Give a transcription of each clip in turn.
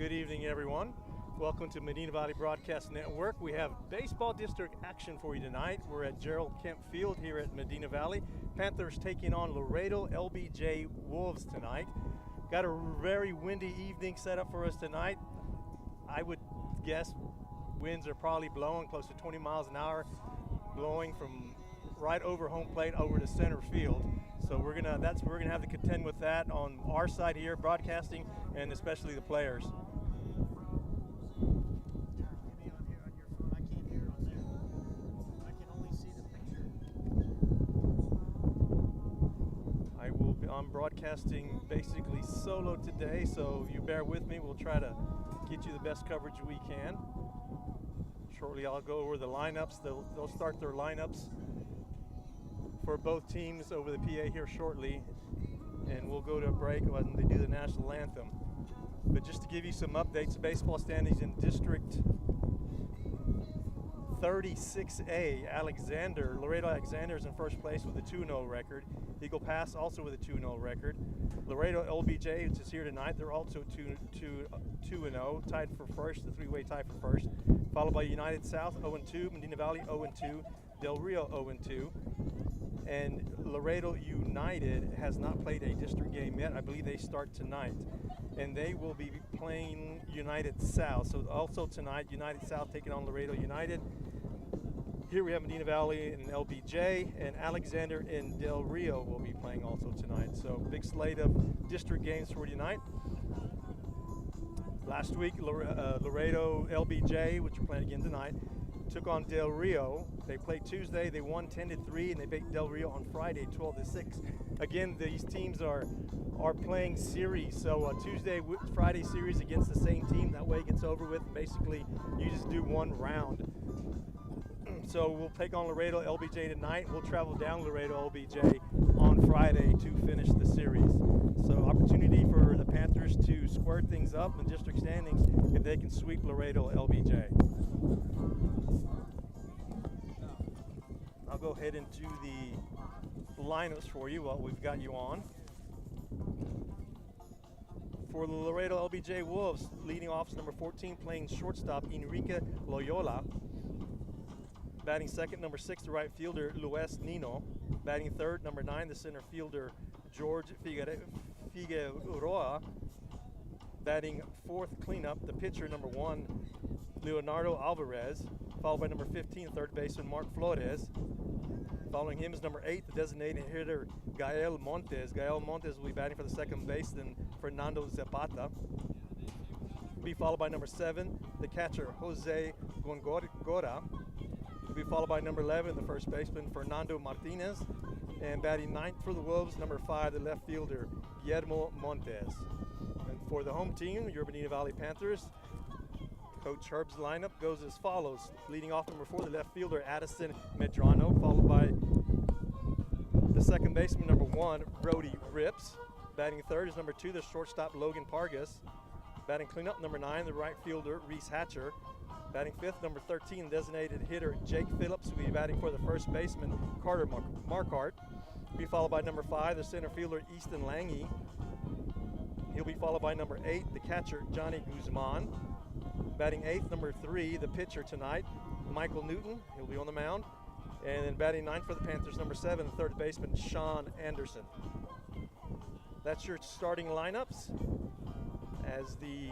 Good evening, everyone. Welcome to Medina Valley Broadcast Network. We have baseball district action for you tonight. We're at Gerald Kemp Field here at Medina Valley. Panthers taking on Laredo LBJ Wolves tonight. Got a very windy evening set up for us tonight. I would guess winds are probably blowing close to 20 miles an hour, blowing from right over home plate over to center field. So we're gonna have to contend with that on our side here, broadcasting, and especially the players. I'm broadcasting basically solo today, so you bear with me. We'll try to get you the best coverage we can. Shortly I'll go over the lineups. They'll start their lineups for both teams over the PA here shortly, and we'll go to a break when they do the national anthem. But just to give you some updates, baseball standings in District 36A, Laredo Alexander is in first place with a 2-0 record. Eagle Pass also with a 2-0 record. Laredo LBJ, which is here tonight, they're also 2-0, tied for first, the three-way tie for first. Followed by United South 0-2, Medina Valley 0-2, Del Rio 0-2. And Laredo United has not played a district game yet. I believe they start tonight. And they will be playing United South. So also tonight, United South taking on Laredo United. Here we have Medina Valley and LBJ, and Alexander and Del Rio will be playing also tonight. So big slate of district games for tonight. Last week, Laredo LBJ, which we're playing again tonight, took on Del Rio. They played Tuesday, they won 10-3, and they beat Del Rio on Friday 12-6. Again, these teams are playing series, so Tuesday, Friday series against the same team. That way it gets over with. Basically, you just do one round. So we'll take on Laredo LBJ tonight. We'll travel down Laredo LBJ on Friday to finish the series. So opportunity for the Panthers to square things up in district standings if they can sweep Laredo LBJ. I'll go ahead and do the lineups for you while we've got you on. For the Laredo LBJ Wolves, leading off number 14, playing shortstop, Enrique Loyola. Batting second, number 6, the right fielder, Luis Nino. Batting third, number 9, the center fielder, George Figueroa. Batting fourth, cleanup, the pitcher, number 1, Leonardo Alvarez. Followed by number 15, third baseman, Mark Flores. Following him is number 8, the designated hitter, Gael Montes. Gael Montes will be batting for the second base, then Fernando Zapata. Be followed by number 7, the catcher, Jose Gongora. Will be followed by number 11, the first baseman, Fernando Martinez. And batting ninth for the Wolves, number 5, the left fielder, Guillermo Montes. And for the home team, your Medina Valley Panthers, Coach Herb's lineup goes as follows. Leading off number 4, the left fielder, Addison Medrano, followed by the second baseman, number 1, Brody Rips. Batting third is number 2, the shortstop, Logan Pargas. Batting cleanup, number 9, the right fielder, Reese Hatcher. Batting fifth, number 13, designated hitter, Jake Phillips, will be batting for the first baseman, Carter Marquardt. Be followed by number 5, the center fielder, Easton Lange. He'll be followed by number 8, the catcher, Johnny Guzman. Batting eighth, number 3, the pitcher tonight, Michael Newton. He'll be on the mound. And then batting ninth for the Panthers, number 7, the third baseman, Sean Anderson. That's your starting lineups. As the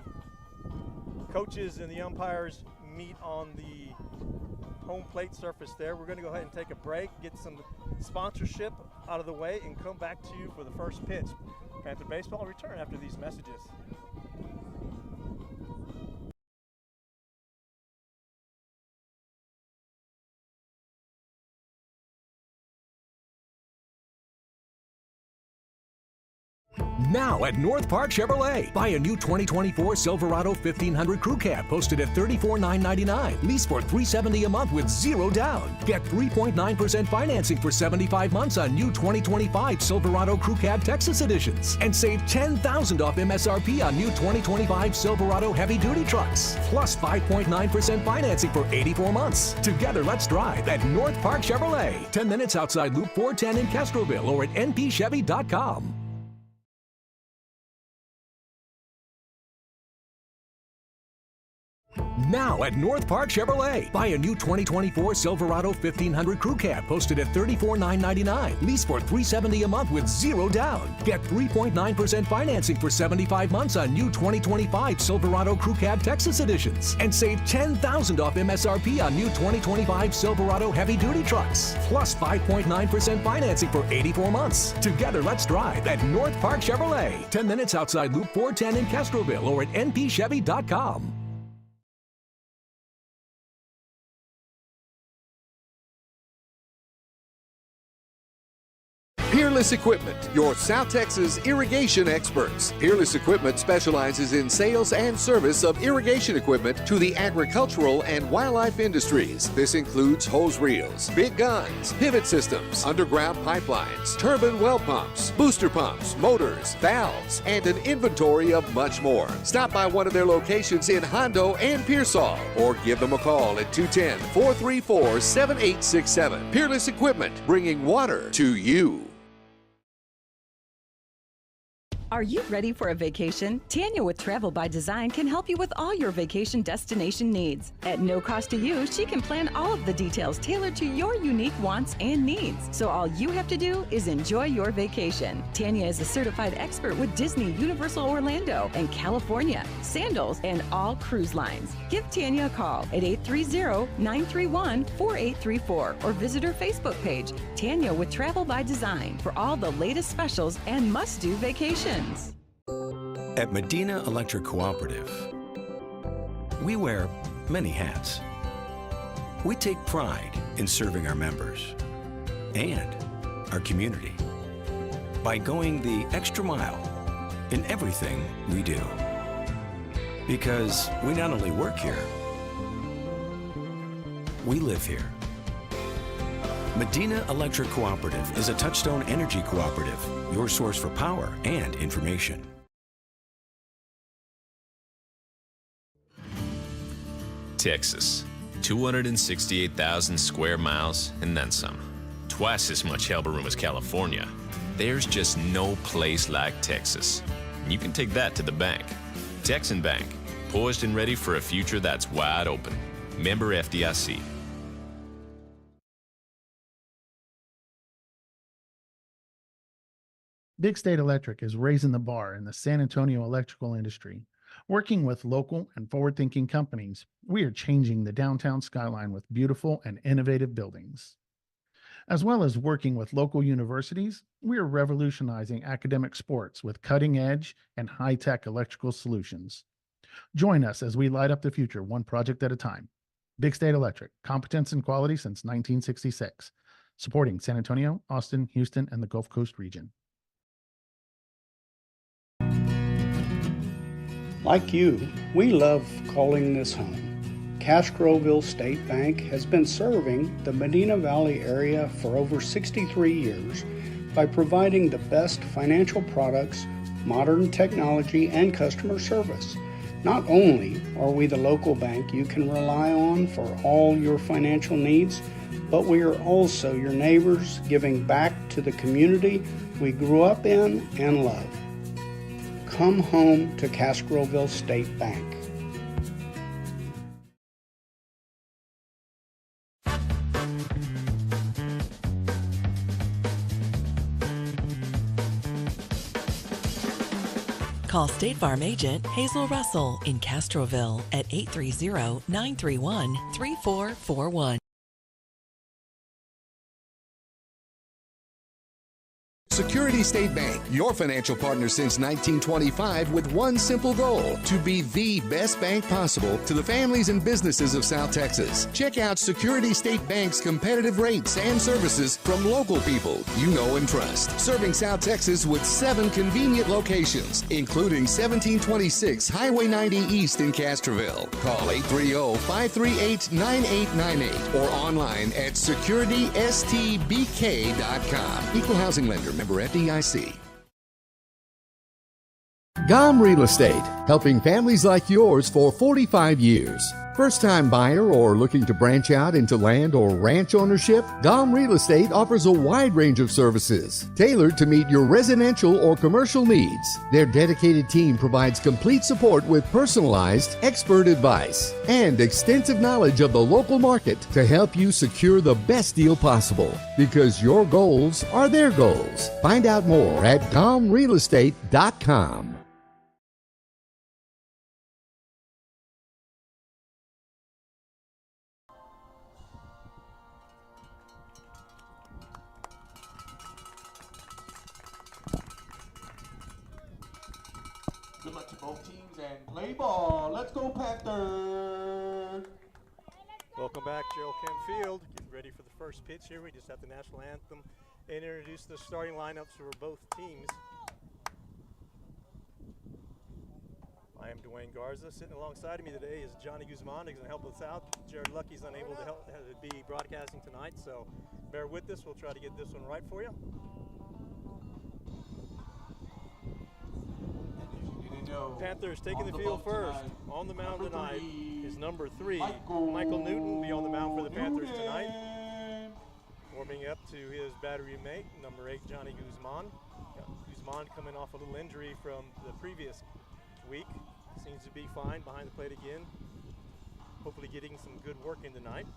coaches and the umpires meet on the home plate surface there, we're going to go ahead and take a break, get some sponsorship out of the way, and come back to you for the first pitch. Panther Baseball will return after these messages. Now at North Park Chevrolet, buy a new 2024 Silverado 1500 Crew Cab posted at $34,999. Lease for $370 a month with zero down. Get 3.9% financing for 75 months on new 2025 Silverado Crew Cab Texas editions. And save $10,000 off MSRP on new 2025 Silverado heavy duty trucks. Plus 5.9% financing for 84 months. Together, let's drive at North Park Chevrolet. 10 minutes outside Loop 410 in Castroville or at npchevy.com. Now at North Park Chevrolet. Buy a new 2024 Silverado 1500 Crew Cab posted at $34,999. Lease for $370 a month with zero down. Get 3.9% financing for 75 months on new 2025 Silverado Crew Cab Texas editions. And save $10,000 off MSRP on new 2025 Silverado heavy duty trucks. Plus 5.9% financing for 84 months. Together, let's drive at North Park Chevrolet. 10 minutes outside Loop 410 in Castroville or at npchevy.com. Peerless Equipment, your South Texas irrigation experts. Peerless Equipment specializes in sales and service of irrigation equipment to the agricultural and wildlife industries. This includes hose reels, big guns, pivot systems, underground pipelines, turbine well pumps, booster pumps, motors, valves, and an inventory of much more. Stop by one of their locations in Hondo and Pearsall or give them a call at 210-434-7867. Peerless Equipment, bringing water to you. Are you ready for a vacation? Tanya with Travel by Design can help you with all your vacation destination needs. At no cost to you, she can plan all of the details tailored to your unique wants and needs. So all you have to do is enjoy your vacation. Tanya is a certified expert with Disney, Universal Orlando, and California, Sandals, and all cruise lines. Give Tanya a call at 830-931-4834 or visit her Facebook page, Tanya with Travel by Design, for all the latest specials and must-do vacations. At Medina Electric Cooperative, we wear many hats. We take pride in serving our members and our community by going the extra mile in everything we do. Because we not only work here, we live here. Medina Electric Cooperative is a Touchstone Energy cooperative, your source for power and information. Texas, 268,000 square miles and then some. Twice as much elbow room as California. There's just no place like Texas. You can take that to the bank. Texan Bank, poised and ready for a future that's wide open. Member FDIC. Big State Electric is raising the bar in the San Antonio electrical industry. Working with local and forward-thinking companies, we are changing the downtown skyline with beautiful and innovative buildings. As well as working with local universities, we are revolutionizing academic sports with cutting-edge and high-tech electrical solutions. Join us as we light up the future one project at a time. Big State Electric, competence and quality since 1966, supporting San Antonio, Austin, Houston, and the Gulf Coast region. Like you, we love calling this home. Castroville State Bank has been serving the Medina Valley area for over 63 years by providing the best financial products, modern technology, and customer service. Not only are we the local bank you can rely on for all your financial needs, but we are also your neighbors, giving back to the community we grew up in and love. Come home to Castroville State Bank. Call State Farm agent Hazel Russell in Castroville at 830-931-3441. Security State Bank, your financial partner since 1925 with one simple goal, to be the best bank possible to the families and businesses of South Texas. Check out Security State Bank's competitive rates and services from local people you know and trust. Serving South Texas with 7 convenient locations, including 1726 Highway 90 East in Castroville. Call 830-538-9898 or online at securitystbk.com. Equal housing lender, member FDIC. GOM Real Estate, helping families like yours for 45 years. First-time buyer or looking to branch out into land or ranch ownership? GOM Real Estate offers a wide range of services tailored to meet your residential or commercial needs. Their dedicated team provides complete support with personalized, expert advice and extensive knowledge of the local market to help you secure the best deal possible, because your goals are their goals. Find out more at GOMRealestate.com. Good luck to both teams and play ball. Let's go Panthers! Welcome back, Gerald Kemp Field. Getting ready for the first pitch here. We just have the national anthem and introduce the starting lineups for both teams. I am Dwayne Garza. Sitting alongside of me today is Johnny Guzman. He's going to help us out. Jared Lucky's unable to be broadcasting tonight, so bear with us. We'll try to get this one right for you. Panthers taking the field first. On the mound tonight is number 3, Michael Newton, will be on the mound for the Panthers tonight. Warming up to his battery mate, number 8, Johnny Guzman. Guzman coming off a little injury from the previous week. Seems to be fine behind the plate again. Hopefully getting some good work in tonight.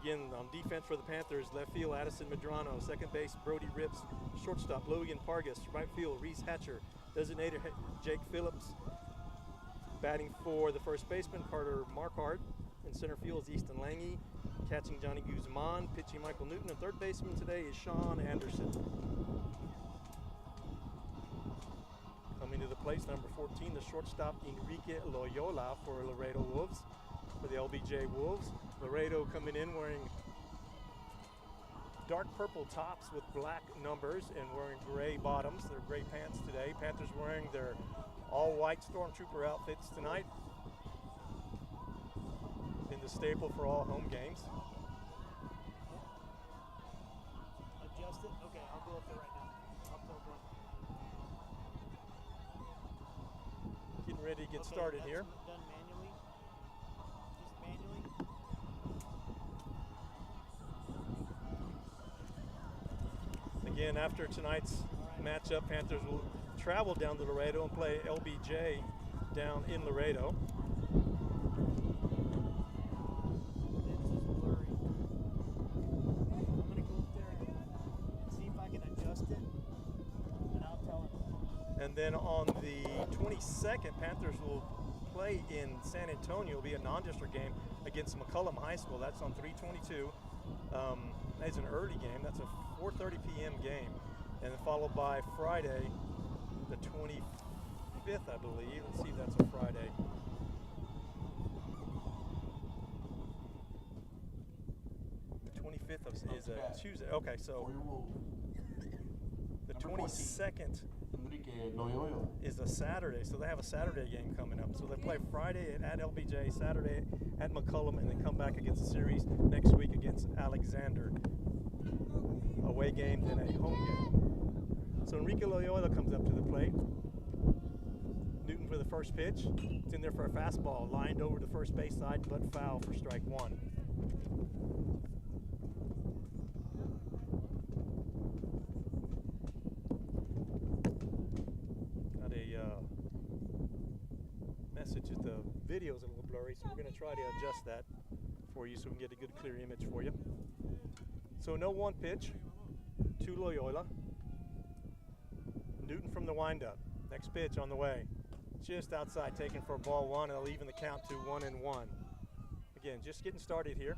Again, on defense for the Panthers, left field, Addison Medrano. Second base, Brody Rips. Shortstop, Logan Pargas. Right field, Reese Hatcher. Designator, Jake Phillips. Batting for the first baseman, Carter Marquardt. In center field is Easton Lange. Catching, Johnny Guzman. Pitching, Michael Newton. And third baseman today is Sean Anderson. Coming to the place, number 14, the shortstop, Enrique Loyola for Laredo Wolves. For the LBJ Wolves. Laredo coming in wearing dark purple tops with black numbers and wearing gray bottoms. They're gray pants today. Panthers wearing their all-white Stormtrooper outfits tonight. In the staple for all home games. Adjust it? Okay, I'll go up there right now. I'll pull it. Getting ready to get started here. Done manually. Just manually. Again, after tonight's matchup, Panthers will travel down to Laredo and play LBJ down in Laredo. And then on the 22nd, Panthers will play in San Antonio. It'll be a non-district game against McCullum High School. That's on 3/22. That's an early game. That's a 4:30 p.m. game. And then followed by Friday, the 25th, I believe. Let's see if that's a Friday. The 25th is a Tuesday. Okay, so the 22nd is a Saturday, so they have a Saturday game coming up. So they play Friday at LBJ, Saturday at McCullum, and then come back against the series next week against Alexander. Away game, then a home game. So Enrique Loyola comes up to the plate. Newton for the first pitch. It's in there for a fastball, lined over the first base side, but foul for strike 1. Message that the video is a little blurry, so we're going to try to adjust that for you so we can get a good clear image for you. So no 1 pitch to Loyola. Newton from the windup. Next pitch on the way. Just outside, taken for ball 1, and they'll even the count to 1-1. Again, just getting started here.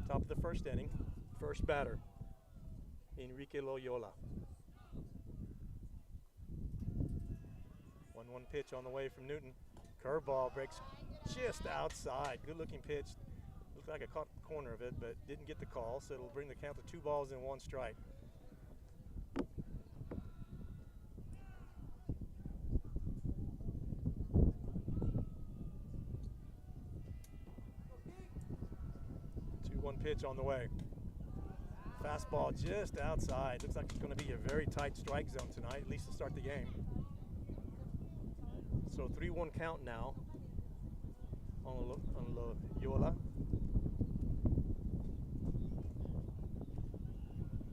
Top of the first inning. First batter, Enrique Loyola. 1-1 pitch on the way from Newton. Curveball breaks just outside. Good looking pitch. Looked like I caught the corner of it, but didn't get the call, so it'll bring the count to 2 balls and 1 strike. Pitch on the way. Fastball just outside. Looks like it's going to be a very tight strike zone tonight, at least to start the game. So 3-1 count now on Loyola.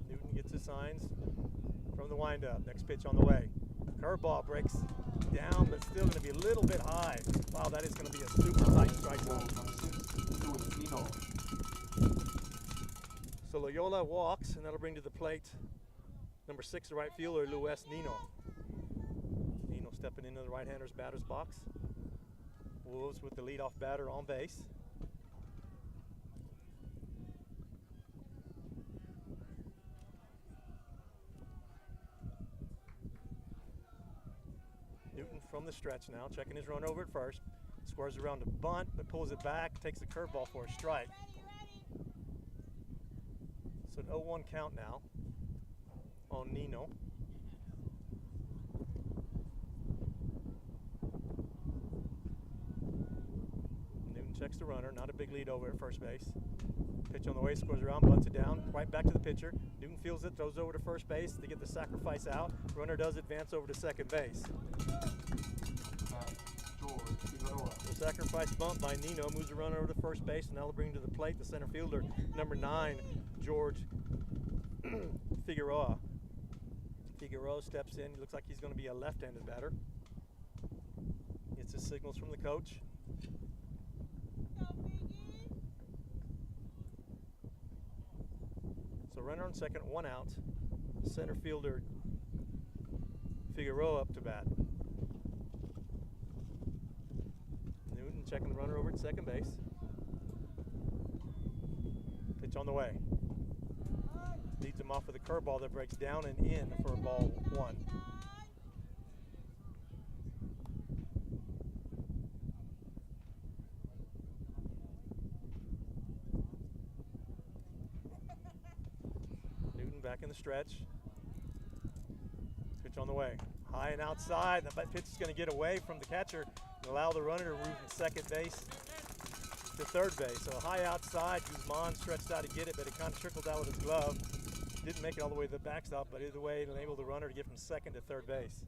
Newton gets his signs from the windup. Next pitch on the way. Curveball breaks down, but still going to be a little bit high. Wow, that is going to be a super tight strike zone. So Loyola walks, and that'll bring to the plate number 6, the right fielder, Luis Nino. Nino stepping into the right-hander's batter's box. Wolves with the leadoff batter on base. Newton from the stretch now, checking his run over at first. Squares around to bunt, but pulls it back, takes the curveball for a strike. So an 0-1 count now on Nino. Newton checks the runner, not a big lead over at first base. Pitch on the way, scores around, bunts it down, right back to the pitcher. Newton fields it, throws over to first base to get the sacrifice out. Runner does advance over to second base. The sacrifice bump by Nino moves the runner over to first base, and that'll bring to the plate the center fielder, number 9, George Figueroa. Figueroa steps in. Looks like he's going to be a left-handed batter. Gets his signals from the coach. So runner on second, 1 out. Center fielder Figueroa up to bat. Newton checking the runner over at second base. Pitch on the way. Leads him off with a curveball that breaks down and in for ball 1. Newton back in the stretch. Pitch on the way. High and outside. The pitch is going to get away from the catcher and allow the runner to move from second base to third base. So high outside. Guzman stretched out to get it, but it kind of trickled out with his glove. Didn't make it all the way to the backstop, but either way, it enabled the runner to get from second to third base.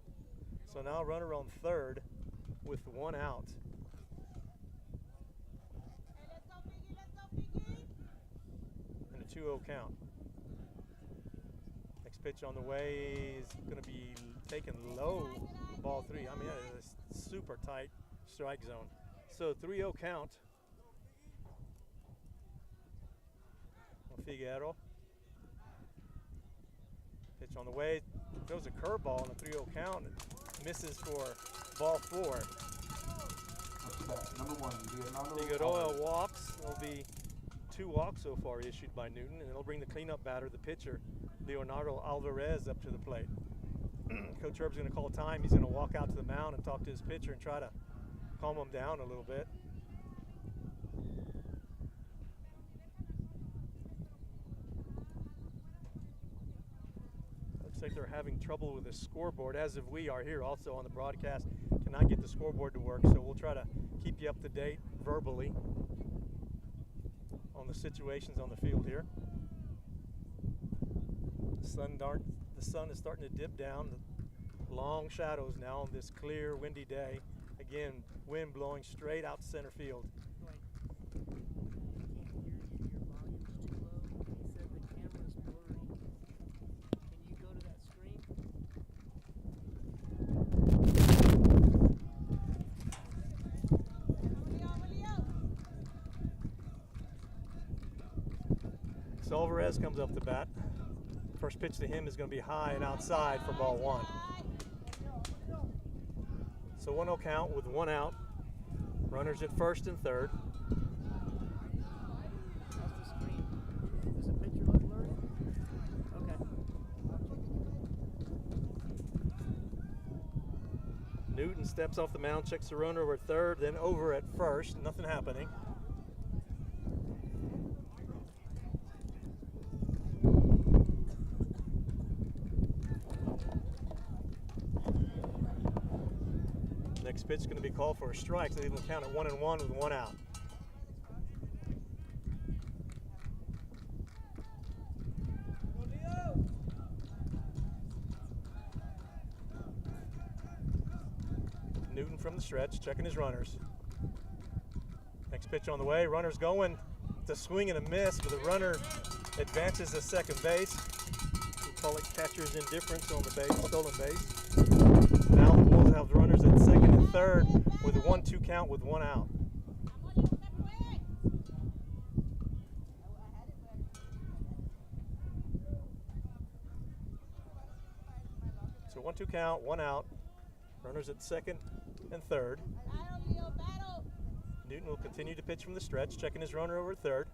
So now runner on third with 1 out. And a 2-0 count. Next pitch on the way is going to be taken low, ball 3. I mean, it's a super tight strike zone. So 3-0 count on Figueroa. Pitch on the way, throws a curveball on a 3-0 count and misses for ball 4. Figueroa walks. There'll be 2 walks so far issued by Newton, and it'll bring the cleanup batter, the pitcher, Leonardo Alvarez, up to the plate. Coach Herb's going to call time. He's going to walk out to the mound and talk to his pitcher and try to calm him down a little bit. Like they're having trouble with the scoreboard, as if we are here also on the broadcast. Cannot get the scoreboard to work, so we'll try to keep you up to date verbally on the situations on the field here. The sun is starting to dip down. Long shadows now on this clear, windy day. Again, wind blowing straight out to center field. So Alvarez comes up to bat. First pitch to him is going to be high and outside for ball 1. So 1-0 count with 1 out. Runners at first and third. That's the screen. Does the picture look blurry? Okay. Newton steps off the mound, checks the runner over at third, then over at first. Nothing happening. Next pitch is going to be called for a strike, so they will count at 1-1 with 1 out. Newton from the stretch, checking his runners. Next pitch on the way. Runner's going. It's a swing and a miss, but the runner advances to second base. We call it catcher's indifference on the base, stolen base. Now the Bulls have the runners at second and third with a 1-2 count with 1 out. So 1-2 count, 1 out. Runners at second and third. Newton will continue to pitch from the stretch, checking his runner over at third.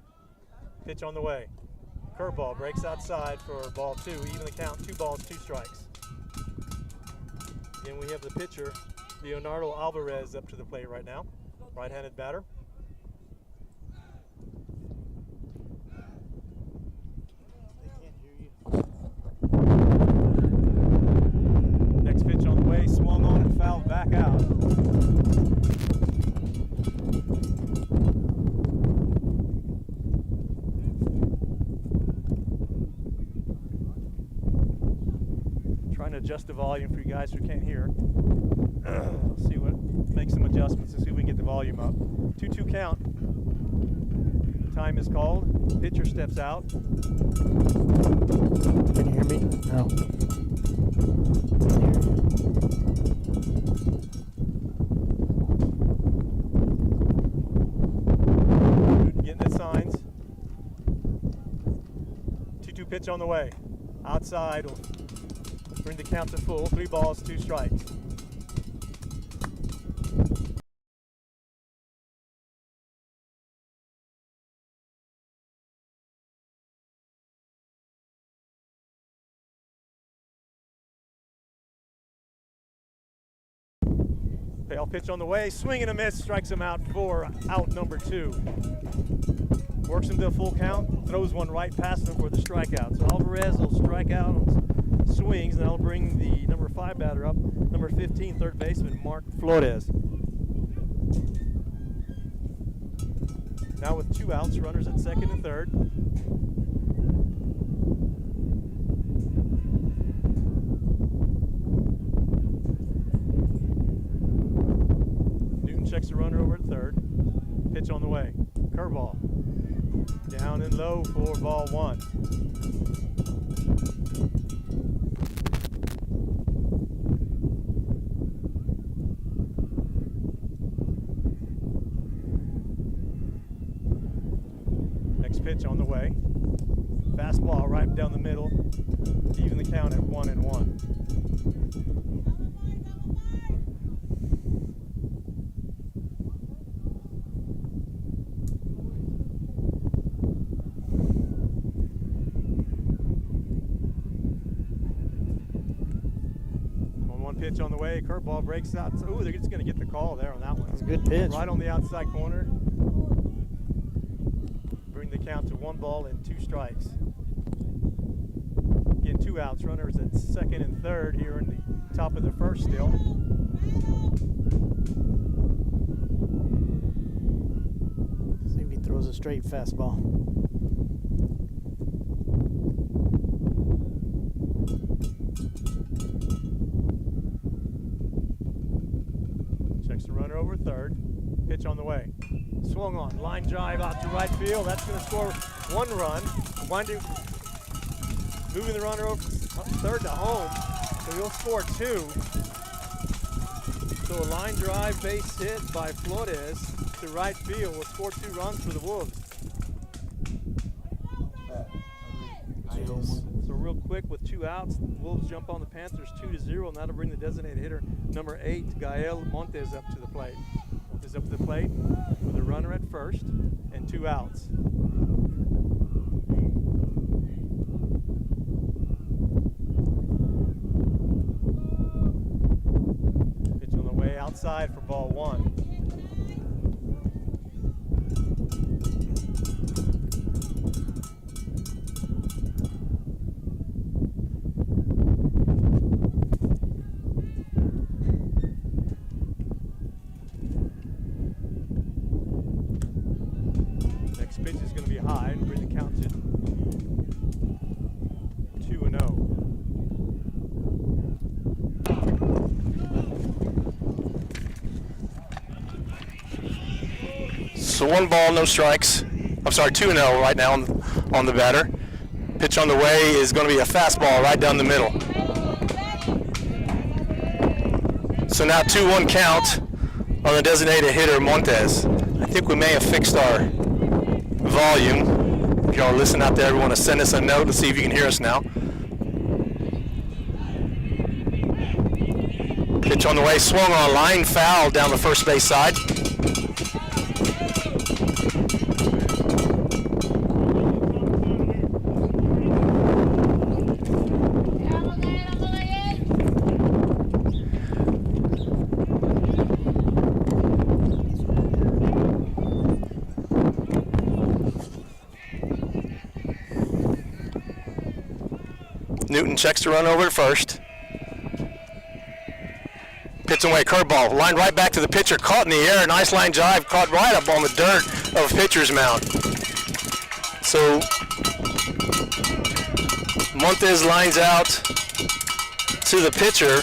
Pitch on the way. Curveball breaks outside for ball 2. Even the count, 2 balls, 2 strikes. Again, we have the pitcher, Leonardo Alvarez, up to the plate right now. Right-handed batter. Next pitch on the way, swung on and fouled back out. Trying to adjust the volume for you guys who can't hear. See what, make some adjustments and see if we can get the volume up. 2-2 count. Time is called. Pitcher steps out. Can you hear me? No. Getting the signs. 2-2 pitch on the way. Outside will bring the count to full. 3 balls, 2 strikes. Payoff pitch on the way, swing and a miss, strikes him out for out number 2. Works him to a full count, throws one right past him for the strikeout. So Alvarez will strike out on swings, and that'll bring the number 5 batter up, number 15, third baseman Mark Flores. Now with 2 outs, runners at second and third. Checks the runner over at third. Pitch on the way. Curveball. Down and low for ball 1. Next pitch on the way. Fastball right down the middle. Even the count at 1-1. Pitch on the way, curveball breaks out. Ooh, they're just going to get the call there on that one. That's a good pitch. Right on the outside corner. Bring the count to 1 ball and 2 strikes. Again, 2 outs. Runners at second and third here in the top of the first still. See if he throws a straight fastball. Checks the runner over third. Pitch on the way. Swung on. Line drive out to right field. That's going to score 1 run. Moving the runner over third to home. So he'll score 2. So a line drive base hit by Flores to right field will score 2 runs for the Wolves. So real quick with 2 outs, the Wolves jump on the Panthers 2-0, and that'll bring the designated hitter number 8, Gael Montes, up to the plate. Montes up to the plate with a runner at first and 2 outs. Pitch on the way outside for ball 1. Pitch is going to be high and bring the count to 2-0. So 1 ball, no strikes. I'm sorry, 2-0 right now on the batter. Pitch on the way is going to be a fastball right down the middle. So now 2-1 count on the designated hitter, Montez. I think we may have fixed our volume. If y'all listen out there, we want to send us a note and see if you can hear us now. Pitch on the way, swung on a line foul down the first base side. Newton checks to run over at first. Pitch away, curveball, lined right back to the pitcher, caught in the air, nice line drive, caught right up on the dirt of pitcher's mound. So Montez lines out to the pitcher,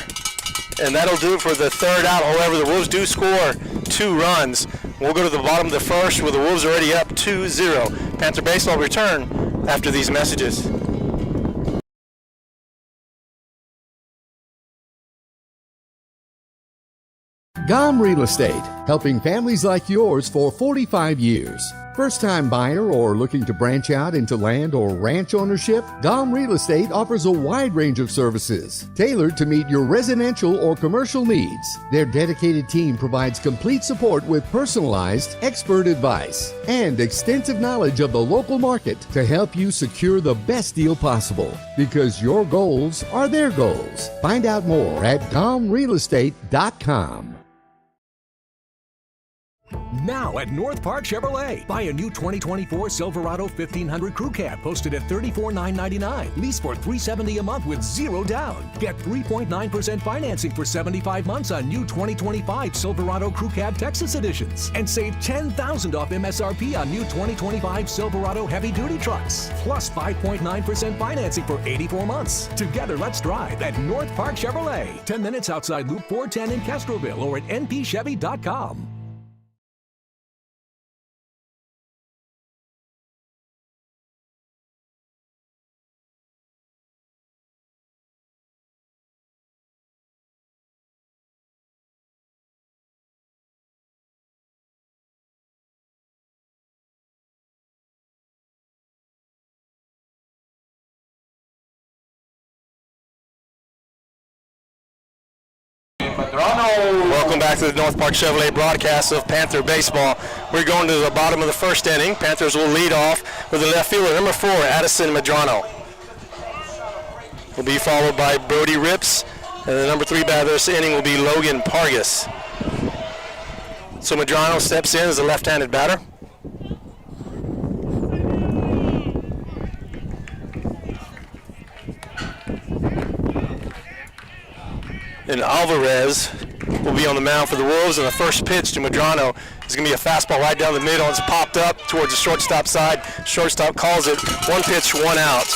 and that'll do it for the 3rd out. However, the Wolves do score 2 runs. We'll go to the bottom of the 1st where the Wolves are already up 2-0. Panther Baseball return after these messages. GOM Real Estate, helping families like yours for 45 years. First-time buyer or looking to branch out into land or ranch ownership? GOM Real Estate offers a wide range of services tailored to meet your residential or commercial needs. Their dedicated team provides complete support with personalized, expert advice and extensive knowledge of the local market to help you secure the best deal possible. Because your goals are their goals. Find out more at GOMRealestate.com. Now at North Park Chevrolet. Buy a new 2024 Silverado 1500 Crew Cab posted at $34,999. Lease for $370 a month with 0 down. Get 3.9% financing for 75 months on new 2025 Silverado Crew Cab Texas editions. And save $10,000 off MSRP on new 2025 Silverado heavy duty trucks. Plus 5.9% financing for 84 months. Together, let's drive at North Park Chevrolet. 10 minutes outside Loop 410 in Castroville or at npchevy.com. Welcome back to the North Park Chevrolet broadcast of Panther Baseball. We're going to the bottom of the 1st inning. Panthers will lead off with the left fielder, number 4, Addison Medrano. Will be followed by Brody Rips, and the number 3 batter this inning will be Logan Pargas. So Medrano steps in as a left-handed batter. And Alvarez will be on the mound for the Wolves, and the first pitch to Medrano is going to be a fastball right down the middle. It's popped up towards the shortstop side. Shortstop calls it 1 pitch, 1 out.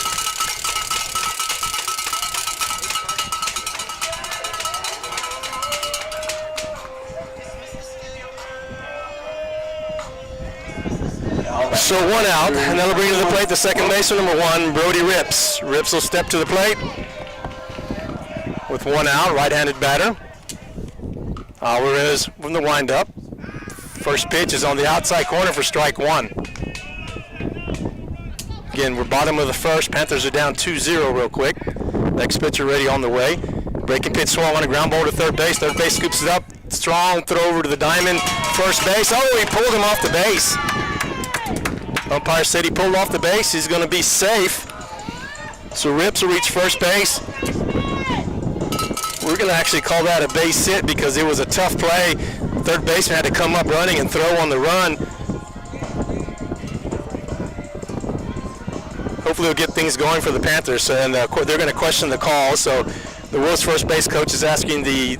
So 1 out, and that'll bring to the plate the second baseman, number 1, Brody Rips. Rips will step to the plate with 1 out, right-handed batter. Alvarez from the windup. First pitch is on the outside corner for strike 1. Again, we're bottom of the 1st. Panthers are down 2-0 real quick. Next pitch already on the way. Breaking pitch swung on a ground ball to third base. Third base scoops it up. Strong throw over to the diamond. First base. Oh, he pulled him off the base. Umpire said he pulled off the base. He's going to be safe. So Rips will reach first base. We're going to actually call that a base hit because it was a tough play. Third baseman had to come up running and throw on the run. Hopefully we'll get things going for the Panthers, and they're going to question the call. So the Wolves first base coach is asking the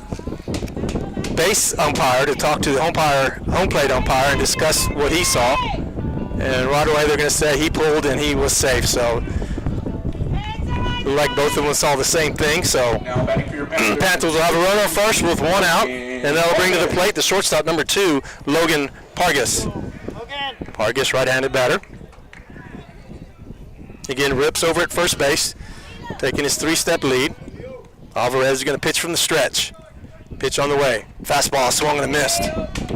base umpire to talk to the home plate umpire and discuss what he saw. And right away they're going to say he pulled and he was safe. So like both of them saw the same thing. So Panthers will have a runner first with 1 out, and that'll bring to the plate the shortstop, number 2, Logan Pargas. Okay. Pargas, right-handed batter. Again, Rips over at first base, taking his 3-step lead. Alvarez is going to pitch from the stretch. Pitch on the way. Fastball swung and a missed.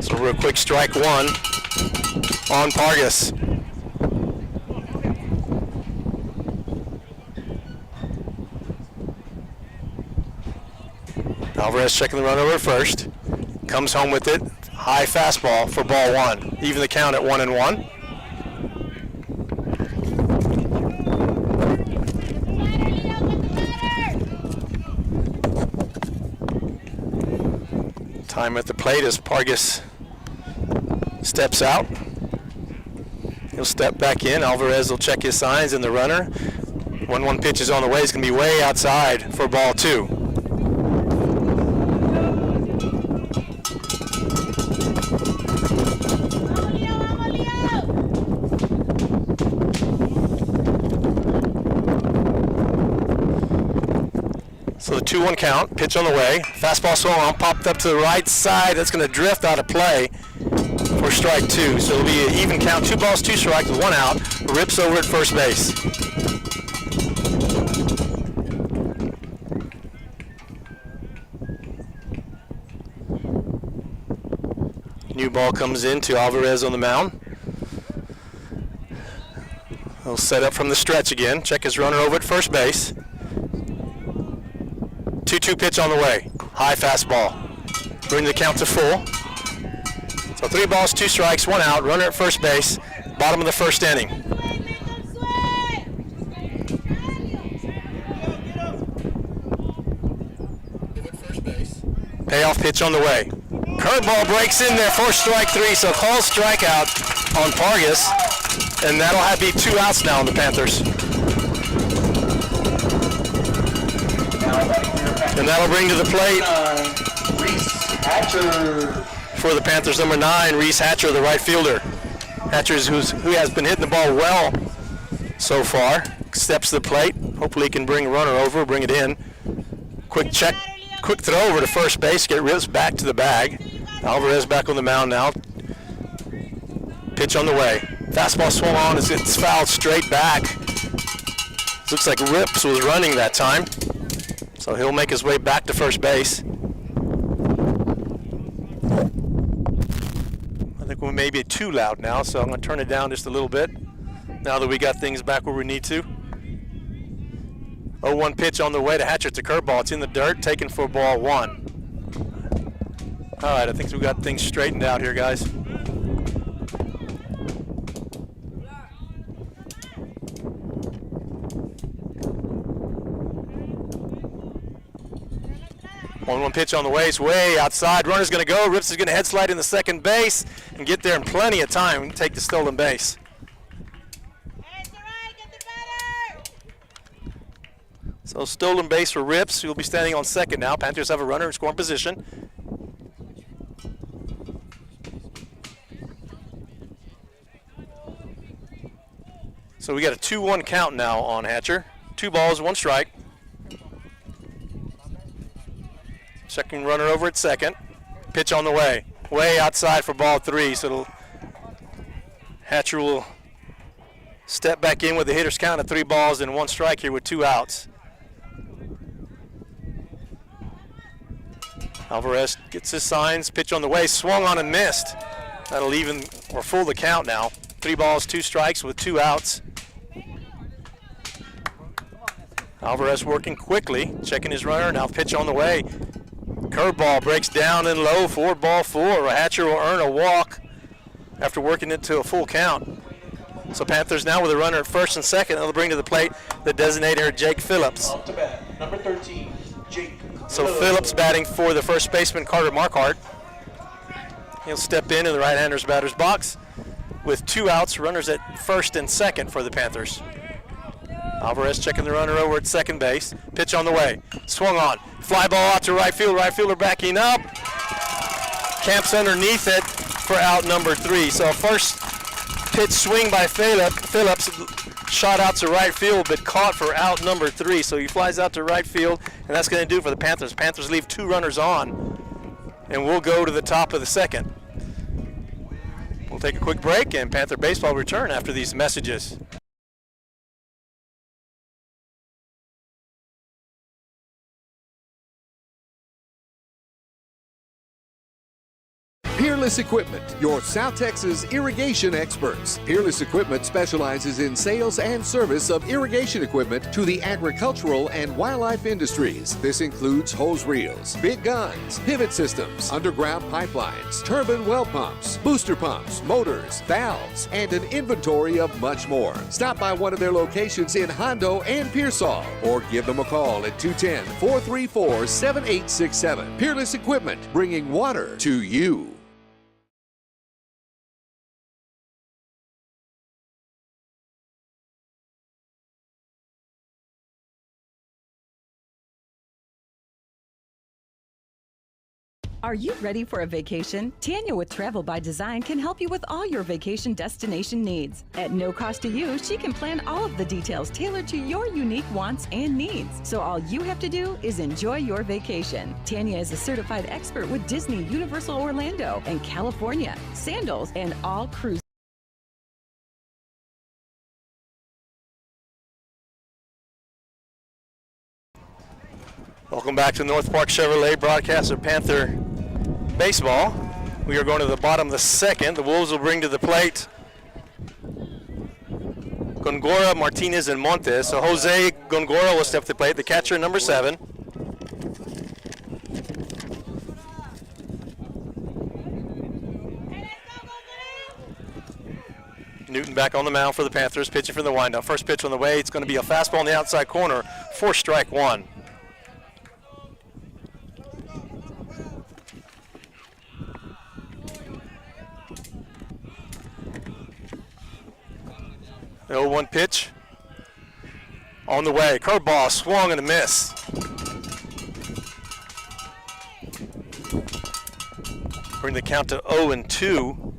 So real quick, strike one on Pargas. Alvarez checking the run over at first. Comes home with it. High fastball for ball one. Even the count at 1-1. Time at the plate as Pargas steps out. He'll step back in. Alvarez will check his signs, and the runner, when one pitch is on the way, is going to be way outside for ball two. So the 2-1 count, pitch on the way. Fastball swung on, popped up to the right side. That's going to drift out of play for strike two. So it'll be an even count, 2 balls, 2 strikes, 1 out. Rips over at first base. New ball comes in to Alvarez on the mound. He'll set up from the stretch again. Check his runner over at first base. 2-2 pitch on the way. High fastball. Bring the count to full. So 3 balls, 2 strikes, 1 out. Runner at first base. Bottom of the first inning. Payoff pitch on the way. Curveball breaks in there for strike 3. So call strikeout on Pargas. And that'll be 2 outs now on the Panthers. And that'll bring to the plate for the Panthers, number 9, Reese Hatcher, the right fielder. Hatcher, who has been hitting the ball well so far, steps to the plate. Hopefully he can bring a runner over, bring it in. Quick check, quick throw over to first base, get Rips back to the bag. Alvarez back on the mound now. Pitch on the way. Fastball swung on, it's fouled straight back. Looks like Rips was running that time. So he'll make his way back to first base. I think we may be too loud now, so I'm going to turn it down just a little bit now that we got things back where we need to. 0-1 pitch on the way to Hatcher. It's a curveball. It's in the dirt, taken for ball 1. All right, I think we got things straightened out here, guys. One pitch on the way, it's way outside. Runner's going to go. Rips is going to head slide in the second base and get there in plenty of time to take the stolen base. So stolen base for Rips, who will be standing on second now. Panthers have a runner in scoring position. So we got a 2-1 count now on Hatcher. 2 balls, 1 strike. Second runner over at second. Pitch on the way. Way outside for ball 3. So Hatcher will step back in with the hitter's count of 3 balls and 1 strike here with 2 outs. Alvarez gets his signs. Pitch on the way. Swung on and missed. That'll even or full the count now. 3 balls, 2 strikes with 2 outs. Alvarez working quickly. Checking his runner. Now pitch on the way. Curveball breaks down and low for ball 4. Hatcher will earn a walk after working it to a full count. So Panthers now with a runner at first and second. They'll bring to the plate the designator Jake Phillips. Up to bat, number 13, Jake. So Phillips batting for the first baseman Carter Marquardt. He'll step in the right-hander's batter's box with 2 outs. Runners at first and second for the Panthers. Alvarez checking the runner over at second base. Pitch on the way. Swung on. Fly ball out to right field. Right fielder backing up. Camps underneath it for out number 3. So first pitch swing by Phillips. Shot out to right field, but caught for out number 3. So he flies out to right field, and that's going to do it for the Panthers. Panthers leave 2 runners on, and we'll go to the top of the second. We'll take a quick break, and Panther Baseball will return after these messages. Peerless Equipment, your South Texas irrigation experts. Peerless Equipment specializes in sales and service of irrigation equipment to the agricultural and wildlife industries. This includes hose reels, big guns, pivot systems, underground pipelines, turbine well pumps, booster pumps, motors, valves, and an inventory of much more. Stop by one of their locations in Hondo and Pearsall, or give them a call at 210-434-7867. Peerless Equipment, bringing water to you. Are you ready for a vacation? Tanya with Travel by Design can help you with all your vacation destination needs. At no cost to you, she can plan all of the details tailored to your unique wants and needs. So all you have to do is enjoy your vacation. Tanya is a certified expert with Disney, Universal Orlando, and California, Sandals, and all cruise. Welcome back to North Park Chevrolet broadcast of Panther Baseball. We are going to the bottom of the second. The Wolves will bring to the plate Gongora, Martinez, and Montes. So Jose Gongora will step to the plate, the catcher, number 7. Newton back on the mound for the Panthers, pitching for the windup. First pitch on the way. It's going to be a fastball on the outside corner for strike 1. The 0-1 pitch on the way. Curveball swung and a miss. Bring the count to 0-2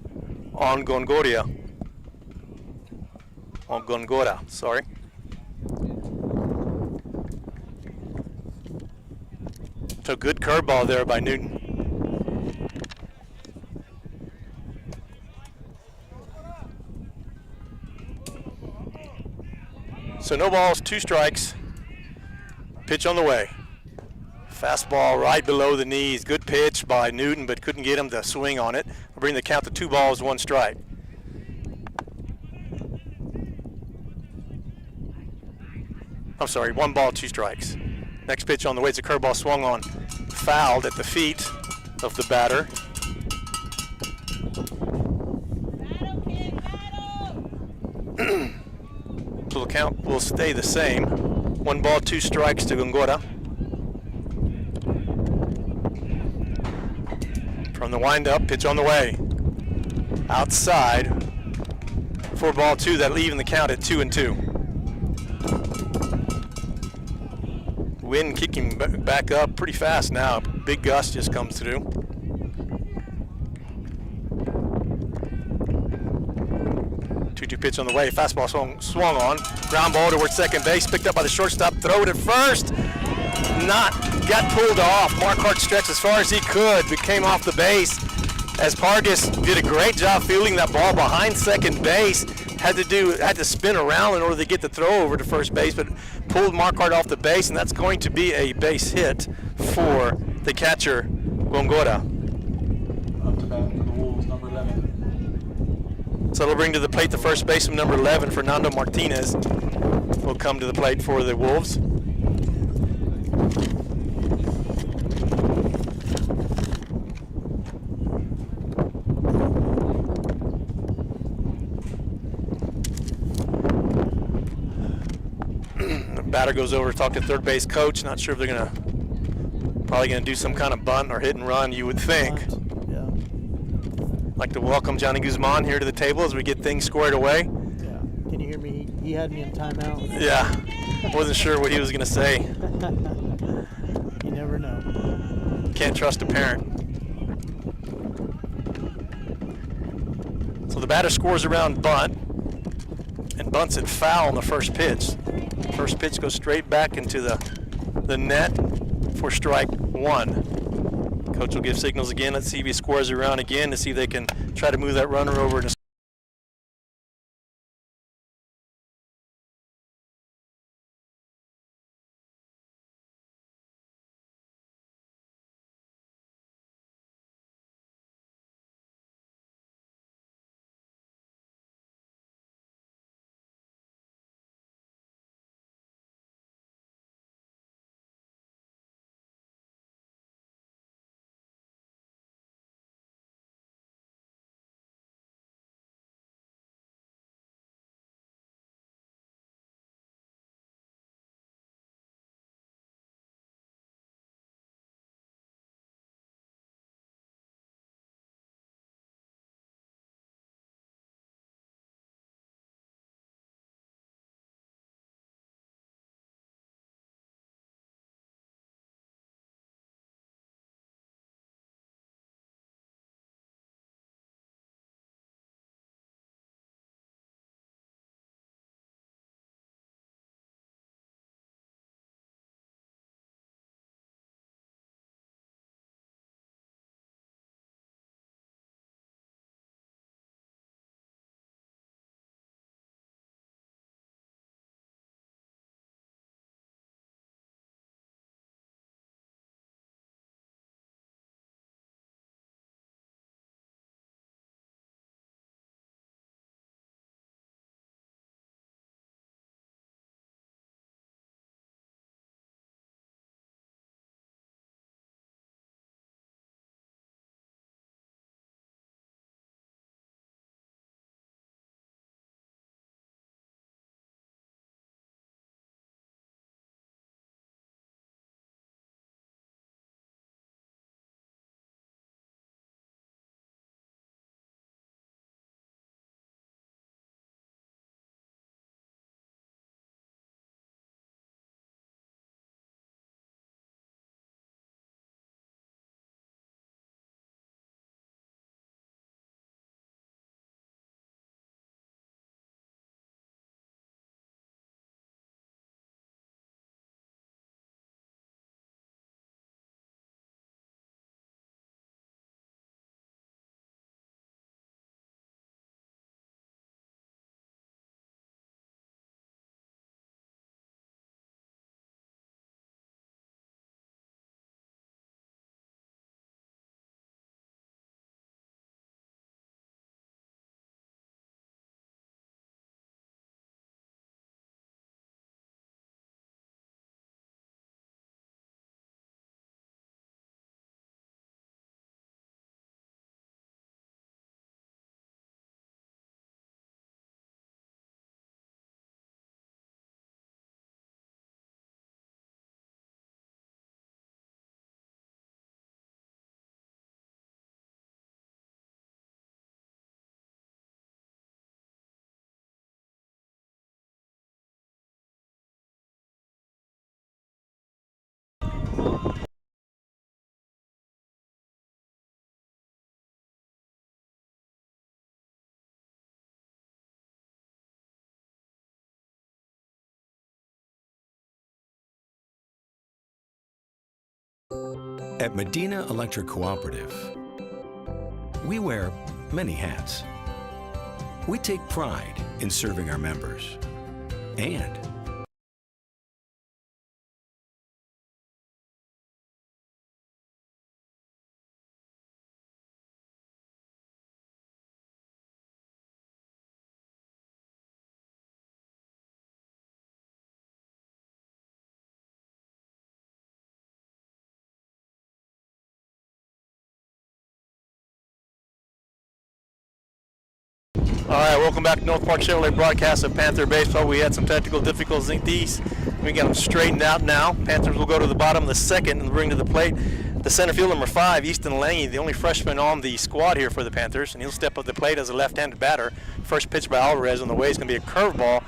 on Gongora. Sorry. So good curveball there by Newton. So no balls, 2 strikes. Pitch on the way. Fastball right below the knees. Good pitch by Newton, but couldn't get him to swing on it. We'll bring the count to 2 balls, 1 strike. I'm sorry, 1 ball, 2 strikes. Next pitch on the way. It's a curveball swung on. Fouled at the feet of the batter. So the count will stay the same. 1 ball, 2 strikes to Gongora. From the windup, pitch on the way. Outside. 4 ball, 2. That'll even the count at 2-2. Wind kicking back up pretty fast now. Big gust just comes through. 2-2 pitch on the way. Fastball swung on. Ground ball toward second base. Picked up by the shortstop. Throw it at first. Got pulled off. Marquardt stretched as far as he could, but came off the base. As Pargas did a great job fielding that ball behind second base. Had to spin around in order to get the throw over to first base, but pulled Marquardt off the base, and that's going to be a base hit for the catcher, Gongora. Up to bat for the Wolves, number 11. So it'll bring to the plate the first baseman, number 11, Fernando Martinez, will come to the plate for the Wolves. The batter goes over to talk to third base coach. Not sure if they're probably gonna do some kind of bunt or hit and run, you would think. Yeah. Like to welcome Johnny Guzman here to the table as we get things squared away. Yeah. Can you hear me? He had me in timeout. Yeah. Wasn't sure what he was gonna say. You never know. Can't trust a parent. So the batter scores around bunt and bunts it foul on the first pitch. First pitch goes straight back into the net for strike 1. Coach will give signals again. Let's see if he scores around again to see if they can try to move that runner over. At Medina Electric Cooperative, we wear many hats. We take pride in serving our members and All right, welcome back to North Park Chevrolet broadcast of Panther Baseball. We had some technical difficulties. We got them straightened out now. Panthers will go to the bottom of the second and bring to the plate the center field number 5, Easton Lange, the only freshman on the squad here for the Panthers, and he'll step up the plate as a left-handed batter. First pitch by Alvarez on the way is going to be a curveball.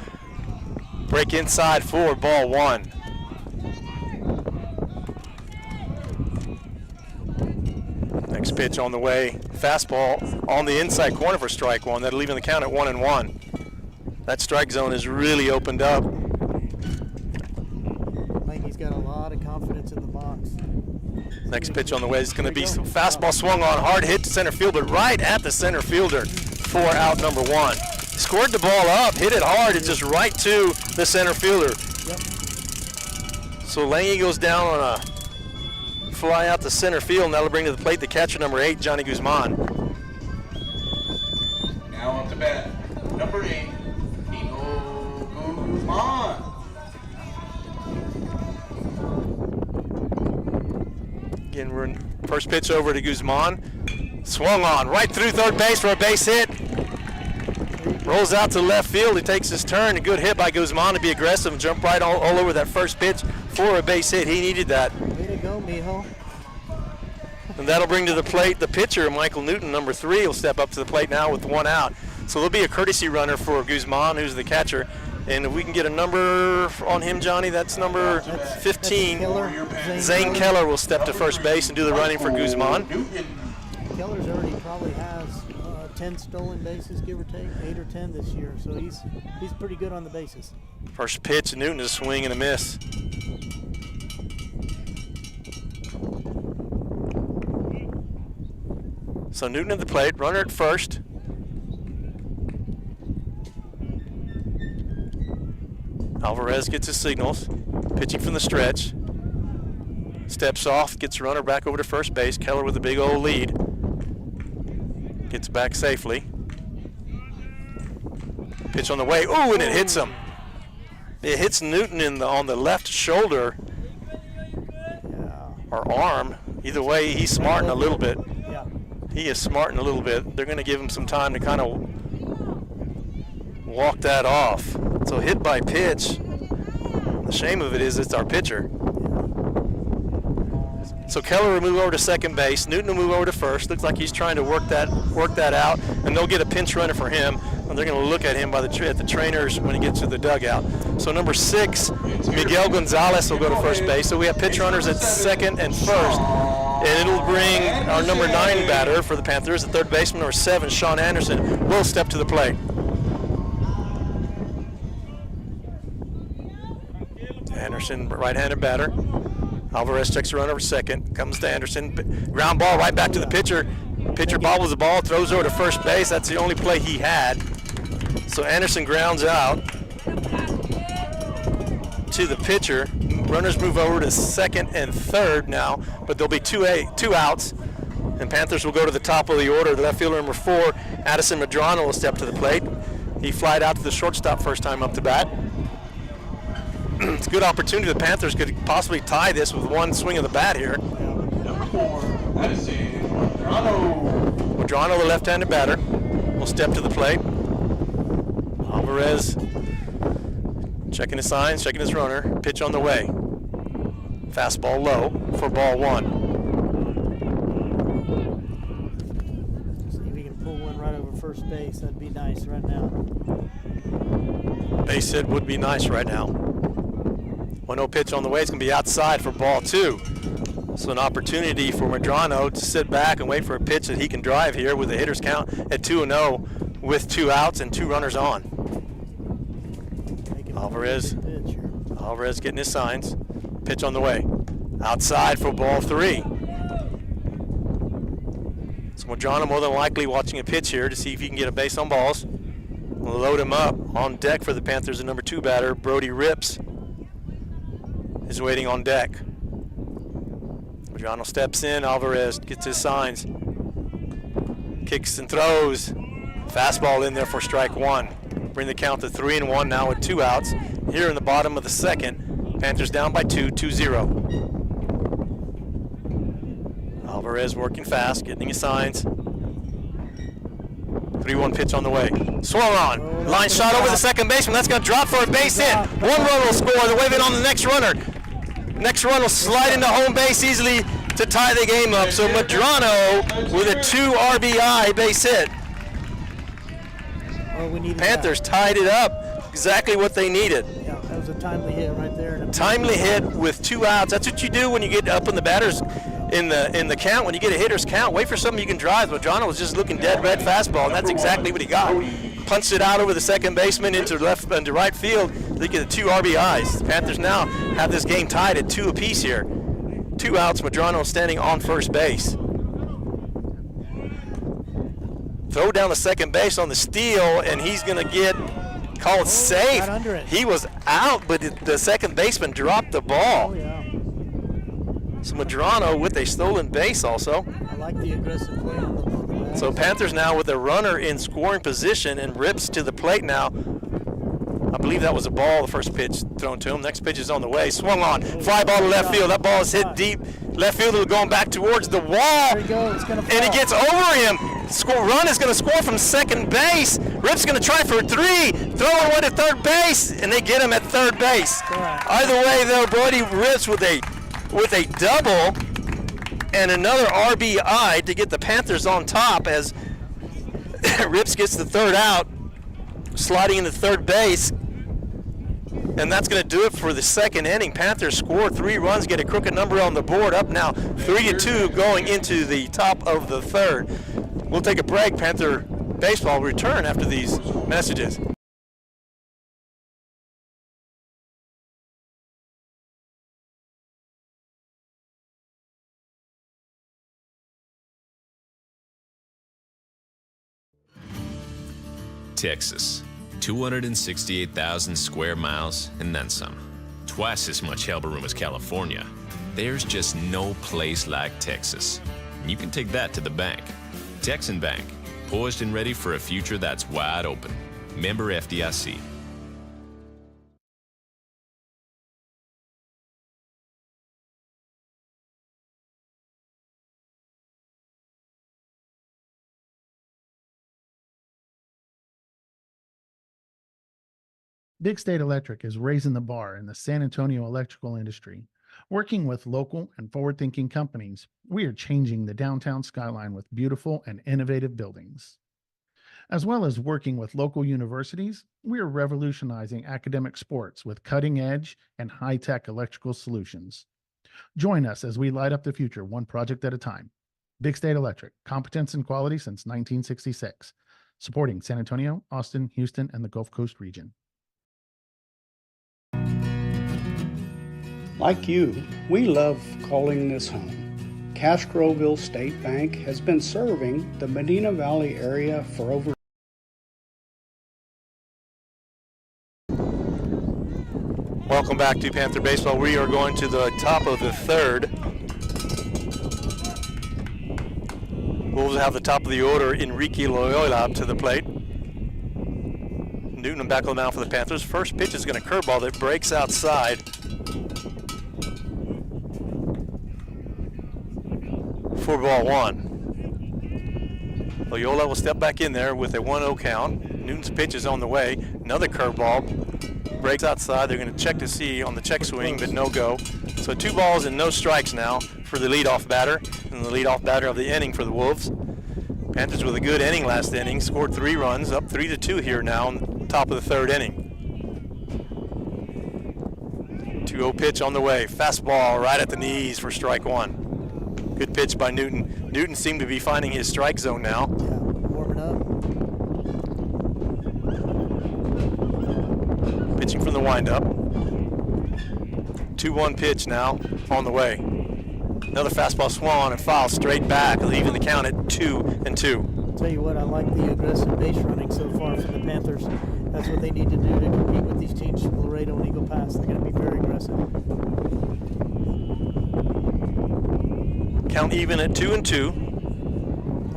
Break inside for ball 1. Next pitch on the way, fastball on the inside corner for strike 1. That'll leave in the count at 1-1. That strike zone is really opened up. I think he's got a lot of confidence in the box. Next pitch on the way is going to be some fastball swung on, hard hit to center field, but right at the center fielder for out number 1. Scored the ball up, hit it hard, it's just right to the center fielder. Yep. So Lange goes down on a fly out to center field, and that'll bring to the plate the catcher number 8, Johnny Guzman. Now up to bat, number 8, Nino Guzman. Again, we're in first pitch over to Guzman. Swung on right through third base for a base hit. Rolls out to left field. He takes his turn. A good hit by Guzman to be aggressive and jump right all over that first pitch for a base hit. He needed that. Way to go, mijo. And that'll bring to the plate the pitcher, Michael Newton, number 3, will step up to the plate now with 1 out. So there'll be a courtesy runner for Guzman, who's the catcher. And if we can get a number on him, Johnny, that's number 15. Zane Keller will step to first base and do the running for Guzman. Keller's already probably has 10 stolen bases, give or take, 8 or 10 this year. So he's pretty good on the bases. First pitch, Newton, is a swing and a miss. So Newton at the plate, runner at first. Alvarez gets his signals, pitching from the stretch. Steps off, gets the runner back over to first base. Keller with a big old lead. Gets back safely. Pitch on the way, ooh, and it hits him. It hits Newton on the left shoulder or arm. Either way, he's smarting a little bit. Yeah. He is smarting a little bit. They're going to give him some time to kind of walk that off. So hit by pitch. The shame of it is it's our pitcher. So Keller will move over to second base. Newton will move over to first. Looks like he's trying to work that out, and they'll get a pinch runner for him. And they're going to look at him at the trainers when he gets to the dugout. So number 6, Miguel Gonzalez will go to first base. So we have pitch runners at second and first. And it'll bring our number 9 batter for the Panthers, the third baseman, number 7, Sean Anderson, will step to the plate. Anderson, right-handed batter. Alvarez checks the run over second. Comes to Anderson. Ground ball right back to the pitcher. Pitcher bobbles the ball, throws over to first base. That's the only play he had. So Anderson grounds out to the pitcher. Runners move over to second and third now, but there'll be two outs. And Panthers will go to the top of the order. The left fielder, number 4, Addison Medrano, will step to the plate. He flied out to the shortstop first time up to bat. It's a good opportunity. The Panthers could possibly tie this with one swing of the bat here. Number 4, Addison Medrano. Medrano, the left-handed batter, will step to the plate. Alvarez checking his signs, checking his runner. Pitch on the way. Fastball low for ball 1. See if he can pull one right over first base. That'd be nice right now. Base hit would be nice right now. 1-0 pitch on the way. It's going to be outside for ball 2. So an opportunity for Medrano to sit back and wait for a pitch that he can drive here with the hitter's count at 2-0 with 2 outs and 2 runners on. Alvarez getting his signs. Pitch on the way. Outside for ball 3. So Madrano more than likely watching a pitch here to see if he can get a base on balls. We'll load him up. On deck for the Panthers, the number 2 batter, Brody Rips, is waiting on deck. Madrano steps in. Alvarez gets his signs. Kicks and throws. Fastball in there for strike 1. Bring the count to 3-1 now with 2 outs. Here in the bottom of the second, Panthers down by 2-0. Alvarez working fast, getting his signs. 3-1 pitch on the way. Swung on. Line shot over the second baseman. That's going to drop for a base hit. 1 run will score. They're waving on the next runner. Next run will slide into home base easily to tie the game up. So Madrano with a 2 RBI base hit. Oh, we needed Panthers tied it up. Exactly what they needed. Yeah, that was a timely hit right there. Timely hit with 2 outs. That's what you do when you get up in the batters in the count. When you get a hitter's count, wait for something you can drive. Madrano was just looking dead red fastball, and that's exactly what he got. Punched it out over the second baseman into right field. They get the 2 RBIs. The Panthers now have this game tied at 2 apiece here. 2 outs. Madrano standing on first base. Throw down the second base on the steal, and he's going to get called safe. Right under it. He was out, but the second baseman dropped the ball. Oh, yeah. So Madrano with a stolen base also. I like the aggressive play on the ball. So Panthers now with a runner in scoring position, and Rips to the plate now. I believe that was a ball, the first pitch thrown to him. Next pitch is on the way. Swung on. Fly ball to left field. That ball is hit deep. Left fielder going back towards the wall. There he goes. It's gonna fall. And he gets over him. Run is going to score from second base. Rip's going to try for 3. Throwing one to third base, and they get him at third base. Right. Either way, though, Brody Rips with a double and another RBI to get the Panthers on top as Rips gets the 3rd out, sliding into third base. And that's going to do it for the second inning. Panthers score 3 runs, get a crooked number on the board, up now 3-2 going into the top of the 3rd. We'll take a break. Panther baseball will return after these messages. Texas, 268,000 square miles and then some. Twice as much elbow room as California. There's just no place like Texas. And you can take that to the bank. Texan Bank, poised and ready for a future that's wide open. Member FDIC. Big State Electric is raising the bar in the San Antonio electrical industry. Working with local and forward-thinking companies, we are changing the downtown skyline with beautiful and innovative buildings. As well as working with local universities, we are revolutionizing academic sports with cutting-edge and high-tech electrical solutions. Join us as we light up the future one project at a time. Big State Electric, competence and quality since 1966. Supporting San Antonio, Austin, Houston, and the Gulf Coast region. Like you, we love calling this home. Castroville State Bank has been serving the Medina Valley area for over. Welcome back to Panther Baseball. We are going to the top of the 3rd. Wolves have the top of the order, Enrique Loyola up to the plate. Newton back on the mound for the Panthers. First pitch is going to curveball that breaks outside. For ball 1. Loyola will step back in there with a 1-0 count. Newton's pitch is on the way. Another curveball. Breaks outside. They're going to check to see on the check swing, but no go. So 2 balls and no strikes now for the leadoff batter. And the leadoff batter of the inning for the Wolves. Panthers with a good inning last inning. Scored 3 runs, up 3-2 here now on the top of the 3rd inning. 2-0 pitch on the way. Fastball right at the knees for strike 1. Good pitch by Newton. Newton seemed to be finding his strike zone now. Yeah, warming up. Pitching from the windup. 2-1 pitch now on the way. Another fastball swung on and fouled straight back, leaving the count at 2-2. Tell you what, I like the aggressive base running so far from the Panthers. That's what they need to do to compete with these teams from Laredo and Eagle Pass. They're going to be very aggressive. Count even at 2-2.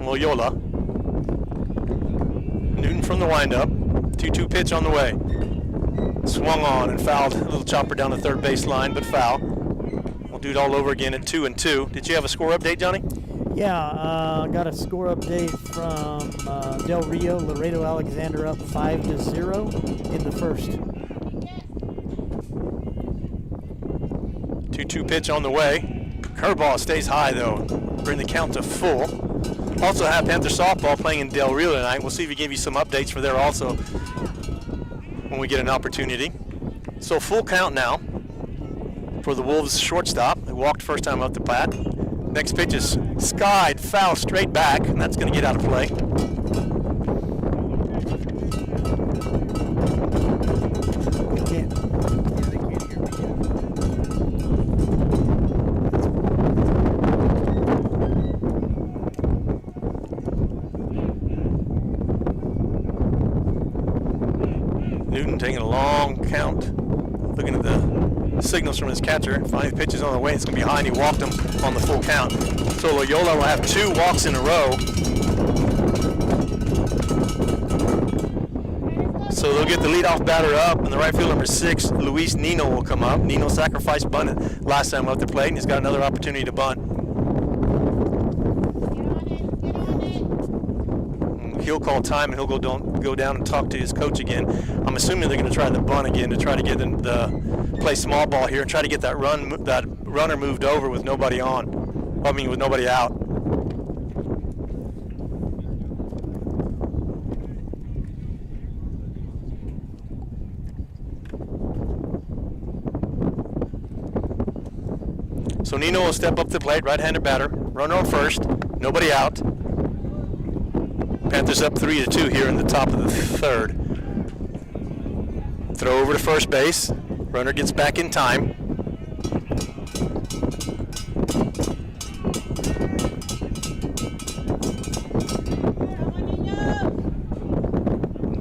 Loyola. Newton from the windup. 2-2 pitch on the way. Swung on and fouled. A little chopper down the third base line, but foul. We'll do it all over again at 2-2. Did you have a score update, Johnny? Yeah, I got a score update from Del Rio. Laredo Alexander up 5-0 in the first. 2-2 pitch on the way. Curveball stays high though. Bring the count to full. Also have Panther softball playing in Del Rio tonight. We'll see if we give you some updates for there also when we get an opportunity. So full count now for the Wolves shortstop. They walked first time up the bat. Next pitch is skied, foul straight back, and that's going to get out of play. Newton taking a long count, looking at the signals from his catcher. 5 pitches on the way. It's going to be high, and he walked him on the full count. So Loyola will have 2 walks in a row. So they'll get the leadoff batter up, and the right field number 6, Luis Nino, will come up. Nino sacrificed bunted last time up the plate, and he's got another opportunity to bunt. He'll call time, and he'll go down and talk to his coach again. I'm assuming they're going to try the bunt again to try to get the play small ball here and try to get that runner moved over with nobody on. I mean, with nobody out. So Nino will step up to the plate, right-handed batter, runner on first, nobody out. Panthers up 3-2 here in the top of the third. Throw over to first base. Runner gets back in time.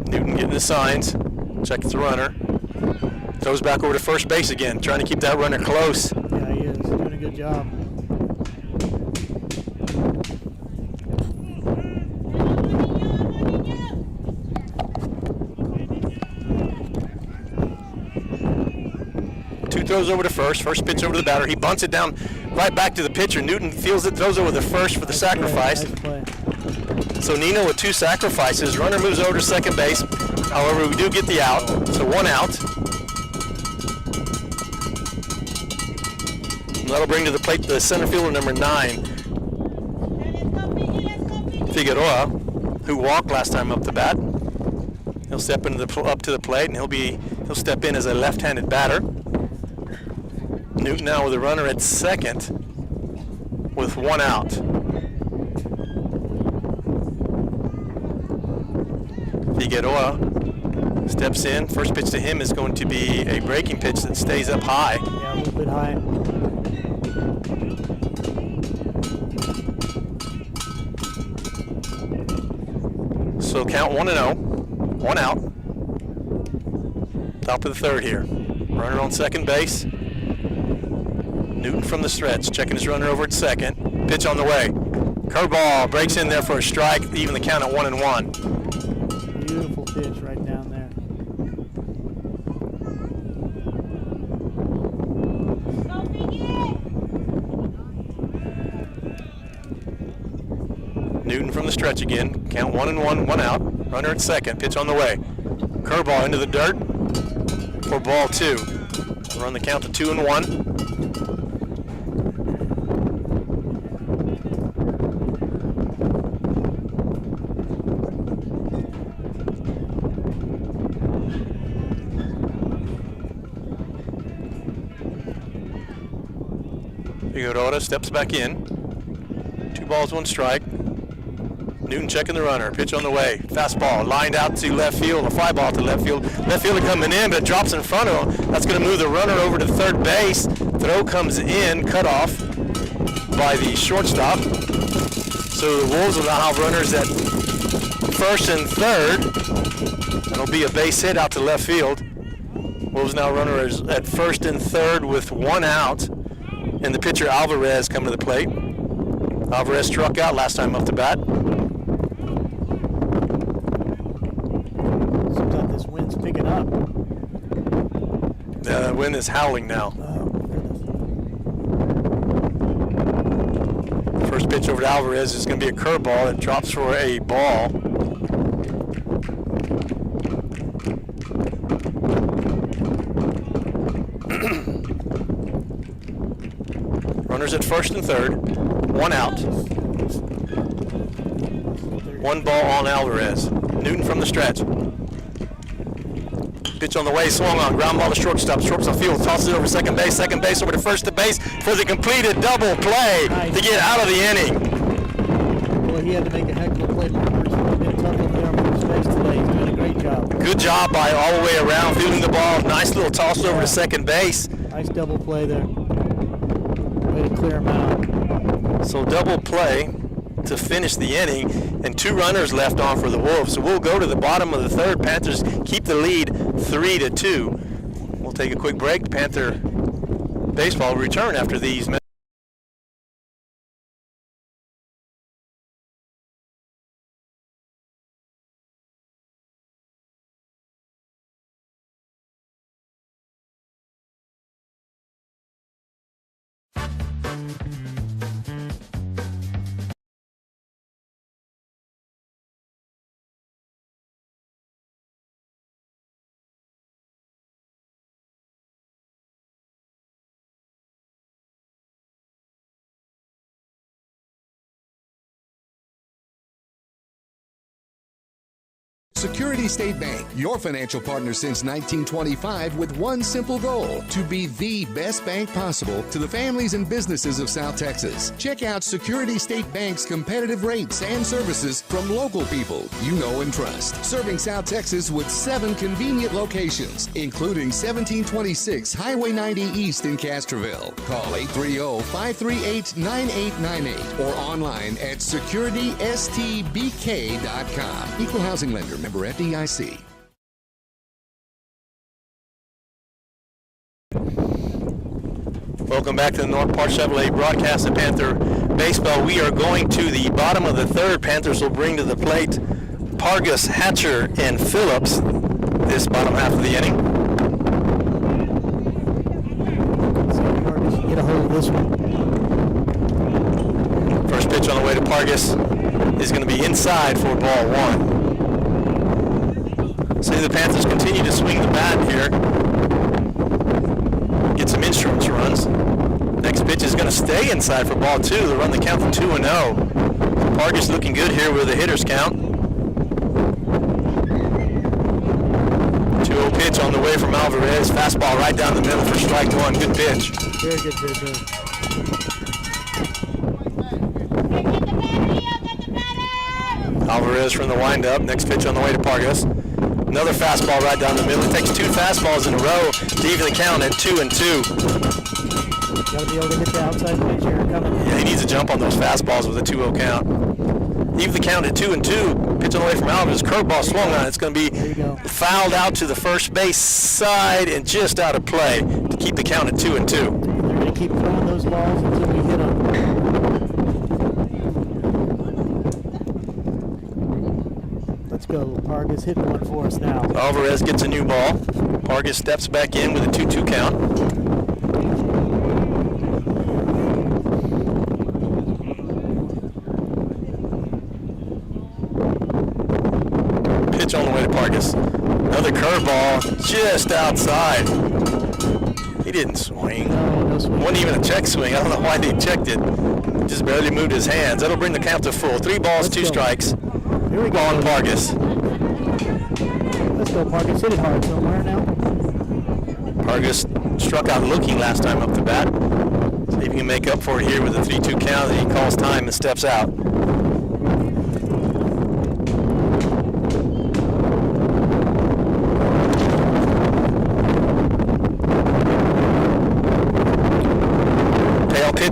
Newton getting the signs. Checks the runner. Throws back over to first base again, trying to keep that runner close. Yeah, he is. Doing a good job. Throws over to first pitch over to the batter. He bunts it down right back to the pitcher. Newton feels it, throws over the first for the sacrifice. So Nino with 2 sacrifices. Runner moves over to second base. However, we do get the out, so 1 out. And that'll bring to the plate the center fielder number 9, Figueroa, who walked last time up the bat. He'll step up to the plate, and he'll step in as a left-handed batter. Newton now with a runner at second with 1 out. Figueroa steps in. First pitch to him is going to be a breaking pitch that stays up high. Yeah, a little bit high. So count 1-0. 1 out. Top of the third here. Runner on second base. Newton from the stretch, checking his runner over at second. Pitch on the way. Curveball breaks in there for a strike, even the count at 1-1. Beautiful pitch right down there. Newton from the stretch again. Count 1-1, 1 out. Runner at second. Pitch on the way. Curveball into the dirt for ball 2. Run the count to 2-1. Figueroa steps back in. 2 balls, 1 strike. Newton checking the runner. Pitch on the way. Fastball lined out to left field. A fly ball to left field. Left fielder coming in, but it drops in front of him. That's going to move the runner over to third base. Throw comes in, cut off by the shortstop. So the Wolves will now have runners at first and third. That'll be a base hit out to left field. Wolves now runners at first and third with one out. And the pitcher Alvarez coming to the plate. Alvarez struck out last time up to bat. Seems like this wind's picking up. Yeah, the wind is howling now. First pitch over to Alvarez is going to be a curveball. It drops for a ball. Runners at first and third. One out. One ball on Alvarez. Newton from the stretch. Pitch on the way, swung on, ground ball to shortstop. Shortstop field, tosses it over second base over to first to base for the completed double play to get out of the inning. Well, he had to make a heck of a play. He's been tough up there on first base today. He's doing a great job. Good job by all the way around, fielding the ball. Nice little toss over to second base. Nice double play there. Way to clear him out. So double play to finish the inning, and two runners left on for the Wolves. So we'll go to the bottom of the third. Panthers keep the lead 3-2. We'll take a quick break. Panther baseball will return after these. Security State Bank, your financial partner since 1925 with one simple goal, to be the best bank possible to the families and businesses of South Texas. Check out Security State Bank's competitive rates and services from local people you know and trust. Serving South Texas with 7 convenient locations, including 1726 Highway 90 East in Castroville. Call 830-538-9898 or online at securitystbk.com. Equal housing lender, member FDIC. Welcome back to the North Park Chevrolet broadcast of Panther baseball. We are going to the bottom of the third. Panthers will bring to the plate Pargas, Hatcher, and Phillips this bottom half of the inning. So Pargas, get a hold of this one. First pitch on the way to Pargas is going to be inside for ball one. See the Panthers continue to swing the bat here. Get some insurance runs. Next pitch is going to stay inside for ball two. They'll run the count to 2-0. Pargas looking good here with a hitter's count. 2-0 pitch on the way from Alvarez. Fastball right down the middle for strike one. Good pitch. Very good pitch. Alvarez from the windup. Next pitch on the way to Pargas. Another fastball right down the middle. It takes 2 fastballs in a row to even the count at 2-2. Got to be able to hit the outside pitch here coming. Yeah, he needs to jump on those fastballs with a 2-0 count. Even the count at 2-2. Pitch on the way from Alvarez. Curveball swung on. It's going to be fouled out to the first base side and just out of play to keep the count at 2-2. They're going to keep throwing those balls until we hit them. Let's go. Pargas hit one for us now. Alvarez gets a new ball. Pargas steps back in with a 2-2 count. Pitch on the way to Pargas. Another curveball just outside. He didn't swing. No swing. Wasn't even a check swing. I don't know why they checked it. Just barely moved his hands. That'll bring the count to full. 3 balls, 2 strikes. Here we go. On Pargas. Let's go, Pargas. Hit it hard somewhere now. Pargas struck out looking last time up the bat. See if he can make up for it here with a 3-2 count. And he calls time and steps out.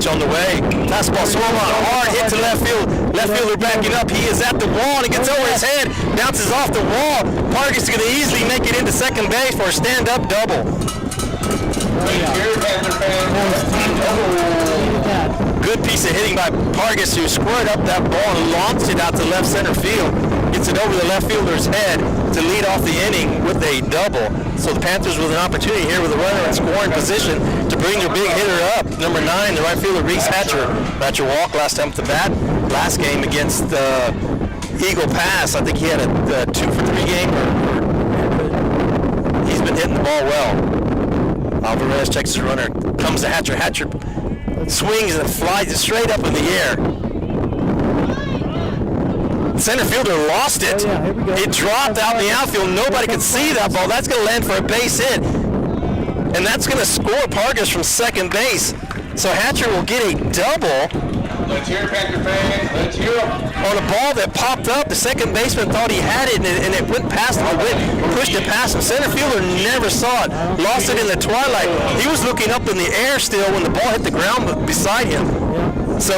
Pitch on the way. Fastball swung on hard, hit to left field. Left fielder backing up. He is at the wall and it gets over his head. Bounces off the wall. Pargas is going to easily make it into second base for a stand-up double. Good piece of hitting by Pargas, who squared up that ball and launched it out to left center field. Gets it over the left fielder's head to lead off the inning with a double. So the Panthers with an opportunity here with a runner in scoring position to bring their big hitter up. Number 9, the right fielder, Reese Hatcher. Hatcher walked last time at the bat. Last game against Eagle Pass, I think he had a 2-for-3 game. He's been hitting the ball well. Alvarez checks his runner, comes to Hatcher. Hatcher swings and flies it straight up in the air. Center fielder lost it. It dropped out in the outfield. Nobody could see that ball. That's going to land for a base hit. And that's going to score Pargas from second base. So Hatcher will get a double. Let's hear it, Panther fans. Let's hear it. On a ball that popped up, the second baseman thought he had it, and it went past him. It pushed it past him. Center fielder never saw it. Lost it in the twilight. He was looking up in the air still when the ball hit the ground beside him. So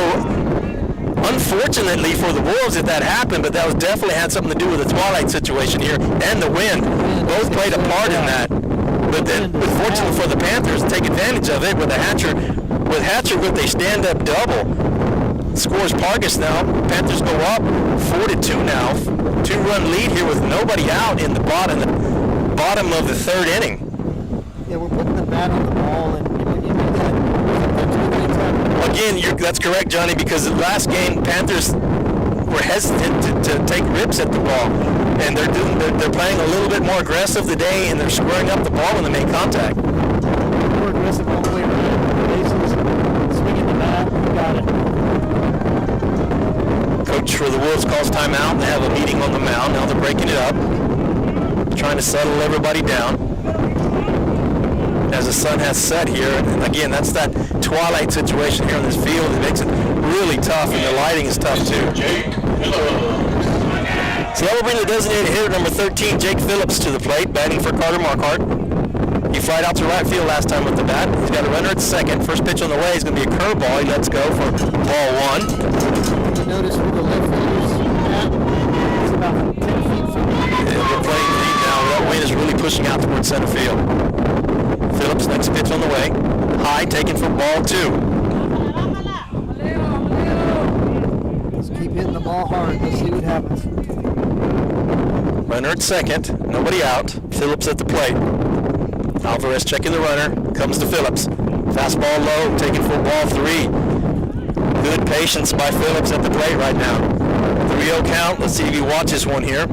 unfortunately for the Wolves that happened, but that was definitely had something to do with the twilight situation here and the wind. Both played a part in that. But then, fortunately for the Panthers, take advantage of it with Hatcher with a stand-up double. Scores Pargas now. Panthers go up 4-2 now. 2-run lead here with nobody out in the bottom of the third inning. Yeah, we're putting the bat on the ball, and when you do that, again, that's correct, Johnny, because the last game, Panthers were hesitant to take rips at the ball, and they're playing a little bit more aggressive today, and they're squaring up the ball when they make contact. More aggressive all the way around. Bases, swinging the bat, got it. Coach for the Wolves calls timeout. They have a meeting on the mound. Now they're breaking it up, trying to settle everybody down. As the sun has set here, and again, that's that twilight situation here in this field. It makes it really tough, and the lighting is tough too. So that will bring the designated hitter number 13, Jake Phillips, to the plate, batting for Carter Marquardt. He flied out to right field last time with the bat. He's got a runner at second. First pitch on the way is going to be a curveball. He lets go for ball 1. Notice where the left fielder's at. It's about 10 feet from the They're playing lead now. That wind is really pushing out towards center field. Phillips, next pitch on the way. High, taken for ball 2. Just keep hitting the ball hard. Let's see what happens. Runner at second. Nobody out. Phillips at the plate. Alvarez checking the runner. Comes to Phillips. Fastball low, taken for ball 3. Good patience by Phillips at the plate right now. 3-0 count. Let's see if he watches one here.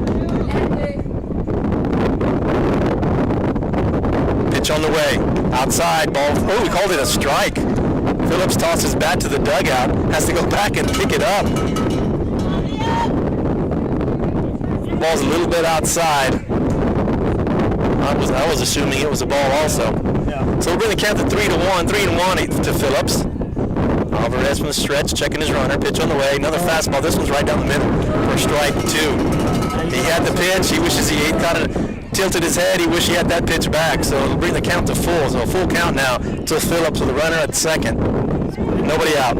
Pitch on the way. Outside. Ball. Oh, we called it a strike. Phillips tosses bat to the dugout. Has to go back and pick it up. Ball's a little bit outside. I was assuming it was a ball also. Yeah. So we're going to count the 3-1. 3-1 to Phillips. Alvarez from the stretch, checking his runner. Pitch on the way. Another fastball. This one's right down the middle for strike 2. He had the pitch. He wishes he had kind of tilted his head. He wished he had that pitch back. So it'll bring the count to full. So a full count now to Phillips with the runner at second. Nobody out.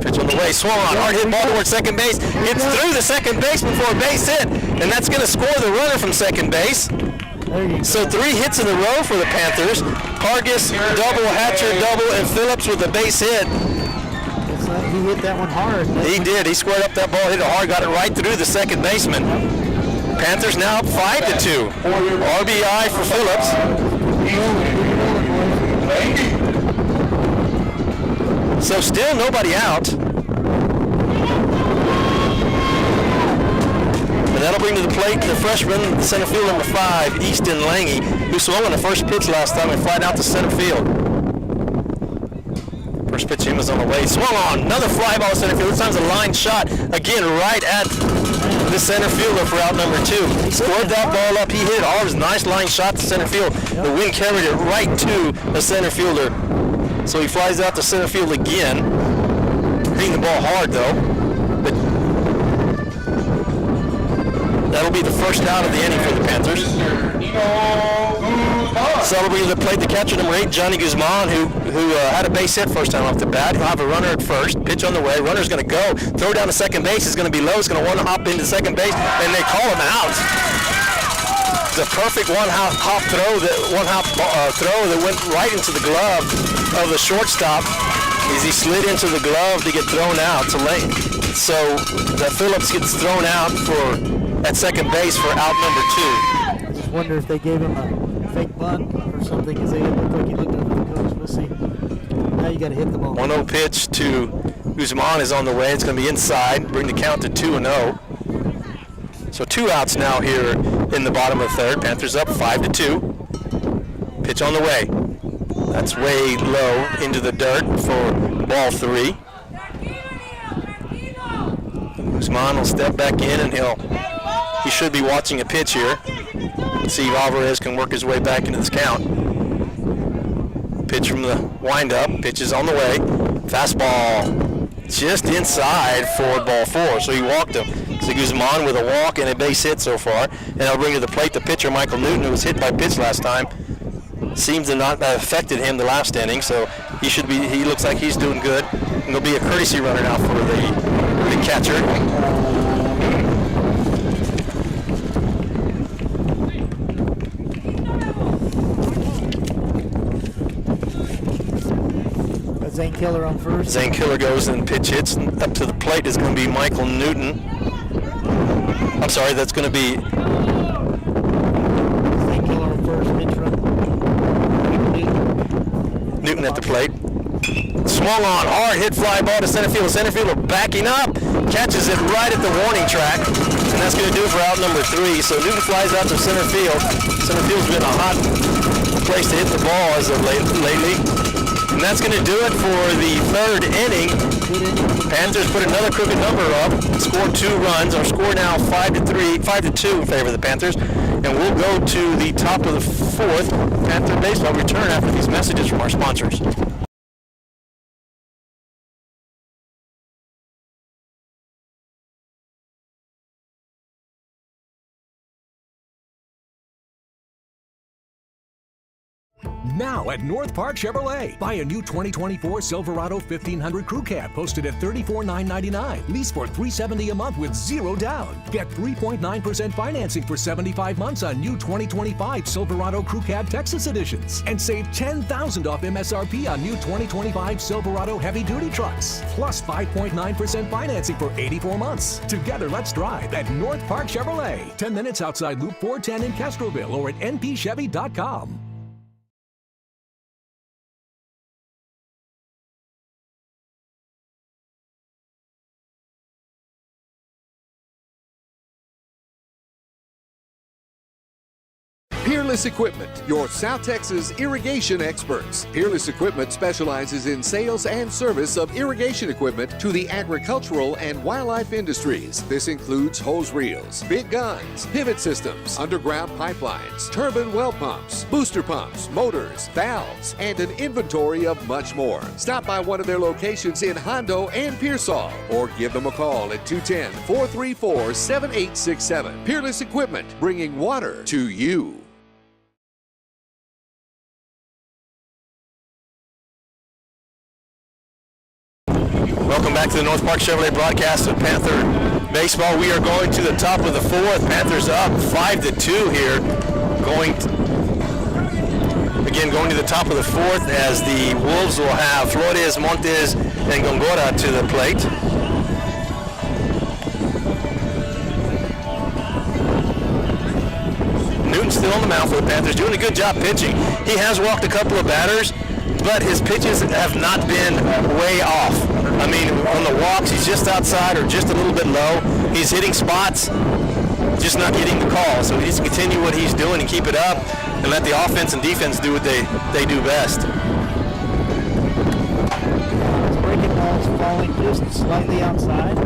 Pitch on the way. Swung on. Hard hit ball towards second base. It's through the second baseman for a base hit. And that's going to score the runner from second base. So 3 hits in a row for the Panthers. Pargas, double, Hatcher, double, and Phillips with a base hit. He hit that one hard. He did. He squared up that ball, hit it hard, got it right through the second baseman. Panthers now up 5-2. RBI for Phillips. So still nobody out. And that'll bring to the plate the freshman, the center field number 5, Easton Lange, who swung on the first pitch last time and flied out to center field. First pitch him was on the way. Swung on. Another fly ball to center field. This time's a line shot. Again, right at the center fielder for out number 2. He scored that ball up. He hit it hard. It was a nice line shot to center field. The wind carried it right to the center fielder. So he flies out to center field again. Hitting the ball hard, though. But that'll be the first out of the inning for the Panthers. Celebrating the plate, the catcher, number 8, Johnny Guzman, who had a base hit first time off the bat. He'll have a runner at first. Pitch on the way. Runner's going to go. Throw down to second base. It's going to be low. It's going to want to hop into second base, and they call him out. The perfect one-hop throw that went right into the glove of the shortstop. As he slid into the glove to get thrown out to late. So that Phillips gets thrown out at second base for out number 2. I just wonder if they gave him a fake bunt or something, because they looked like he looked over the coach. We'll see. Now you got to hit the ball. 1-0 pitch to Guzman is on the way. It's going to be inside. Bring the count to 2-0. So 2 outs now here in the bottom of the third. Panthers up 5-2. Pitch on the way. That's way low into the dirt for ball 3. Guzman will step back in, and he should be watching a pitch here. See if Alvarez can work his way back into this count. Pitch from the windup. Pitch is on the way. Fastball just inside for ball 4. So he walked him. So Guzman with a walk and a base hit so far. And I'll bring to the plate the pitcher, Michael Newton, who was hit by pitch last time. Seems to not have affected him the last inning, so he looks like he's doing good. And there'll be a courtesy runner now for the catcher. Zane Killer on first. Zane Killer goes and pitch hits. Up to the plate is going to be Michael Newton. I'm sorry, that's going to be Zane Killer on first, pitch run. Newton at the plate. Swung on, hard hit fly ball to center field. Center fielder backing up, catches it right at the warning track, and that's going to do it for out number 3. So Newton flies out to center field. Center field's been a hot place to hit the ball as of lately. And that's going to do it for the third inning. Panthers put another crooked number up, scored 2 runs. Our score now 5-2 in favor of the Panthers. And we'll go to the top of the 4th. Panther baseball return after these messages from our sponsors. Now at North Park Chevrolet. Buy a new 2024 Silverado 1500 Crew Cab posted at $34,999. Lease for $370 a month with 0 down. Get 3.9% financing for 75 months on new 2025 Silverado Crew Cab Texas editions. And save $10,000 off MSRP on new 2025 Silverado heavy duty trucks. Plus 5.9% financing for 84 months. Together, let's drive at North Park Chevrolet. 10 minutes outside Loop 410 in Castroville or at npchevy.com. Peerless Equipment, your South Texas irrigation experts. Peerless Equipment specializes in sales and service of irrigation equipment to the agricultural and wildlife industries. This includes hose reels, big guns, pivot systems, underground pipelines, turbine well pumps, booster pumps, motors, valves, and an inventory of much more. Stop by one of their locations in Hondo and Pearsall or give them a call at 210-434-7867. Peerless Equipment, bringing water to you. Welcome back to the North Park Chevrolet broadcast of Panther baseball. We are going to the top of the 4th. Panthers up 5-2 here. Going to the top of the 4th as the Wolves will have Flores, Montes, and Gongora to the plate. Newton's still on the mound for the Panthers, doing a good job pitching. He has walked a couple of batters, but his pitches have not been way off. I mean, on the walks, he's just outside or just a little bit low. He's hitting spots, just not getting the call. So he needs to continue what he's doing and keep it up and let the offense and defense do what they do best. His breaking ball is falling just slightly outside.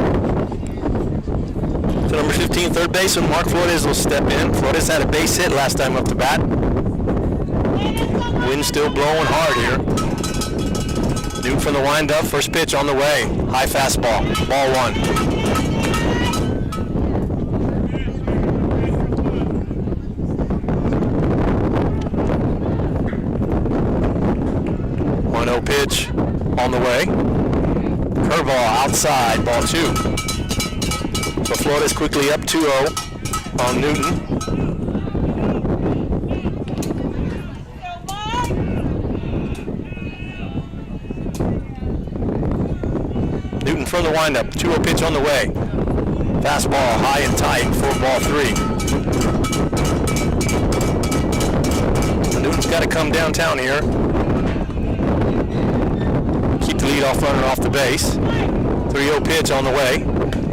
So number 15, third baseman Mark Flores will step in. Flores had a base hit last time up to bat. Wind still blowing hard here. Newton from the windup, first pitch on the way. High fastball, ball 1. pitch on the way. Curveball outside, ball 2. So Florida's quickly up 2-0 on Newton. Newton for the windup, 2-0 pitch on the way. Fastball high and tight for ball 3. Newton's got to come downtown here. Keep the leadoff runner off the base. 3-0 pitch on the way.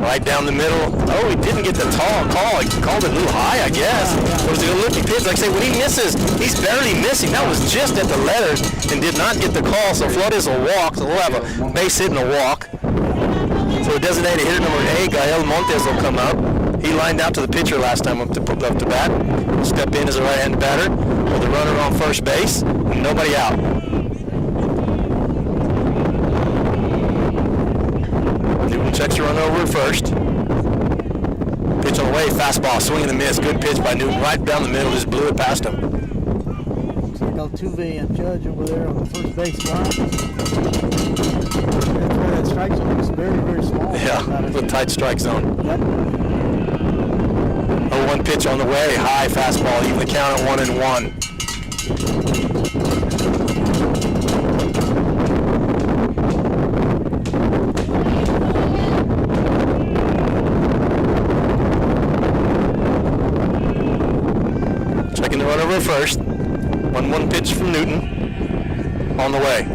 Right down the middle. Oh, he didn't get the tall call. He called it a little high, I guess. It was a good-looking pitch. Like I say, when he misses, he's barely missing. That was just at the letters and did not get the call. So Flores will walk. So we'll have a base hit and a walk. So the designated hitter number 8, Gael Montes, will come up. He lined out to the pitcher last time up to bat. Step in as a right-handed batter with the runner on first base. And nobody out. Newton checks the run over at first. Pitch on the way, fastball, swing and a miss. Good pitch by Newton, right down the middle, just blew it past him. Looks like Altuve and Judge over there on the first base line. That's where that strike zone is very, very small. Yeah, it's a tight strike zone. Yep. 0-1 pitch on the way, high fastball, even the count at 1-1. Checking the run over first. 1-1 pitch from Newton on the way.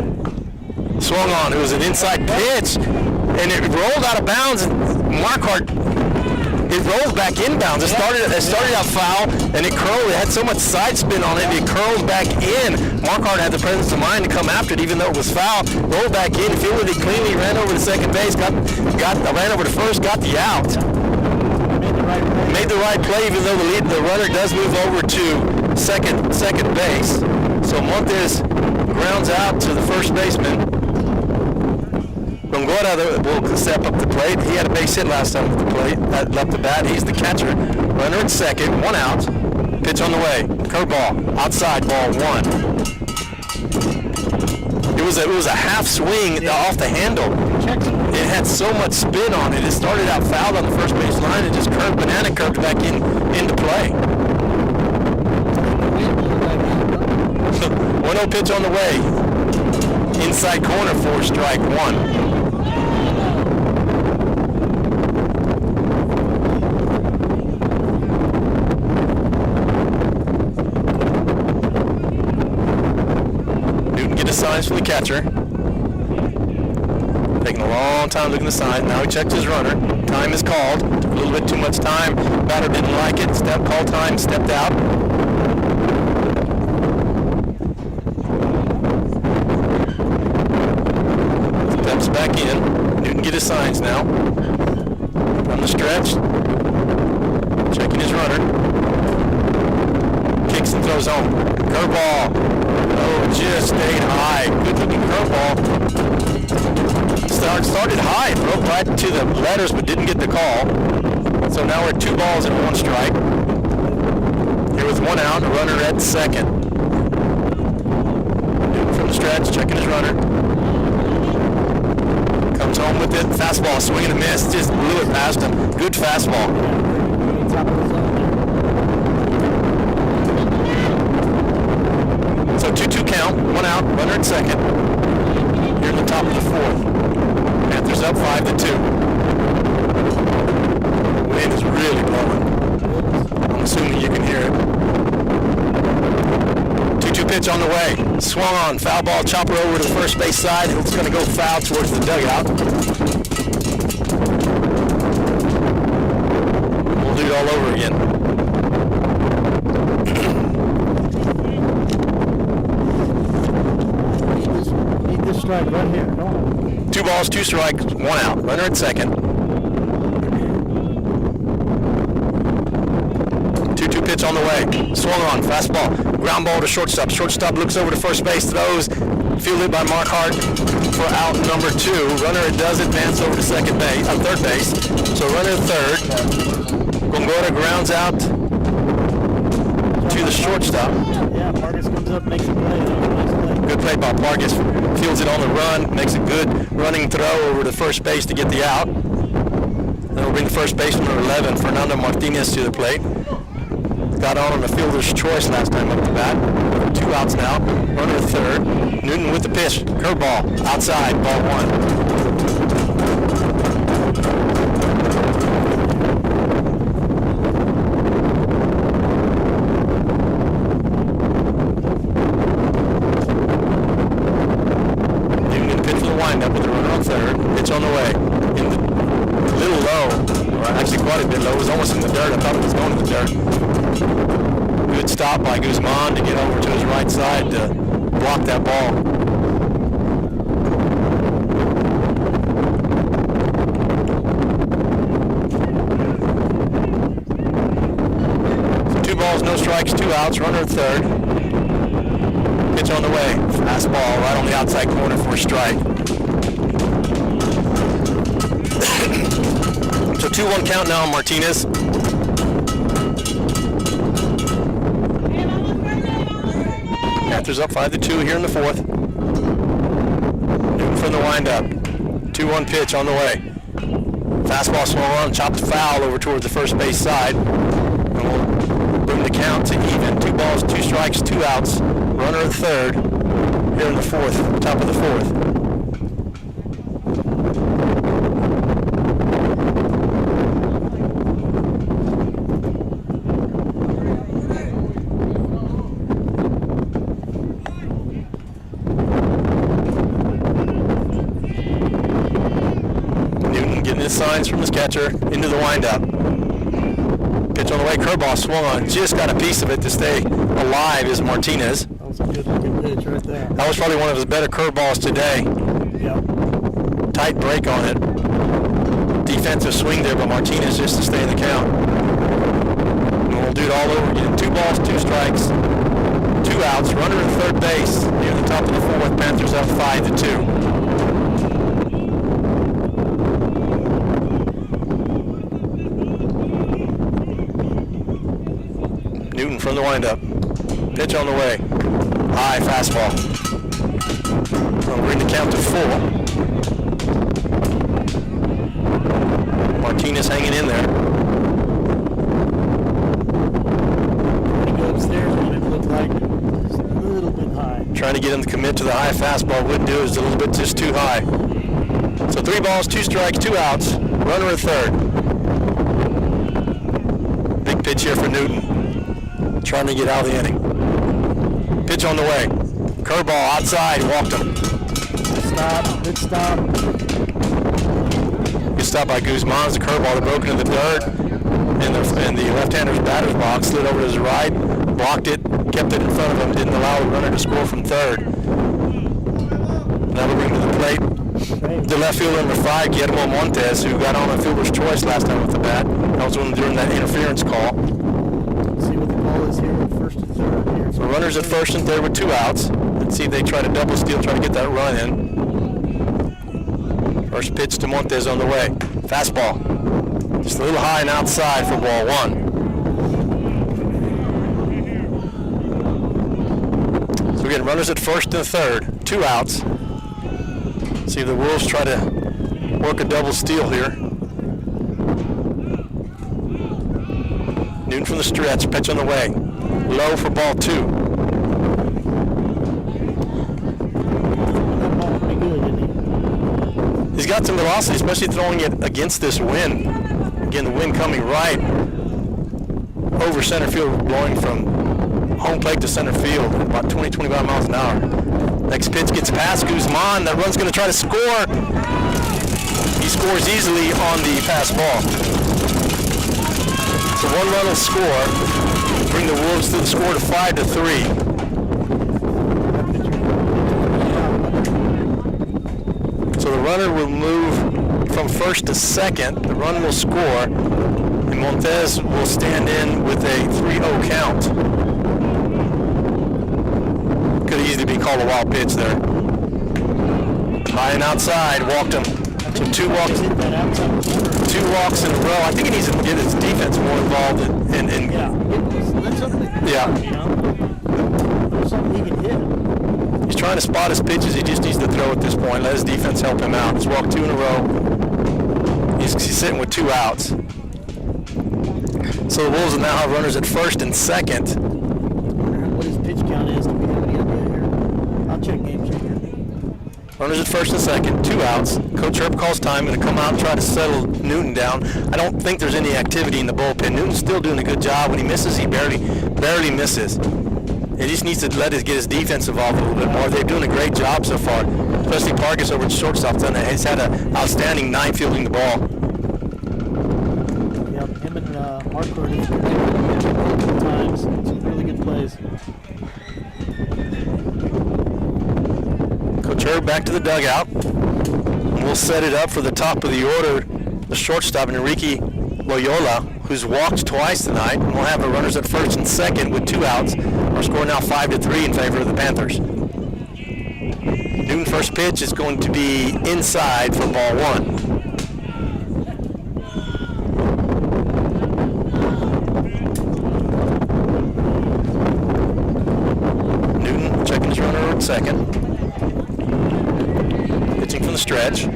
Swung on, it was an inside pitch, and it rolled out of bounds, and Marquardt, it rolled back inbounds. It started out foul, and it curled. It had so much side spin on it, it curled back in. Marquardt had the presence of mind to come after it, even though it was foul. Rolled back in, fielded it cleanly, ran over to second base, ran over to first, got the out. Made the right play, even though the runner does move over to second base. So Montes grounds out to the first baseman. Gongora will step up the plate. He had a base hit last time at the plate. That left the bat. He's the catcher. Runner at second. 1 out. Pitch on the way. Curveball. Outside. Ball 1. It was a half swing off the handle. It had so much spin on it. It started out fouled on the first base line and just banana curved back into play. 1-0 pitch on the way. Inside corner for strike 1. Signs for the catcher. Taking a long time looking at the sign. Now he checks his runner. Time is called. Took a little bit too much time. Batter didn't like it. Called time. Stepped out. Steps back in. Newton get his signs now. From the stretch. Checking his runner. Kicks and throws home. Curveball. Oh, just stayed high. Good looking curveball. Started high, broke right to the letters, but didn't get the call. So now we're at 2 balls and 1 strike. Here with 1 out, a runner at second. Newton from the stretch, checking his runner. Comes home with it. Fastball, swing and a miss. Just blew it past him. Good fastball. So 2-2 count, 1 out, runner at second. Here in the top of the 4th. Panthers up 5-2. Wind is really blowing. I'm assuming you can hear it. 2-2 pitch on the way. Swung on, foul ball, chopper over to the first base side. It's going to go foul towards the dugout. We'll do it all over again. Strike right here. 2 balls, 2 strikes, 1 out. Runner at second. 2-2 pitch on the way. Swung on, fastball. Ground ball to shortstop. Shortstop looks over to first base, throws. Fielded by Marquardt for out number 2. Runner does advance over to third base. So runner at third. Gongora grounds out to the shortstop. Yeah, Marcus comes up, makes a play. Good play by Pargas. Fields it on the run. Makes a good running throw over to first base to get the out. Then we'll bring the first baseman number 11, Fernando Martinez, to the plate. Got on the fielder's choice last time up the bat. 2 outs now. Runner at third. Newton with the pitch. Curveball. Outside. Ball 1. Up with the runner on third. Pitch on the way. In the, a little low, or actually quite a bit low. It was almost in the dirt. I thought it was going to the dirt. Good stop by Guzman to get over to his right side to block that ball. So 2 balls, no strikes, 2 outs. Runner at third. Pitch on the way. Fastball right on the outside corner for a strike. So 2-1 count now on Martinez. Panthers up 5-2 here in the 4th. Newton from the windup. 2-1 pitch on the way. Fastball swung on, chopped foul over towards the first base side. And we'll bring the count to even. 2 balls, 2 strikes, 2 outs. Runner at third here in the 4th, top of the 4th. Signs from his catcher into the windup. Pitch on the way, curveball swung on. Just got a piece of it to stay alive is Martinez. That was a good looking pitch right there. That was probably one of his better curveballs today. Yep. Tight break on it. Defensive swing there by Martinez just to stay in the count. And we'll do it all over again. 2 balls, 2 strikes, 2 outs. Runner at third base near the top of the 4th. Panthers up 5-2. Newton from the windup. Pitch on the way. High fastball. We'll bring the count to 4. Martinez hanging in there. When he goes upstairs, when it looked like just a little bit high. Trying to get him to commit to the high fastball. Wouldn't do it. It's a little bit just too high. So 3 balls, 2 strikes, 2 outs. Runner at third. Big pitch here for Newton. Trying to get out of the inning. Pitch on the way. Curveball outside, walked him. Stop, good stop. Good stop by Guzman. The curveball that broke into the dirt. And the left-hander's batter's box slid over to his right, blocked it, kept it in front of him, didn't allow the runner to score from third. Now we'll bring to the plate. The left fielder number 5, Guillermo Montes, who got on a fielder's choice last time with the bat. That was during that interference call. Here, first and third here. So runners at first and third with 2 outs. Let's see if they try to double steal, try to get that run in. First pitch to Montes on the way. Fastball. Just a little high and outside for ball 1. So we get runners at first and third. 2 outs. See if the Wolves try to work a double steal here. Newton from the stretch, pitch on the way. Low for ball 2. He's got some velocity, especially throwing it against this wind. Again, the wind coming right over center field, blowing from home plate to center field at about 20-25 miles an hour. Next pitch gets past Guzman. That run's going to try to score. He scores easily on the pass ball. So 1 run will score, bring the Wolves to the score to 5-3. So the runner will move from first to second. The run will score, and Montes will stand in with a 3-0 count. Could easily be called a wild pitch there. High and outside, walked him. So 2 walks. 2 walks in a row. I think he needs to get his defense more involved in yeah. That's something. Yeah. You know, something he can hit. He's trying to spot his pitches. He just needs to throw at this point. Let his defense help him out. He's walked 2 in a row. He's sitting with 2 outs. So the Wolves will now have runners at first and second. I wonder what his pitch count is. Do we have any idea here? I'll check game checker. Runners at first and second, 2 outs. Coach Herb calls time, going to come out and try to settle Newton down. I don't think there's any activity in the bullpen. Newton's still doing a good job. When he misses, he barely misses. He just needs to get his defense involved a little bit more. They're doing a great job so far, especially Parkus over at shortstop. He's had an outstanding night fielding the ball. Yeah, him and Harcourt have been times. Some really good plays. Coach Herb back to the dugout. We'll set it up for the top of the order. The shortstop, Enrique Loyola, who's walked twice tonight. And we'll have the runners at first and second with 2 outs. Our score now 5-3 in favor of the Panthers. Newton first pitch is going to be inside for ball 1. Newton checking his runner at second. Pitching from the stretch.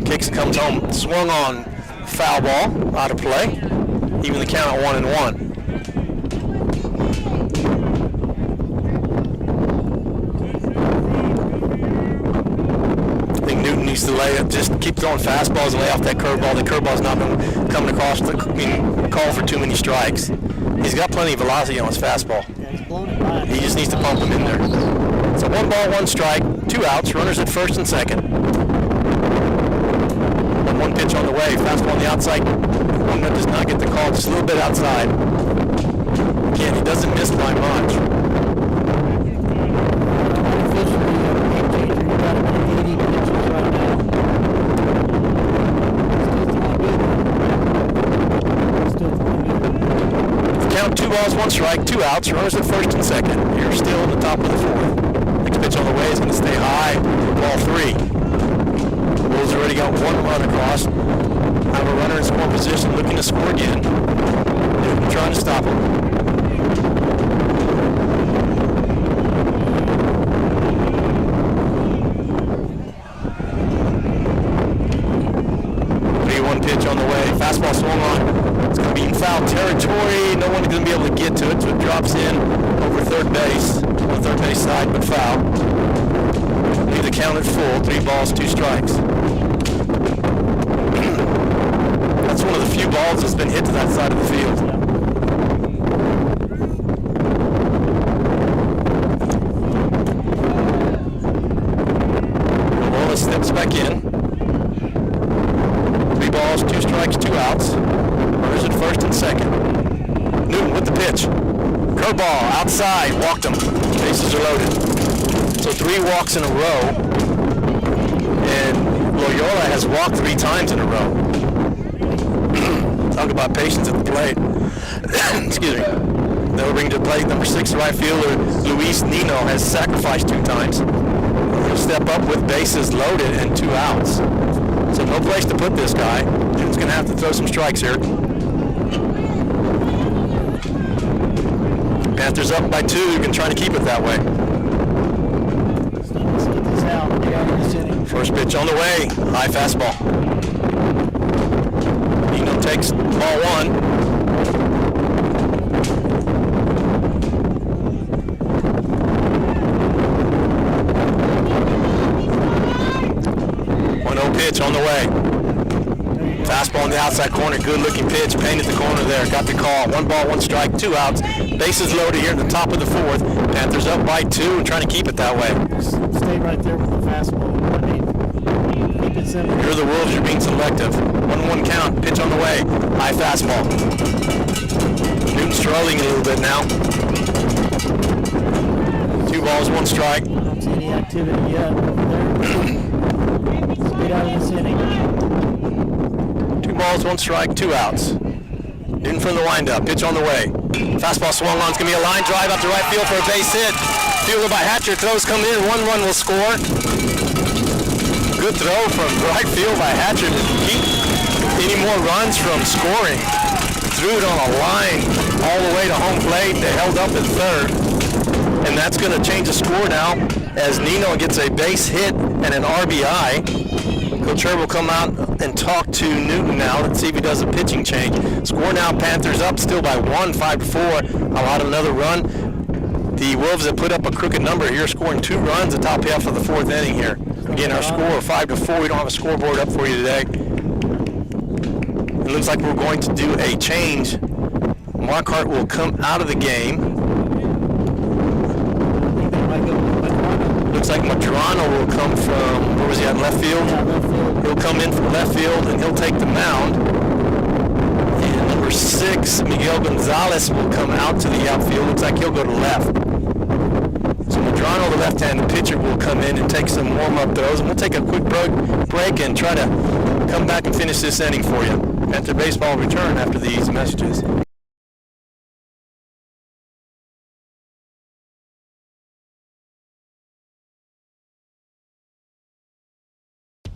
Kicks, comes home, swung on, foul ball, out of play. Even the count at 1-1. I think Newton needs to lay it, just keep throwing fastballs and lay off that curveball. The curveball's not been coming across, call for too many strikes. He's got plenty of velocity on his fastball. Yeah, he's blown it by. He just needs to pump him in there. So 1 ball, 1 strike, 2 outs, runners at first and second. 1 pitch on the way, fastball on the outside. One that does not get the call, just a little bit outside. Again, he doesn't miss by much. Count 2 balls, 1 strike, 2 outs, runners at first and second. You're still in the top of the 4th. Next pitch on the way is going to stay high for ball 3. The Wolves already got 1 run across. Have a runner in score position looking to score again. Newton trying to stop him. Pitch on the way. Fastball swung on. It's going to be in foul territory. No one's going to be able to get to it, so it drops in over third base. On the third base side, but foul. Leave the count at full. 3 balls, 2 strikes. That's one of the few balls that's been hit to that side of the field. Loyola steps back in. 3 balls, 2 strikes, 2 outs. Runners at first and second. Newton with the pitch. Curveball outside, walked him. Bases are loaded. So 3 walks in a row. And Loyola has walked 3 times in a row. Talk about patience at the plate. Excuse me. They'll bring to the plate number 6 right fielder Luis Nino has sacrificed 2 times. He'll step up with bases loaded and 2 outs. So no place to put this guy. Newton's going to have to throw some strikes here. Panthers up by 2. You can try to keep it that way. Let's get this out. Get out of this inning. First pitch on the way. High fastball. Nino takes ball 1. Pitch on the way. Fastball on the outside corner. Good looking pitch. Painted the corner there. Got the call. 1 ball, 1 strike, 2 outs. Bases loaded here at the top of the 4th. Panthers up by 2 and trying to keep it that way. Just stay right there with the fastball. I mean, keep it simple. You're the Wolves. You're being selective. 1-1 count. Pitch on the way. High fastball. Newton struggling a little bit now. 2 balls, 1 strike. I don't see any activity yet over there. Get out of this inning. 2 balls, 1 strike, 2 outs. Newton from the windup. Pitch on the way. Fastball swung on. It's going to be a line drive out to right field for a base hit. Fielded by Hatcher. Throws come in. 1 run will score. Good throw from right field by Hatcher to keep any more runs from scoring. Threw it on a line all the way to home plate. They held up at third. And that's going to change the score now as Nino gets a base hit and an RBI. Coach Herb will come out and talk to Newton now. Let's see if he does a pitching change. Score now, Panthers up still by 1, 5-4. Allowed another run. The Wolves have put up a crooked number here, scoring 2 runs, the top half of the 4th inning here. Again, our score 5-4. We don't have a scoreboard up for you today. It looks like we're going to do a change. Marquardt will come out of the game. Looks like Madrano will come from, where was he at, left field? Yeah, left field. He'll come in from left field and he'll take the mound. And number 6, Miguel Gonzalez, will come out to the outfield. Looks like he'll go to left. So Madrano, the left-handed pitcher, will come in and take some warm-up throws. And we'll take a quick break and try to come back and finish this inning for you. Panther Baseball will return after these messages.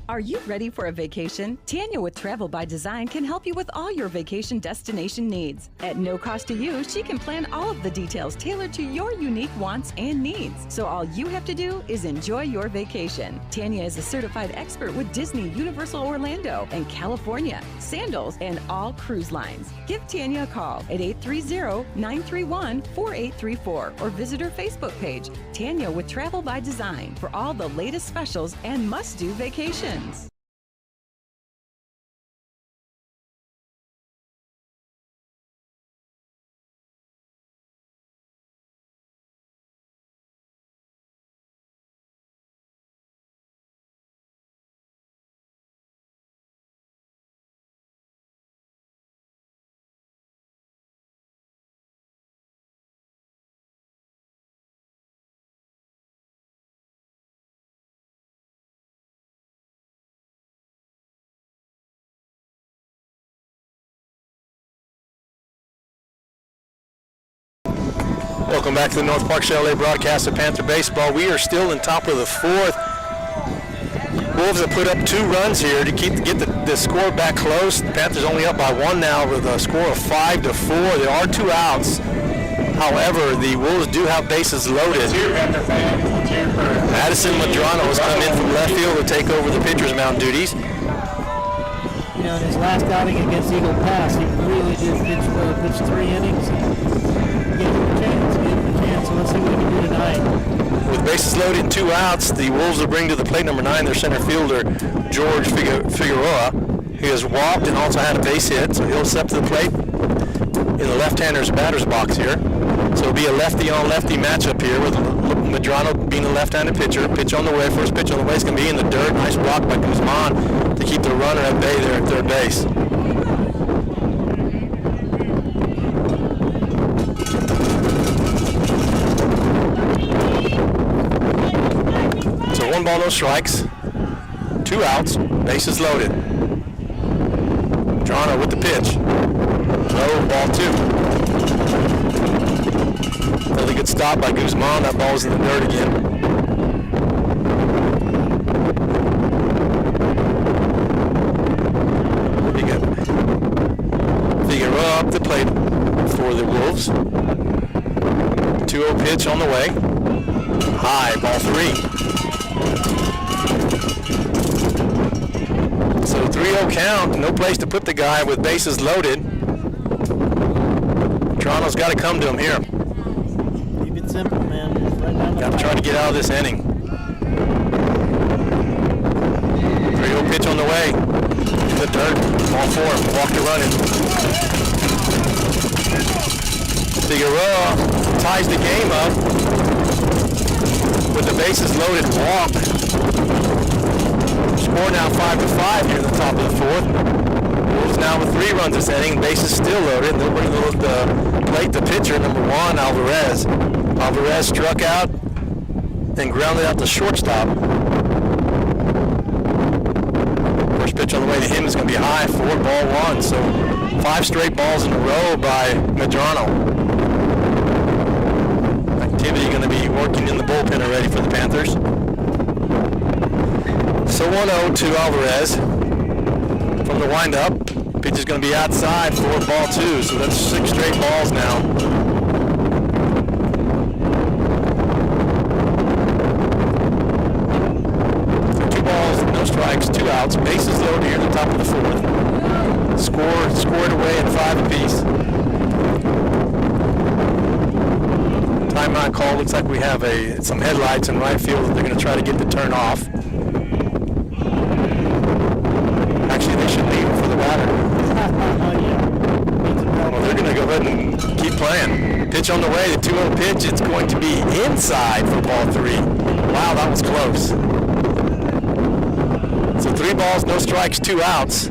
Are you ready for a vacation? Tanya with Travel by Design can help you with all your vacation destination needs. At no cost to you, she can plan all of the details tailored to your unique wants and needs. So all you have to do is enjoy your vacation. Tanya is a certified expert with Disney, Universal Orlando, and California, Sandals, and all cruise lines. Give Tanya a call at 830-931-4834 or visit her Facebook page, Tanya with Travel by Design, for all the latest specials and must-do vacations. Welcome back to the North Park Chevrolet broadcast of Panther Baseball. We are still in top of the 4th. Wolves have put up 2 runs here to get the score back close. The Panthers only up by 1 now with a score of 5-4. There are 2 outs. However, the Wolves do have bases loaded. Addison Madrano has come in from left field to take over the pitcher's mound duties. You know, in his last outing against Eagle Pass, he really did pitch 3 innings. Give him a chance. So let's see what he can do tonight. With bases loaded and 2 outs, the Wolves will bring to the plate number 9 their center fielder, George Figueroa. He has walked and also had a base hit, so he'll step to the plate in the left-hander's batter's box here. So it'll be a lefty-on-lefty matchup here with Madrano being a left-handed pitcher. Pitch on the way, first pitch on the way is going to be in the dirt. Nice block by Guzman to keep the runner at bay there at third base. So 1 ball, no strikes. 2 outs, bases loaded. Madrano with the pitch. Low, ball 2. Really good stop by Guzman. That ball's in the dirt again. Figueroa up the plate for the Wolves. 2-0 pitch on the way. High, ball 3. So 3-0 count, no place to put the guy with bases loaded. Toronto's got to come to him here. Keep it simple, man. Just right down the Got to try to get out of this inning. 3-0 pitch on the way. In the dirt, ball 4, walk to running. Figueroa ties the game up with the bases loaded walk. Score now 5-5 here in the top of the 4th. Wolves now with 3 runs this inning, bases still loaded. They'll bring the plate the pitcher, number 1, Alvarez. Alvarez struck out and grounded out the shortstop. First pitch on the way to him is going to be high, 4, ball 1. So 5 straight balls in a row by Madrano. Activity going to be working in the bullpen already for the Panthers. So 1-0 to Alvarez from the windup. Pitch is going to be outside for ball 2, so that's 6 straight balls now. strikes, 2 outs, bases loaded here at the top of the 4th. Scored away at 5 apiece. Timeout call. Looks like we have some headlights in right field that they're going to try to get the turn off. Actually, they should leave it for the batter. Well, they're going to go ahead and keep playing. Pitch on the way, the 2-0 pitch. It's going to be inside for ball 3. Wow, that was close. So 3 balls, no strikes, 2 outs.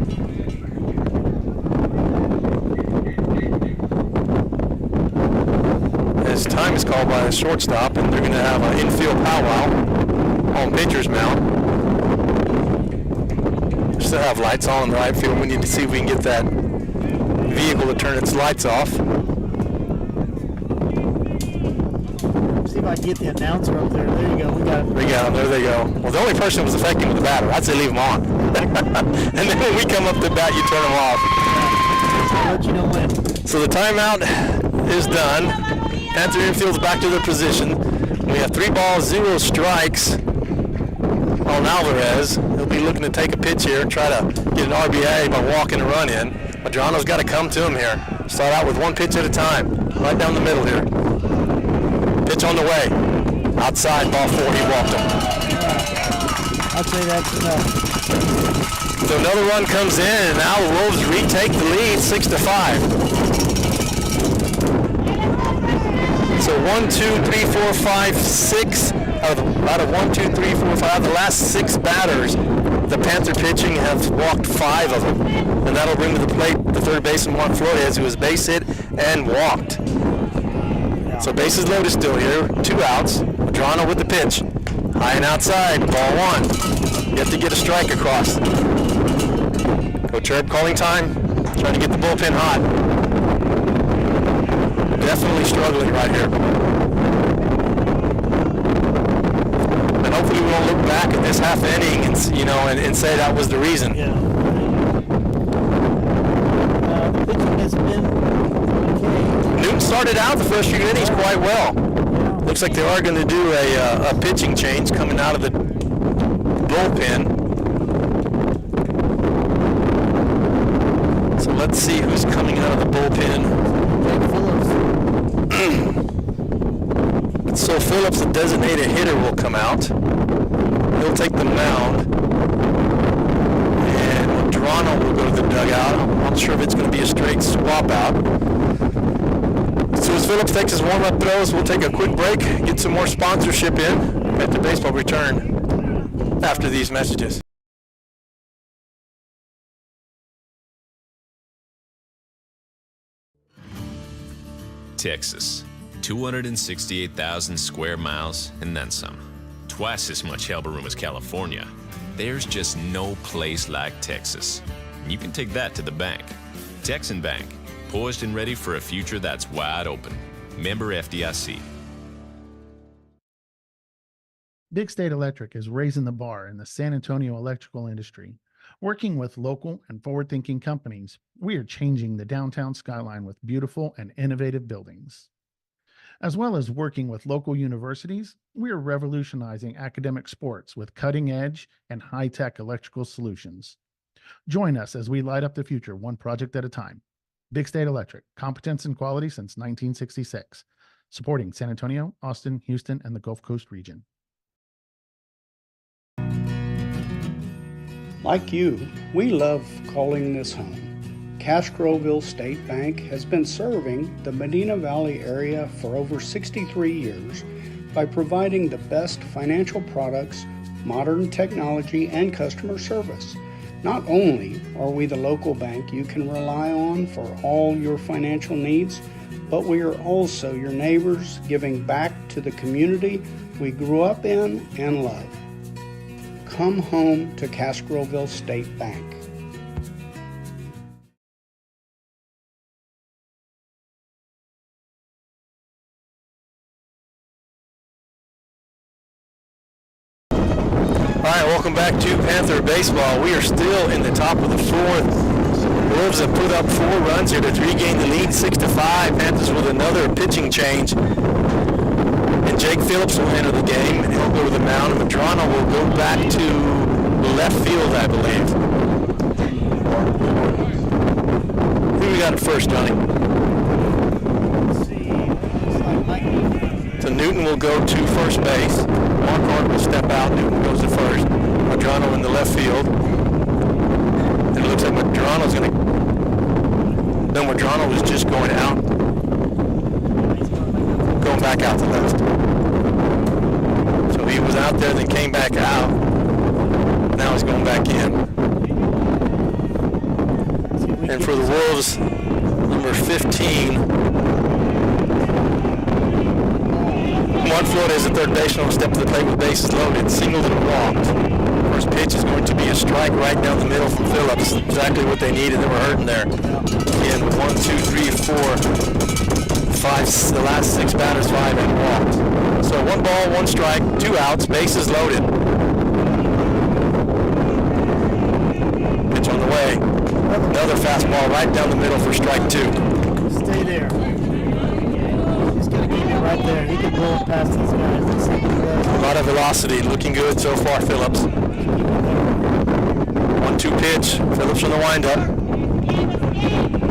As time is called by the shortstop, and they're going to have an infield powwow on pitcher's mound. Still have lights on in the right field. We need to see if we can get that vehicle to turn its lights off. See if I can get the announcer up there. There you go. We got it. There they go. Well, the only person that was affecting was the batter. I'd say leave them on. And then when we come up to bat, you turn them off. I'll let you know when. So the timeout is done. Panther infield's back to their position. We have 3 balls, 0 strikes on Alvarez. He'll be looking to take a pitch here, try to get an RBI by walking a run in. Medrano's got to come to him here. Start out with 1 pitch at a time, right down the middle here. Pitch on the way. Outside, ball 4, he walked him. I'd say that's enough. So another run comes in, and now the Wolves retake the lead, 6-5. So 1, 2, 3, 4, 5, 6 out of 1, 2, 3, 4, 5. The last 6 batters, the Panther pitching have walked 5 of them, and that'll bring to the plate the third baseman Mark Flores, who was base hit and walked. So bases loaded still here, 2 outs. Medrano with the pitch, high and outside, ball 1. You have to get a strike across. Coach Herb calling time, trying to get the bullpen hot. Definitely struggling right here. And hopefully we won't look back at this half inning and say that was the reason. Yeah. The pitching has been okay. Newton started out the first few innings quite well. Yeah. Looks like they are going to do a pitching change coming out of the bullpen. So let's see who's coming out of the bullpen. So Phillips, the designated hitter, will come out. He'll take the mound. And Medrano will go to the dugout. I'm not sure if it's going to be a straight swap out. So as Phillips takes his warm-up throws, we'll take a quick break, get some more sponsorship in. At the baseball return after these messages. Texas, 268,000 square miles and then some. Twice as much elbow room as California. There's just no place like Texas. You can take that to the bank. Texan Bank, poised and ready for a future that's wide open. Member FDIC. Big State Electric is raising the bar in the San Antonio electrical industry. Working with local and forward-thinking companies, we are changing the downtown skyline with beautiful and innovative buildings. As well as working with local universities, we are revolutionizing academic sports with cutting-edge and high-tech electrical solutions. Join us as we light up the future one project at a time. Big State Electric, competence and quality since 1966, supporting San Antonio, Austin, Houston, and the Gulf Coast region. Like you, we love calling this home. Castroville State Bank has been serving the Medina Valley area for over 63 years by providing the best financial products, modern technology, and customer service. Not only are we the local bank you can rely on for all your financial needs, but we are also your neighbors, giving back to the community we grew up in and love. Come home to Castroville State Bank. All right, welcome back to Panther Baseball. We are still in the top of the 4th. Wolves have put up 4 runs here to regain the lead, 6-5. Panthers with another pitching change. And Jake Phillips will enter the game, and he'll go to the mound. And Medrano will go back to left field, I believe. Who we got at first, Johnny? Let's see. Looks like Mike. So Newton will go to first base. Marquardt will step out. Newton goes to first. Medrano in the left field. And it looks like Medrano's going to... No, Medrano was just going out. Going back out to left. So he was out there, then came back out. Now he's going back in. And for the Wolves, number 15, Juan Flores, the third baseman, will step to the plate with bases loaded, singled and walked. First pitch is going to be a strike right down the middle from Phillips. Exactly what they needed. They were hurting there. Again, 1, 2, 3, 4, 5. The last 6 batters, 5 and walked. So 1 ball, 1 strike, 2 outs, bases loaded. Pitch on the way. Another fastball right down the middle for strike 2. Stay there. He's going to keep it right there. He can roll past these guys. Let's see what he does. A lot of velocity. Looking good so far, Phillips. 1-2 pitch. Phillips on the windup.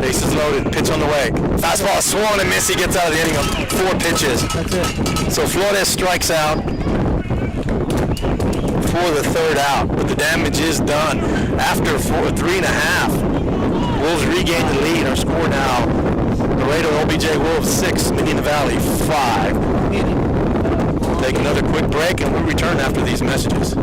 Bases loaded. Pitch on the way. Fastball swung and miss. He gets out of the inning on 4 pitches. That's it. So Flores strikes out for the 3rd out, but the damage is done. After 3.5, Wolves regain the lead. Our score now: Laredo OBJ Wolves 6, Medina Valley 5. We'll take another quick break, and we'll return after these messages.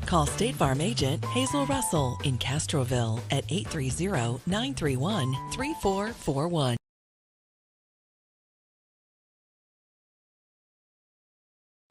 Call State Farm agent Hazel Russell in Castroville at 830-931-3441.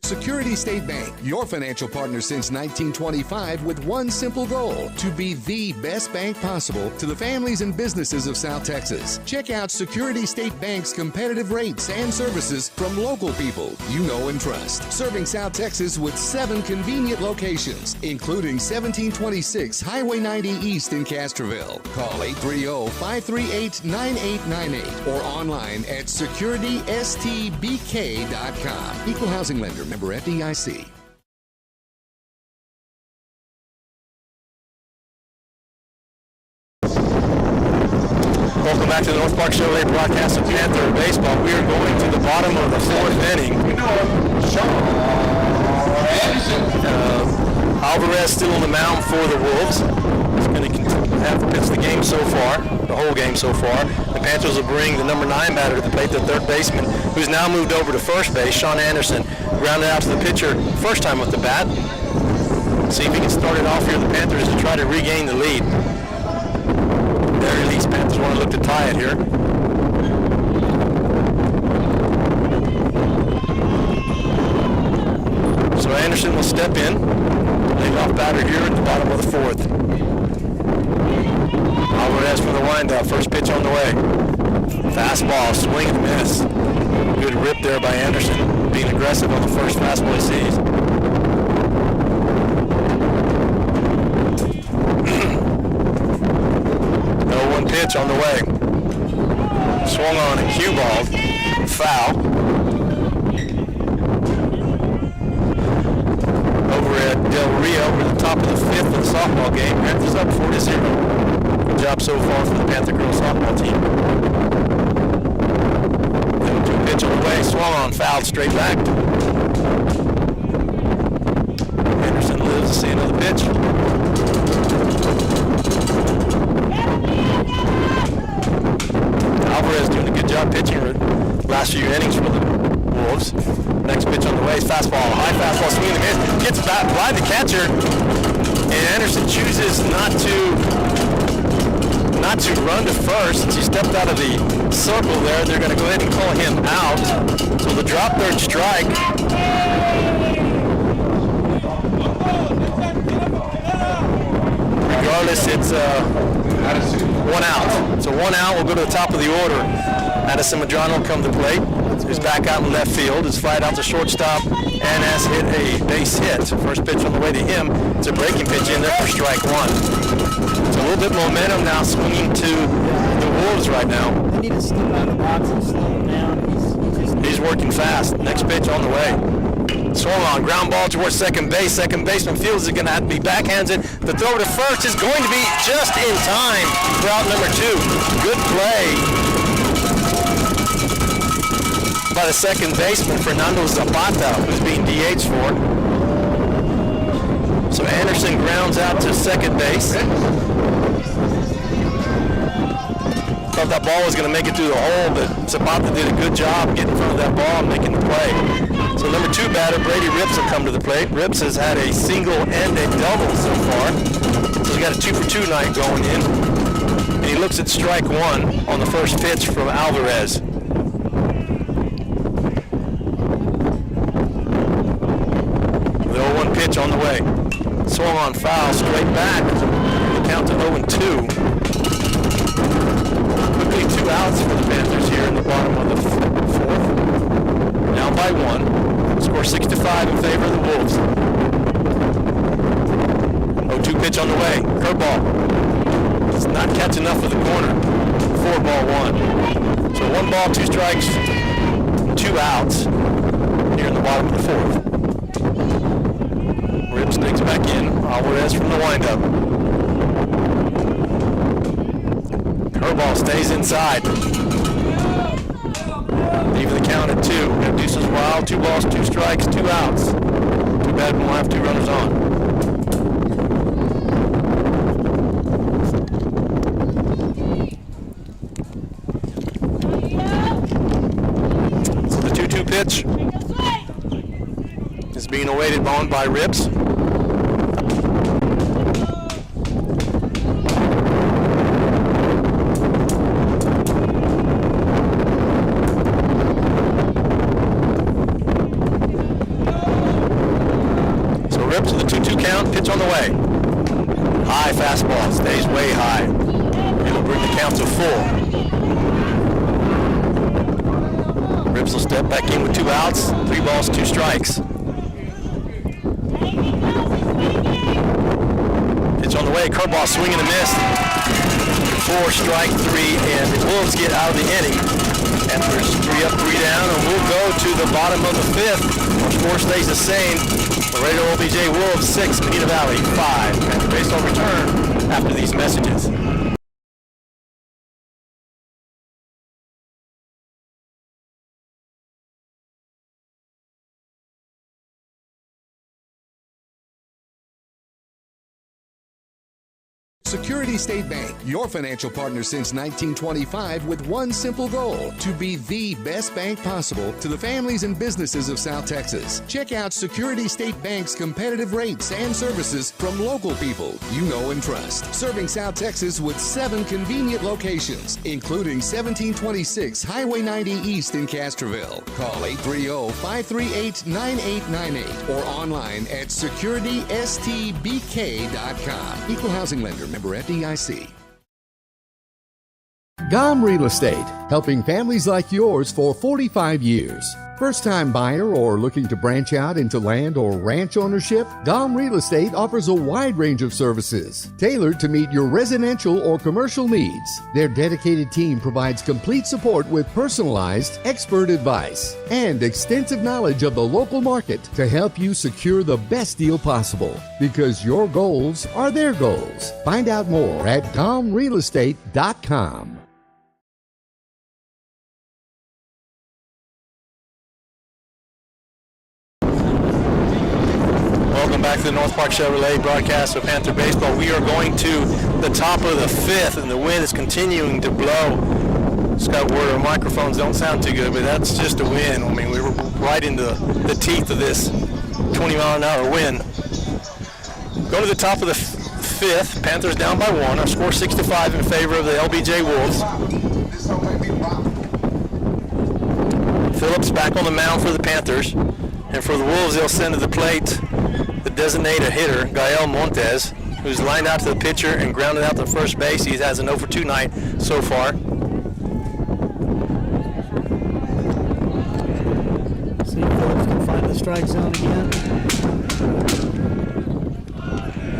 Security State Bank, your financial partner since 1925, with one simple goal: to be the best bank possible to the families and businesses of South Texas. Check out Security State Bank's competitive rates and services from local people you know and trust. Serving South Texas with 7 convenient locations, including 1726 Highway 90 East in Castroville. Call 830-538-9898 or online at securitystbk.com. Equal housing lender, member FDIC. Welcome back to the North Park Chevrolet broadcast of Panther baseball. We are going to the bottom of the 4th inning. Alvarez still on the mound for the Wolves. He's going to have pitched the game so far, the whole game so far. The Panthers will bring the number 9 batter to the plate, the third baseman, who's now moved over to first base, Sean Anderson. Grounded out to the pitcher first time with the bat. See if he can start it off here, the Panthers, to try to regain the lead. At the very least, Panthers want to look to tie it here. So Anderson will step in. Leadoff batter here at the bottom of the 4th. Alvarez for the windup. First pitch on the way. Fastball, swing and miss. Good rip there by Anderson, being aggressive on the first fastball he sees. No 1 pitch on the way. Swung on and cue balled. Foul. Over at Del Rio, over the top of the 5th of the softball game. Panthers up 4-0. Good job so far for the Panther girls softball team. 2 pitch on the way, swung on, fouled straight back. Anderson lives to see another pitch. Alvarez doing a good job pitching the last few innings for the Wolves. Next pitch on the way is fastball, high fastball, swing and miss. Gets back by the catcher, and Anderson chooses not to run to first. Since he stepped out of the circle there, they're going to go ahead and call him out. So the drop third strike. Regardless, it's 1 out. So 1 out will go to the top of the order. Addison Medrano will come to the plate. He's back out in left field. Is flied out to shortstop and has hit a base hit. First pitch on the way to him. It's a breaking pitch in there for strike one. It's a little bit momentum now swinging to the Wolves right now. They need to step out of the box and slow him down. He's working fast. Next pitch on the way. Swung on, ground ball towards second base. Second baseman feels it's going to have to be backhanded. The throw to first is going to be just in time for out number 2. Good play by the second baseman, Fernando Zapata, who's being DH'd for. So Anderson grounds out to second base. Thought that ball was going to make it through the hole, but Zapata did a good job getting in front of that ball and making the play. So number 2 batter, Brady Rips, will come to the plate. Rips has had a single and a double so far. So he's got a 2-for-2 night going in. And he looks at strike one on the first pitch from Alvarez. The 0-1 pitch on the way. Swung on foul, straight back. The count to 0-2. Quickly 2 outs for the Panthers here in the bottom of the 4th. Down by 1. Score 6-5 in favor of the Wolves. 0-2 pitch on the way. Curveball. Does not catch enough of the corner. 4-1. So 1 ball, 2 strikes, 2 outs here in the bottom of the 4th. Rips digs back in. Alvarez from the windup. Curveball stays inside. Even the count at 2. Deuces wild. 2 balls, 2 strikes, 2 outs. Too bad we won't have 2 runners on. So the 2-2 pitch is being awaited on by Rips. Pitch on the way. High fastball, stays way high. It'll bring the count to 4. Rips will step back in with 2 outs, 3 balls, 2 strikes. Pitch on the way, curveball, swing and a miss. 4, strike 3, and the Wolves get out of the inning. Panthers 3 up, 3 down, and we'll go to the bottom of the 5th. Our score stays the same. Laredo OBJ Wolves 6, Medina Valley 5. Panther Baseball return after these messages. Security State Bank, your financial partner since 1925 with one simple goal, to be the best bank possible to the families and businesses of South Texas. Check out Security State Bank's competitive rates and services from local people you know and trust. Serving South Texas with 7 convenient locations, including 1726 Highway 90 East in Castroville. Call 830-538-9898 or online at securitystbk.com. Equal housing lender, member FDIC. GOM Real Estate, helping families like yours for 45 years. First-time buyer or looking to branch out into land or ranch ownership? GOM Real Estate offers a wide range of services tailored to meet your residential or commercial needs. Their dedicated team provides complete support with personalized, expert advice and extensive knowledge of the local market to help you secure the best deal possible, because your goals are their goals. Find out more at GOMRealestate.com. Welcome back to the North Park Chevrolet broadcast of Panther Baseball. We are going to the top of the 5th, and the wind is continuing to blow. Scott Ward, our microphones don't sound too good, but that's just a wind. I mean, we were right into the teeth of this 20-mile-an-hour wind. Go to the top of the 5th. Panthers down by 1. Our score 6-5 in favor of the LBJ Wolves. Phillips back on the mound for the Panthers. And for the Wolves, they'll send to the plate the designated hitter, Gael Montes, who's lined out to the pitcher and grounded out to first base. He has an 0-for-2 night so far. See if Phillips can find the strike zone again.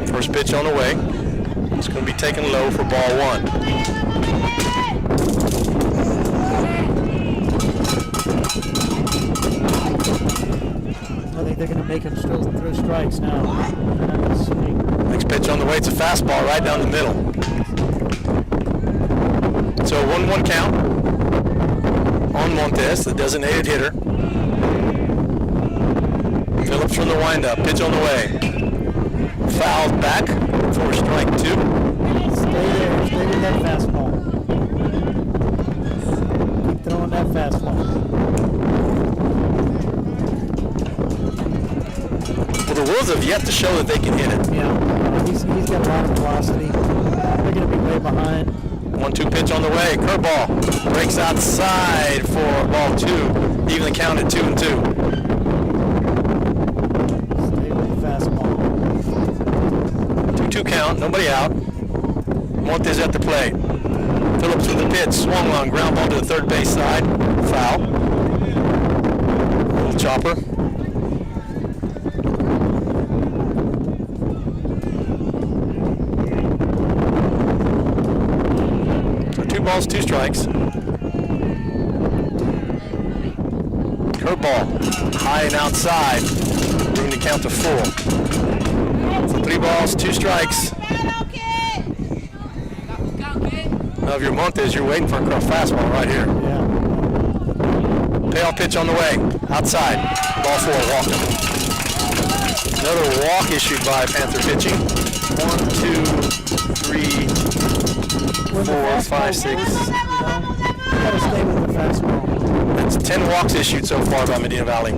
First pitch on the way. It's going to be taken low for ball one. I think they're going to make him still throw strikes now. Let's see. Next pitch on the way. It's a fastball right down the middle. So 1-1 count on Montes, the designated hitter. Phillips from the windup. Pitch on the way. Fouled back for strike two. Stay there. Stay with that fastball. Keep throwing that fastball. Well, the Wolves have yet to show that they can hit it. Yeah, he's got a lot of velocity. They're going to be way behind. 1-2 pitch on the way. Curveball breaks outside for ball two. Even the count at 2-2. Stay with the fastball. 2-2 count. Nobody out. Montes at the plate. Phillips with the pitch. Swung on. Ground ball to the third base side. Foul. Little chopper. So 2 balls, 2 strikes. Curveball. High and outside. Bring the count to 4. So 3 balls, 2 strikes. Now if you're Montes, you're waiting for a fastball right here. Yeah. Payoff pitch on the way. Outside. Ball 4, walked him. Another walk issued by Panther pitching. 1, 2, 3, 4, 5, 6. You gotta stay with the fastball. That's 10 walks issued so far by Medina Valley.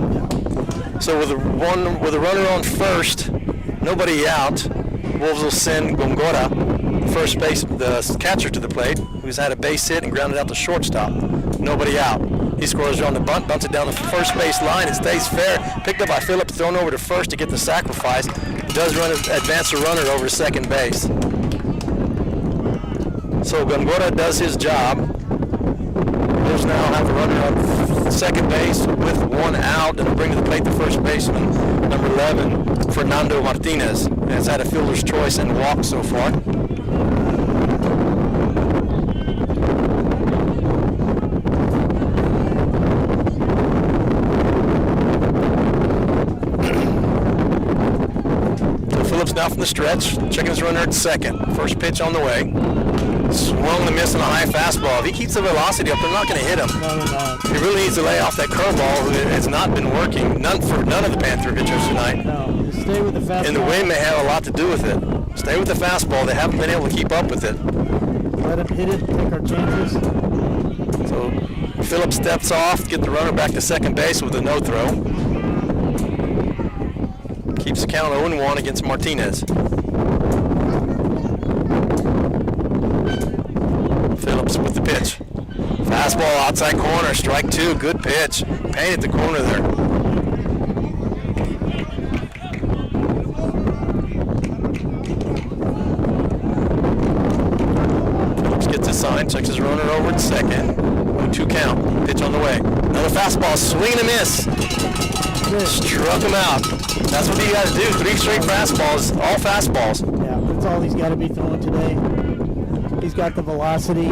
So with a runner on first, nobody out, Wolves will send Gongora, first base, the catcher, to the plate, who's had a base hit and grounded out the shortstop. Nobody out. He scores on the bunt, bunts it down the first base line. It stays fair. Picked up by Phillips, thrown over to first to get the sacrifice. Does advance a runner over to second base. So Gongora does his job. Wolves now have a runner on second base with 1 out, and will bring to the plate the first baseman, number 11, Fernando Martinez. Has had a fielder's choice and walk so far. So Phillips now from the stretch, checking his runner at second. First pitch on the way. Swung and missed on a high fastball. If he keeps the velocity up, they're not going to hit him. No, they're not. He really needs to lay off that curveball. It has not been working. None of the Panther pitchers tonight. No, just stay with the fastball. And the wind may have a lot to do with it. Stay with the fastball. They haven't been able to keep up with it. Let him hit it, take our chances. So Phillips steps off, get the runner back to second base with a no throw. Keeps the count 0-1 against Martinez. Phillips with the pitch. Fastball outside corner, strike 2, good pitch. Painted the corner there. Phillips gets a sign, checks his runner over at second. 1-2 count, pitch on the way. Another fastball, swing and a miss. Struck him out. That's what he got to do, 3 straight fastballs, all fastballs. Yeah, that's all he's got to be throwing today. He's got the velocity.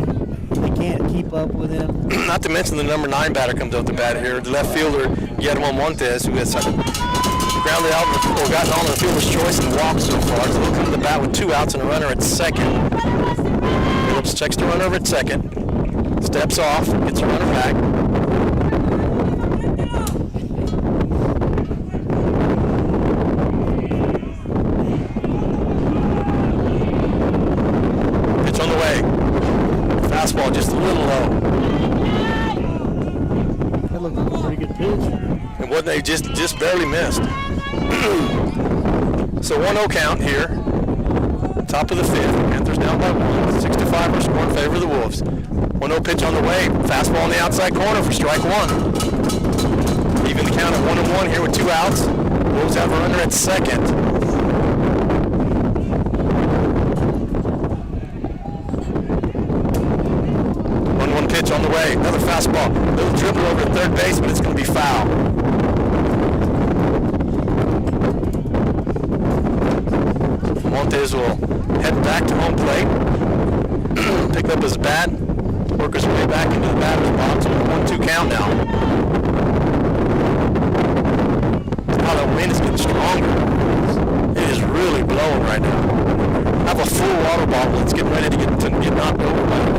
They can't keep up with him. Not to mention the number 9 batter comes up to bat here. The left fielder, Guillermo Montes, who has grounded out or gotten on the fielder's choice and walked so far. So he'll come to the bat with 2 outs and a runner at second. Phillips checks the runner over at second. Steps off, gets the runner back. Fastball just a little low. That looked like a pretty good pitch. And what they just barely missed. So 1-0 count here. Top of the 5th. Panthers down by 1. 6-5 are score in favor of the Wolves. 1-0 pitch on the way. Fastball on the outside corner for strike 1. Even the count at 1-1 here with 2 outs. Wolves have a runner at second. Pitch on the way, another fastball. Little dribble over to third base, but it's going to be foul. Montes will head back to home plate, pick up his bat, work his way back into the batter's box with a 1-2 count now. Wow, that wind is getting stronger. It is really blowing right now. I have a full water bottle. It's getting ready to get knocked over by the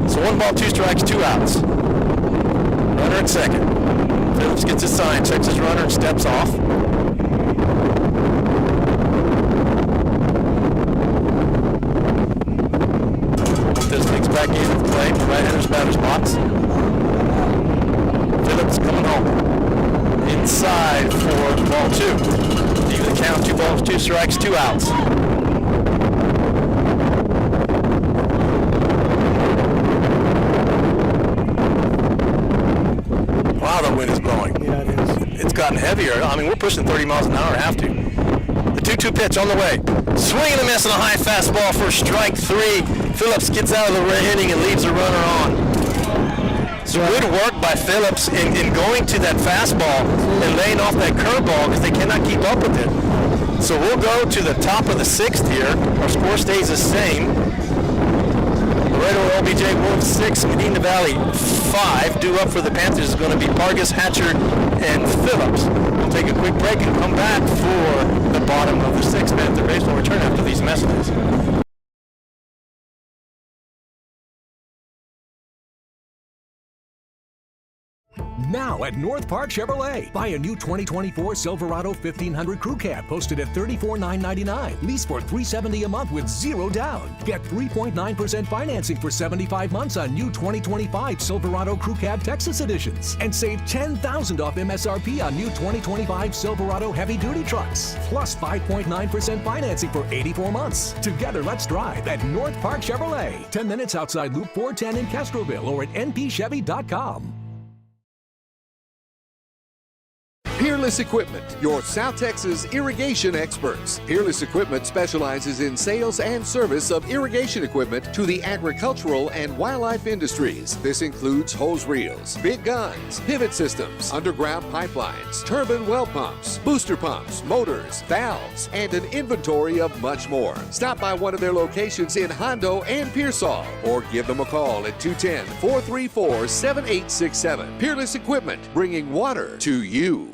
wind. So 1 ball, 2 strikes, 2 outs. Runner at second. Phillips gets his sign, checks his runner, and steps off. This takes back into the plate, right-hander's batter's box. Phillips coming home. Inside for ball 2. Even the count, 2 balls, 2 strikes, 2 outs. Wow, the wind is blowing. Yeah, it is. It's gotten heavier. I mean, we're pushing 30 miles an hour, have to. The 2-2 pitch on the way. Swing and a miss on a high fastball for strike 3. Phillips gets out of the inning and leaves the runner on. So good work by Phillips in going to that fastball and laying off that curveball because they cannot keep up with it. So we'll go to the top of the 6th here. Our score stays the same. Laredo LBJ Wolves 6, Medina Valley 5. Due up for the Panthers is going to be Pargas, Hatcher, and Phillips. We'll take a quick break and come back for the bottom of the 6th. Panther Baseball will return after these messages. Now at North Park Chevrolet. Buy a new 2024 Silverado 1500 Crew Cab posted at $34,999. Lease for $370 a month with 0 down. Get 3.9% financing for 75 months on new 2025 Silverado Crew Cab Texas editions. And save $10,000 off MSRP on new 2025 Silverado heavy duty trucks. Plus 5.9% financing for 84 months. Together, let's drive at North Park Chevrolet. 10 minutes outside Loop 410 in Castroville or at npchevy.com. Peerless Equipment, your South Texas irrigation experts. Peerless Equipment specializes in sales and service of irrigation equipment to the agricultural and wildlife industries. This includes hose reels, big guns, pivot systems, underground pipelines, turbine well pumps, booster pumps, motors, valves, and an inventory of much more. Stop by one of their locations in Hondo and Pearsall or give them a call at 210-434-7867. Peerless Equipment, bringing water to you.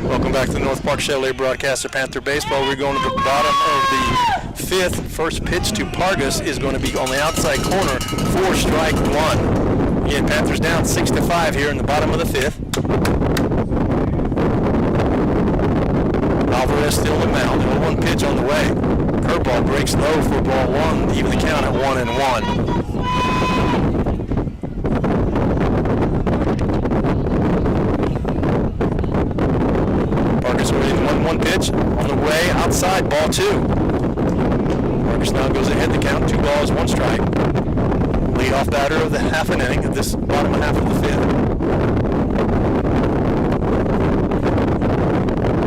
Welcome back to the North Park Chevrolet broadcast of Panther Baseball. We're going to the bottom of the 5th. First pitch to Pargas is going to be on the outside corner for strike 1. Again, Panthers down 6-5 here in the bottom of the 5th. Alvarez still in the mound. 0-1 pitch on the way. Curveball breaks low for ball 1. Even the count at 1-1. Pargas waiting 1-1 pitch on the way outside, ball 2. Pargas now goes ahead to count, 2 balls, 1 strike. Leadoff batter of the half an inning of this bottom half of the 5th.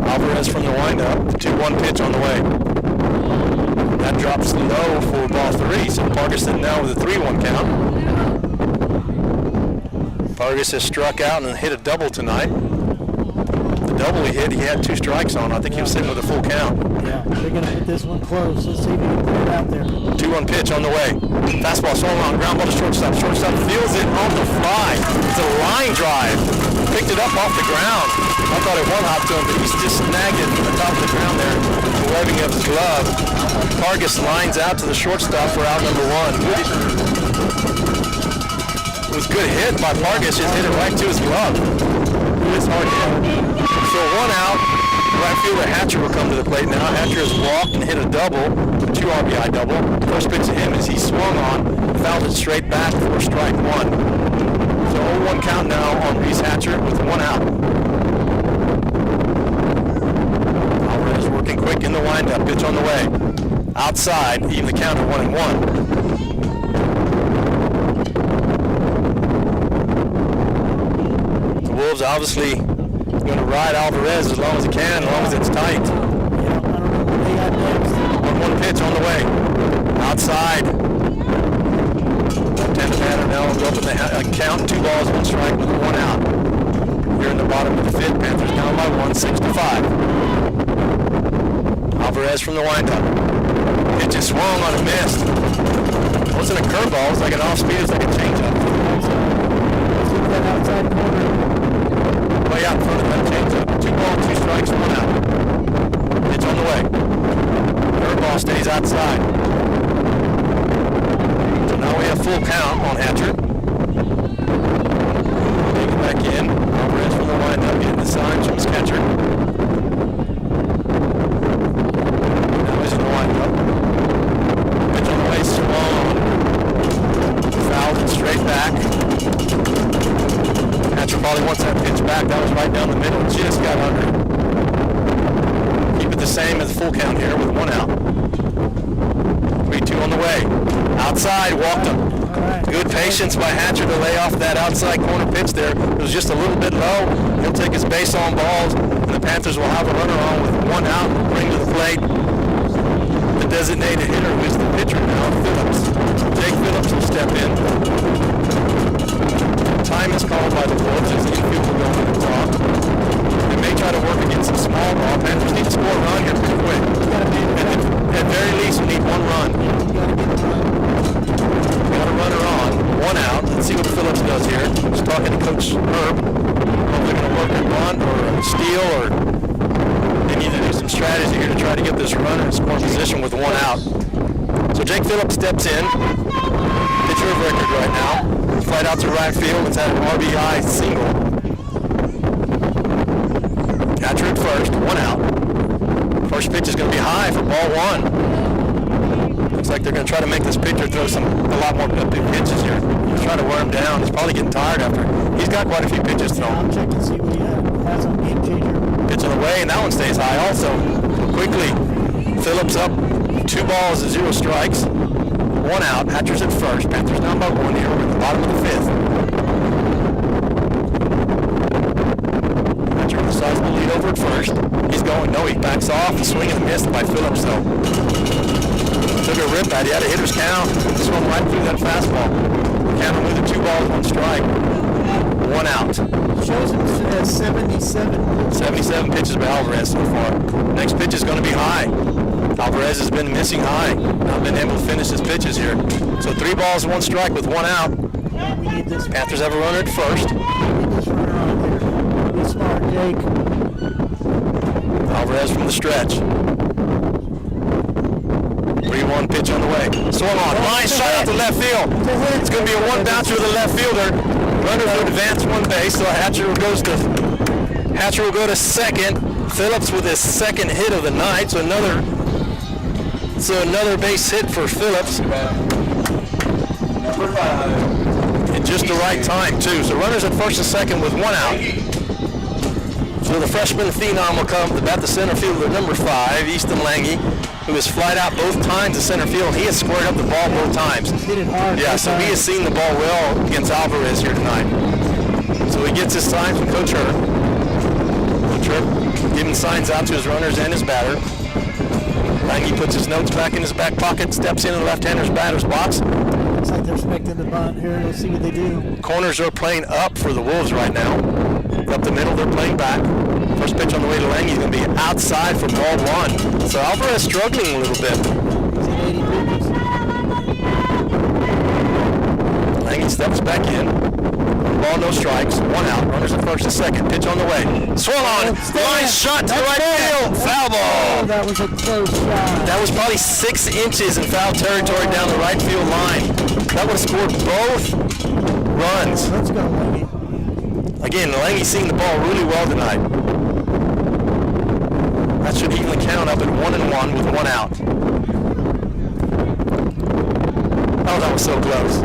Alvarez from the windup, the 2-1 pitch on the way. That drops low for ball 3, so Pargas sitting now with a 3-1 count. Pargas has struck out and hit a double tonight. Double he hit, he had 2 strikes on. I think he was sitting with a full count. Yeah, they're going to hit this one close. Let's see if he can put it out there. 2-1 pitch on the way. Fastball swung on, ground ball to shortstop. Shortstop feels it on the fly. It's a line drive. Picked it up off the ground. I thought it one-hop to him, but he's just snagged it from the top of the ground there. The webbing of his glove. Pargas lines out to the shortstop for out number 1. It was a good hit by Pargas, just hit it right to his glove. It's hard hit. So 1 out, right fielder Hatcher will come to the plate now. Hatcher has walked and hit a double, 2 RBI double. First pitch to him as he swung on, fouled it straight back for strike 1. So 0-1 count now on Reese Hatcher with 1 out. Alvarez working quick in the windup, pitch on the way. Outside, even the count at 1-1. The Wolves obviously going to ride Alvarez as long as he can, as long as it's tight. Yeah, I don't know what they got next. 1-1 pitch on the way. Outside. Left-handed batter now will go up in the count. 2 balls, 1 strike with 1 out. Here in the bottom of the fifth, Panthers down by 1, 6-5. Alvarez from the windup. It just swung on a miss. It wasn't a curveball. It was like an off-speed. It was like a changeup. That outside corner. Way out in front of that changeup. 2 balls, 2 strikes, 1 out. Pitch on the way. Curveball stays outside. So now we have full count on Hatcher. Take it back in. Alvarez from the windup, getting the signs from his catcher. Now he's in the windup. Pitch on the way, swung. Fouled it straight back. Hatcher probably wants that pitch back. That was right down the middle. Just got under it. Keep it the same as the full count here with 1 out. 3-2 on the way. Outside, walked him. Good patience by Hatcher to lay off that outside corner pitch there. It was just a little bit low. He'll take his base on balls, and the Panthers will have a runner on with 1 out and bring to the plate the designated hitter, who is the pitcher now, Phillips. Jake Phillips will step in. Time is called by the Wolves as the infield will go on the clock. They may try to work against a small ball. Panthers need to score a run here pretty quick. At very least, we need 1 run. Got a runner on, 1 out. Let's see what Phillips does here. Just talking to Coach Herb. They're going to work a bunt or a steal, or they need to do some strategy here to try to get this runner in scoring position with 1 out. So Jake Phillips steps in. Pitcher of record right now. Flight out to right field. It's at an RBI single. Catcher at first, 1 out. First pitch is going to be high for ball 1. Looks like they're going to try to make this pitcher throw a lot more big pitches here. Try to wear him down. He's probably getting tired after. He's got quite a few pitches thrown. I'll check and see what he has on Game Changer. Pitch on the way, and that one stays high also. Quickly, Phillips up 2 balls and 0 strikes. 1 out. Hatcher's at first. Panthers down by 1 here. We're at the bottom of the 5th. Hatcher with a sizable lead over at first. He's going. No, he backs off. A swing and a miss by Phillips, though. Took a rip at it. He had a hitter's count. Swung right through that fastball. Cameron with a 2 balls, 1 strike. 1 out. Shows him 77. 77 pitches by Alvarez so far. Next pitch is going to be high. Alvarez has been missing high. Not been able to finish his pitches here. So 3 balls, 1 strike with 1 out. We need this. Panthers have a runner at first. We need this runner on here. Be smart, Jake. Alvarez from the stretch. 3-1 pitch on the way. Swung on. Line shot out to left field. It's going to be a 1 bouncer to the left fielder. Runner would advance 1 base, so Hatcher will go to second. Phillips with his 2nd hit of the night, so another base hit for Phillips. Number 5. At just the right time, too. So runners at first and second with 1 out. So the freshman phenom will come to bat the center fielder, number 5, Easton Lange, who has flied out both times to center field. He has squared up the ball both times. Hit it hard. Yeah, so he has seen the ball well against Alvarez here tonight. So he gets his sign from Coach Herb. Coach Herb giving signs out to his runners and his batter. Lange puts his notes back in his back pocket, steps into the left-hander's batter's box. Looks like they're expecting the bunt here. Let's see what they do. Corners are playing up for the Wolves right now. Up the middle, they're playing back. First pitch on the way to Lange is going to be outside for ball 1. So Alvarez struggling a little bit. Lange steps back in. Ball, no strikes. 1 out. Runners at first and second. Pitch on the way. Swung on. Line shot to the right field. Foul ball. Oh, that was a close shot. That was probably 6 inches in foul territory down the right field line. That would have scored both runs. Let's go, Lange. Again, Lange seeing the ball really well tonight. That should even count up at 1-1 with 1 out. Oh, that was so close.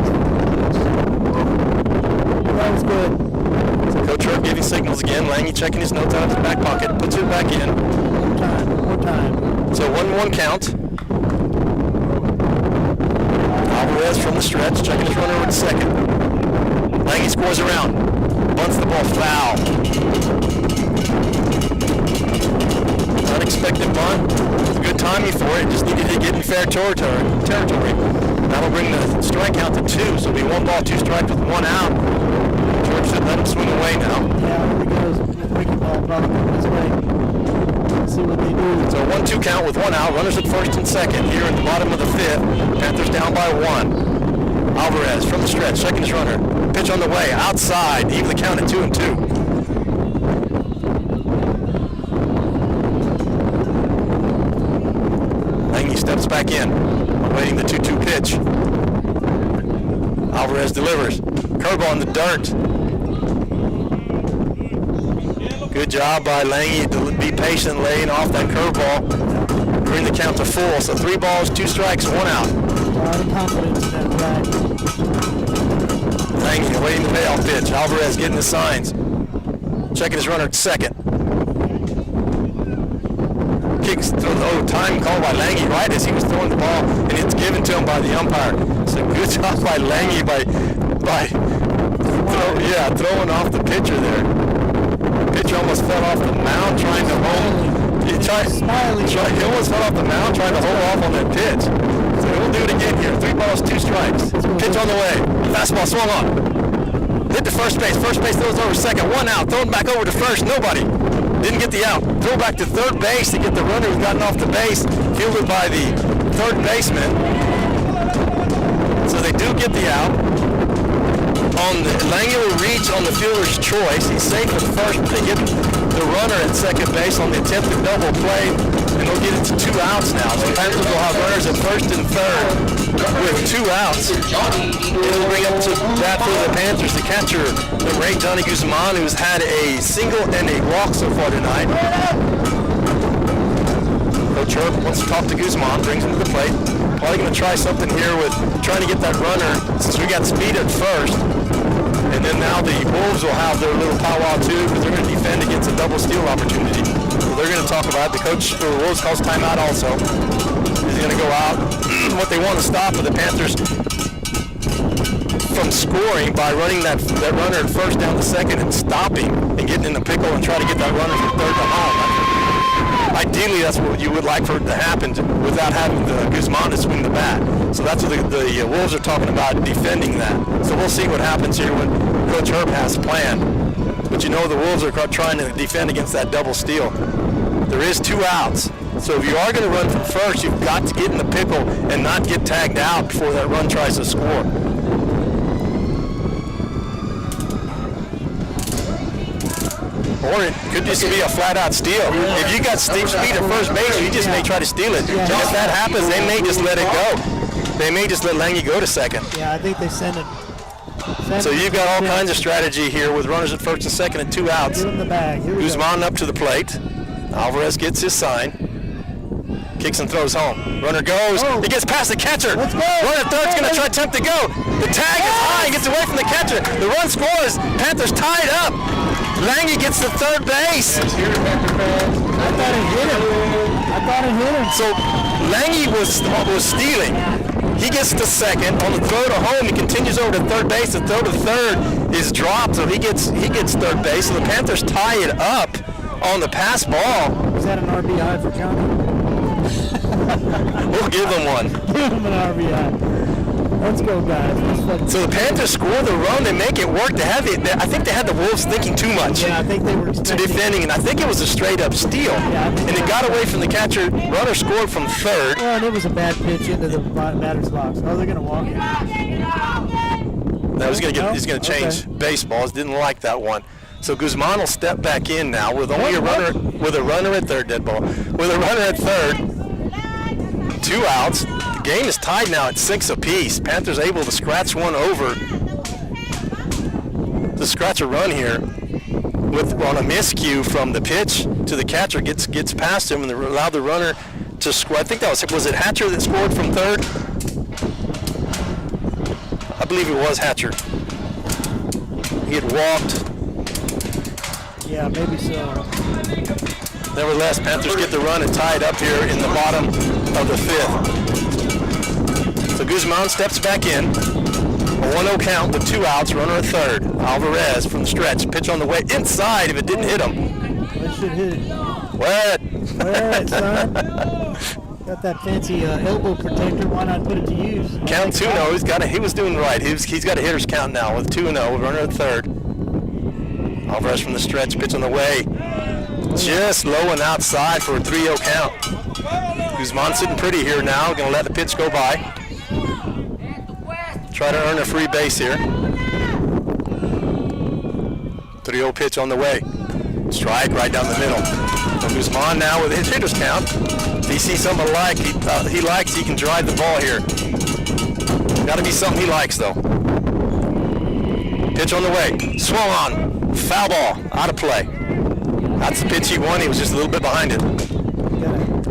That was good. So Coach Herb giving signals again. Lange checking his notes out of his back pocket, puts it back in. One more time. So 1-1 count. Alvarez from the stretch, checking his runner over to second. Lange scores around. Bunts the ball foul. Unexpected bunt. Good timing for it. Just needed to get in fair territory. That'll bring the strikeout to 2. So it'll be 1 ball, 2 strikes with 1 out. George it. Let him swing away now. Yeah, here he goes. The wicket ball probably coming his way. Let's see what they do. So 1-2 count with one out. Runners at first and second here in the bottom of the fifth. Panthers down by one. Alvarez from the stretch, checking his runner. Pitch on the way, outside. Even the count at 2-2. Lange steps back in, awaiting the 2-2 pitch. Alvarez delivers. Curveball in the dirt. Good job by Lange to be patient, laying off that curveball. Bring the count to full. So 3 balls, 2 strikes, 1 out. A lot of confidence in that track. Lange awaiting the payoff pitch. Alvarez getting the signs. Checking his runner at second. Kicks through the time called by Lange right as he was throwing the ball, and it's given to him by the umpire. So good job by Lange by throwing off the pitcher there. Pitcher almost fell off the mound trying to hold. He almost fell off the mound trying to hold off on that pitch. So we'll do it again here. 3 balls, 2 strikes. Pitch on the way. Fastball swung on. Hit to first base. First base throws over second. 1 out. Thrown back over to first. Nobody. Didn't get the out. Throw back to third base to get the runner who's gotten off the base. Fielded by the third baseman. So they do get the out. Lange will reach on the fielder's choice. He's safe at first, but they get the runner at second base on the attempted double play, and they'll get it to 2 outs now. So Panthers will have runners at first and third with 2 outs. It'll bring up to bat for the Panthers, the catcher, the great Johnny Guzman, who's had a single and a walk so far tonight. Coach Herb wants to talk to Guzman, brings him to the plate. Probably going to try something here with trying to get that runner, since we got speed at first. And then now the Wolves will have their little powwow too, because they're going to defend against a double steal opportunity. So they're going to talk about it. The coach for the Wolves calls timeout also. He's going to go out. What they want to stop are the Panthers from scoring by running that runner at first down to second and stopping and getting in the pickle and try to get that runner from third to home. Ideally, that's what you would like for it to happen without having the Guzman to swing the bat. So that's what the Wolves are talking about, defending that. So we'll see what happens here when Coach Herb has planned. But you know the Wolves are trying to defend against that double steal. There is 2 outs. So if you are going to run from first, you've got to get in the pickle and not get tagged out before that run tries to score. Or it could just be a flat-out steal. If you got steep speed at first base, you just may try to steal it. And if that happens, they may just let it go. They may just let Lange go to second. Yeah, I think they send it. So you've got all kinds of strategy here with runners at first and second and 2 outs. Give him the bag. Guzman up to the plate. Alvarez gets his sign. Kicks and throws home. Runner goes. Oh. He gets past the catcher. Let's go. Runner at third's going to try to attempt to go. The tag is high and gets away from the catcher. The run scores. Panthers tied up. Lange gets to third base. I thought it hit him. So Lange was stealing. He gets to second. On the throw to home, he continues over to third base. The throw to third is dropped, so he gets third base. So the Panthers tie it up on the pass ball. Is that an RBI for Johnny? We'll give them one. Give him an RBI. Let's go, guys. So the Panthers score the run. They make it work. I think they had the Wolves thinking too much. Yeah, I think they were to defending, and I think it was a straight-up steal. Yeah, and it got away from the catcher. Runner scored from third. Well, and it was a bad pitch into the batter's box. Oh, they're going to walk it. No, he's going to change baseballs. Didn't like that one. So Guzman will step back in now with only a runner at third, dead ball. With a runner at third, 2 outs. The game is tied now at 6 apiece. Panthers able to scratch one over. To scratch a run here on a miscue from the pitch to the catcher, gets past him and allowed the runner to score. I think that was it Hatcher that scored from third? I believe it was Hatcher. He had walked. Yeah, maybe so. Nevertheless, Panthers get the run and tie it up here in the bottom of the fifth. So Guzman steps back in. A 1-0 count with 2 outs, runner at third. Alvarez from the stretch. Pitch on the way inside if it didn't hit him. It should hit it. Wet. Wet, son. Got that fancy elbow protector. Why not put it to use? Count 2-0. He was doing right. He's got a hitter's count now with 2-0. Runner at third. Alvarez from the stretch, pitch on the way. Just low and outside for a 3-0 count. Guzman sitting pretty here now, gonna let the pitch go by. Try to earn a free base here. 3-0 pitch on the way. Strike right down the middle. So Guzman now with his hitter's count. If he sees something he likes, he can drive the ball here. Gotta be something he likes though. Pitch on the way. Swung on. Foul ball. Out of play. That's the pitch he won. He was just a little bit behind it.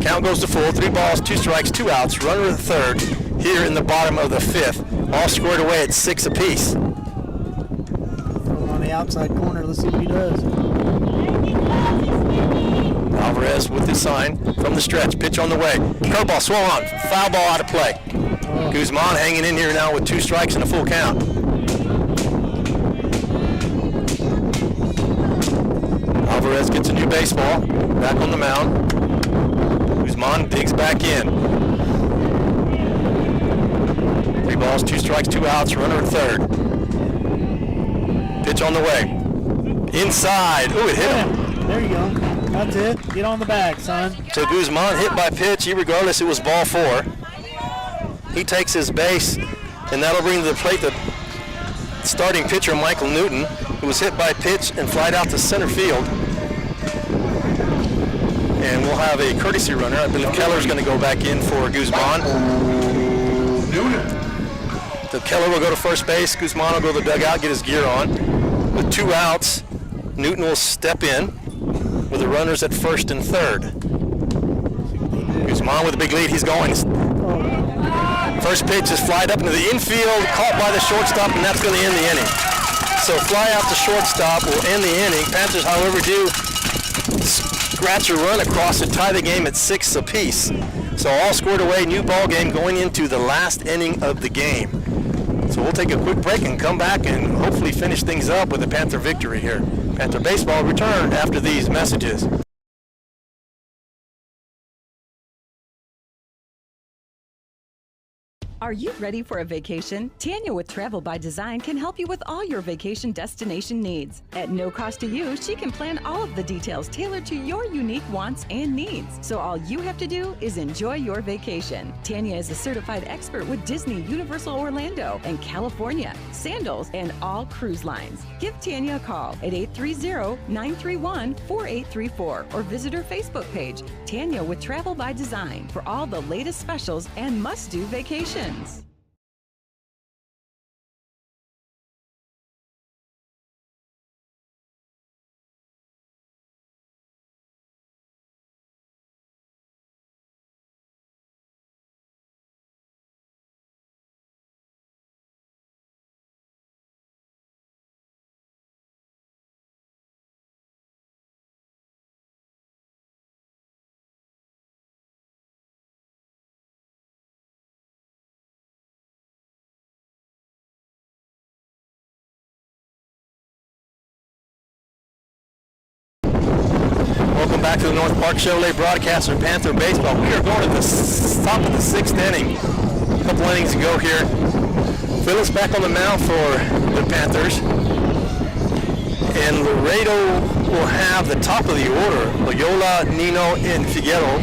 Count goes to full. 3 balls, 2 strikes, 2 outs. Runner at third here in the bottom of the 5th. All scored away at 6 apiece. On the outside corner. Let's see what he does. Alvarez with his sign from the stretch. Pitch on the way. Curveball swung on. Foul ball out of play. Guzman hanging in here now with 2 strikes and a full count. Alvarez gets a new baseball. Back on the mound. Guzman digs back in. 3 balls, 2 strikes, 2 outs. Runner at third. Pitch on the way. Inside. Ooh, it hit him. There you go. That's it. Get on the bag, son. So Guzman hit by pitch. Regardless, it was ball 4. He takes his base, and that'll bring to the plate the starting pitcher, Michael Newton, who was hit by pitch and flied out to center field. And we'll have a courtesy runner. I believe Keller's going to go back in for Guzman. So Keller will go to first base. Guzman will go to the dugout, get his gear on. With 2 outs, Newton will step in with the runners at first and third. Guzman with a big lead. He's going. First pitch is flied up into the infield, caught by the shortstop, and that's going to end the inning. So fly out to shortstop will end the inning. Panthers, however, do scratch a run across to tie the game at 6 apiece. So all scored away, new ball game going into the last inning of the game. So we'll take a quick break and come back and hopefully finish things up with a Panther victory here. Panther baseball return after these messages. Are you ready for a vacation? Tanya with Travel by Design can help you with all your vacation destination needs. At no cost to you, she can plan all of the details tailored to your unique wants and needs. So all you have to do is enjoy your vacation. Tanya is a certified expert with Disney, Universal Orlando, and California, Sandals, and all cruise lines. Give Tanya a call at 830-931-4834 or visit her Facebook page, Tanya with Travel by Design, for all the latest specials and must-do vacations. Welcome back to the North Park Chevrolet broadcast of Panther baseball. We are going to the top of the 6th inning. A couple innings to go here. Phillips back on the mound for the Panthers. And Laredo will have the top of the order. Loyola, Nino, and Figueroa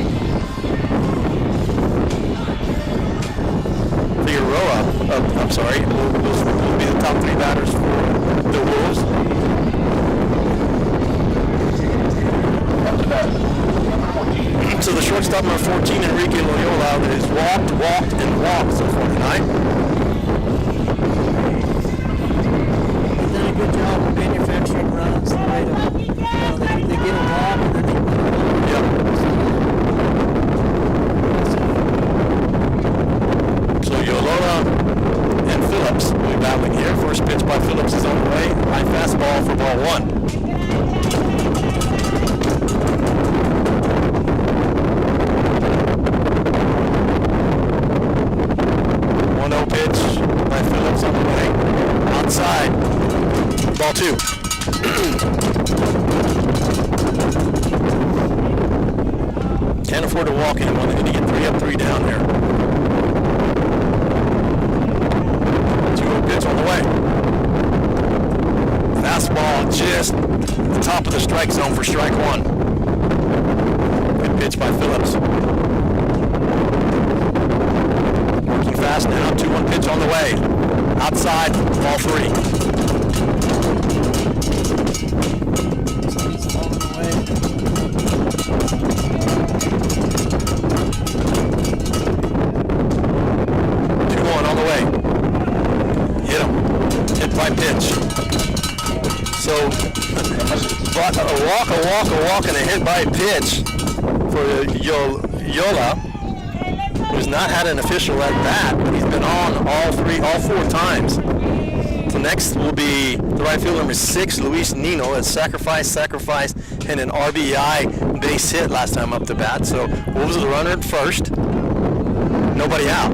will be the top 3 batters for the Wolves. So the shortstop number 14, Enrique Loyola, has walked, and walked so far tonight. They've done a good job of manufacturing runs. They get a walk and then they run. Yep. So Loyola and Phillips will be battling here. First pitch by Phillips is on the way. High fastball for ball 1. 1-0 pitch by Phillips on the way. Outside. Ball 2. Can't afford to walk anyone. They're going to get 3 up, 3 down there. 2-0 pitch on the way. Fastball just strike zone for strike one. Good pitch by Phillips. Working fast now, 2-1 pitch on the way. Outside, ball 3. Pitch. So a walk, and a hit by pitch for Yola, who's not had an official at bat. He's been on all 4 times. So next will be the right fielder number 6, Luis Nino, at sacrifice, and an RBI base hit last time up to bat. So Wolves are the runner at first. Nobody out.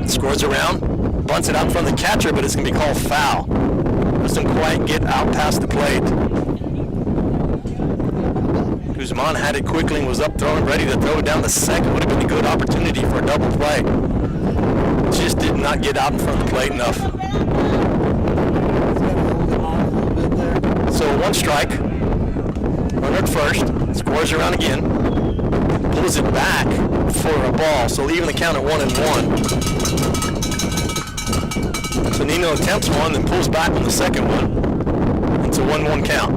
Scores around. Bunts it out in front of the catcher, but it's going to be called foul. Doesn't quite get out past the plate. Guzman had it quickly and was up throwing, ready to throw it down the second. Would have been a good opportunity for a double play. Just did not get out in front of the plate enough. So 1 strike. Runner at first. Scores around again. Pulls it back for a ball. So even the count at 1-1. So Nino attempts one, then pulls back on the second one. It's a 1-1 count.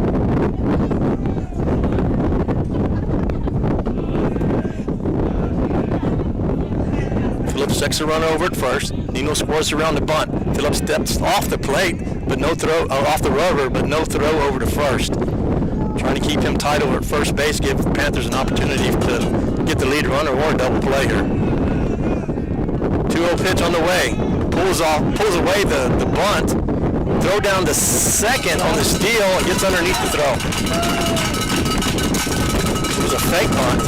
Phillips checks a run over at first. Nino scores around the bunt. Phillips steps off the plate, but no throw, off the rubber, but no throw over to first. Trying to keep him tight over at first base, give the Panthers an opportunity to get the lead runner or a double play here. 2-0 pitch on the way. Pulls away the bunt, throw down to second on the steal, and gets underneath the throw. It was a fake bunt.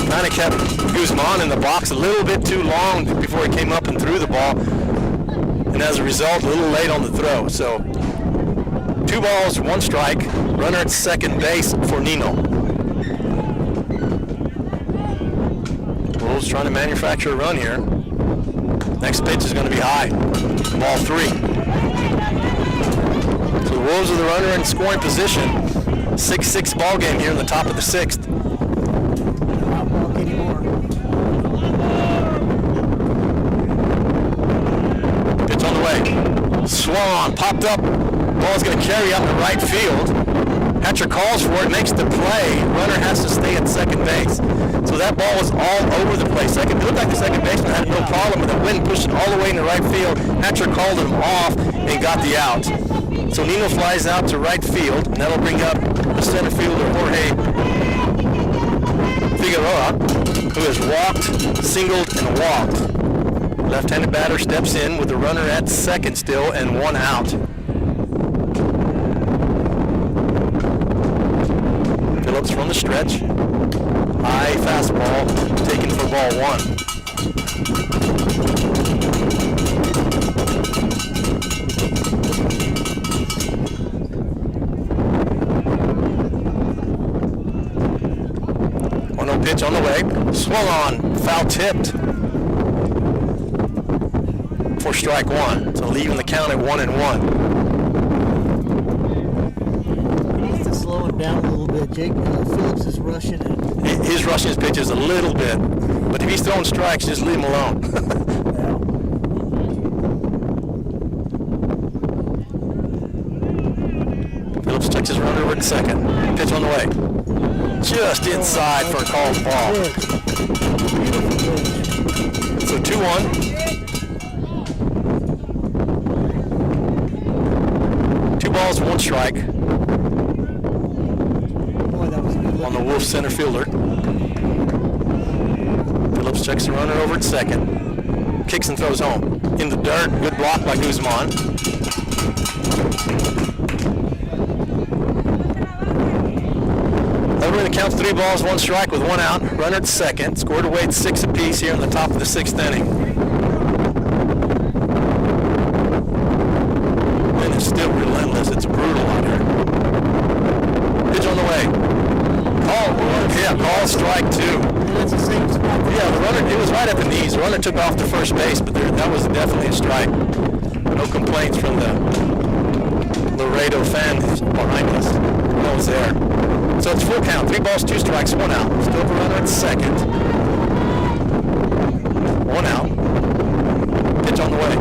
Kind of kept Guzman in the box a little bit too long before he came up and threw the ball, and as a result, a little late on the throw. So 2 balls, 1 strike, runner at second base for Nino. Wolves trying to manufacture a run here. Next pitch is going to be high. Ball 3. So the Wolves are the runner in scoring position. 6-6 ball game here in the top of the 6th. Not walk anymore. Pitch on the way. Swung on, popped up. Ball's going to carry out in the right field. Hatcher calls for it, makes the play. Runner has to stay at second base. So that ball was all over the place. It looked like the second baseman had no problem with the wind pushing all the way in the right field. Hatcher called him off and got the out. So Nino flies out to right field, and that'll bring up the center fielder Jorge Figueroa, who has walked, singled, and walked. Left-handed batter steps in with the runner at second still and 1 out. Phillips from the stretch. High fastball taken for ball 1. Pitch on the way. Swung on. Foul tipped for strike 1. So leaving the count at 1-1. He needs to slow him down a little bit. Jake Phillips is rushing it. He's rushing his pitches a little bit, but if he's throwing strikes, just leave him alone. Phillips checks his runner over at second. Pitch on the way. Just inside for a called ball. So 2-1. Two balls, 1 strike. On the Wolves center fielder. Phillips checks the runner over at second. Kicks and throws home. In the dirt, good block by Guzman. Over in the count, 3 balls, 1 strike with 1 out. Runner at second. Scored away at 6 apiece here in the top of the 6th inning. And it's still relentless. It's brutal out here. Pitch on the way. Call strike 2. That's the same spot. Yeah, the runner, it was right at the knees. The runner took off to first base, but that was definitely a strike. No complaints from the Laredo fans behind us. nose there. So it's full count. 3 balls, 2 strikes, 1 out. Still the runner at second. 1 out. Pitch on the way.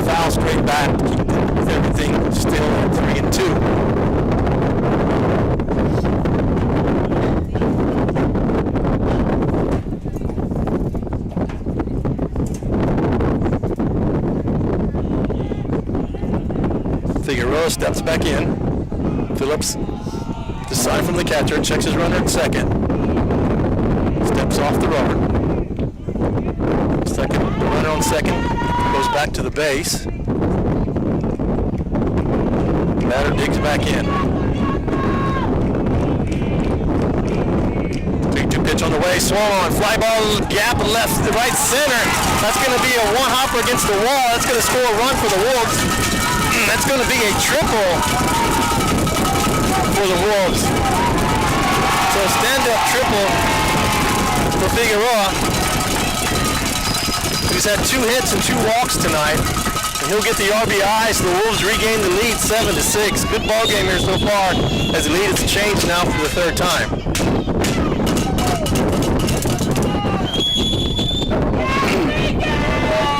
Foul straight back. Keep everything still at 3-2. Figueroa steps back in. Phillips, the sign from the catcher, checks his runner at second. Steps off the rubber. The runner on second goes back to the base. Batter digs back in. 3-2 pitch on the way. Swung on. Fly ball gap left, right center. That's going to be a one-hopper against the wall. That's going to score a run for the Wolves. That's going to be a triple for the Wolves. So a stand-up triple for Figueroa, who's had 2 hits and 2 walks tonight. And he'll get the RBI, so the Wolves regain the lead 7-6. Good ball game here so far, as the lead has changed now for the 3rd time.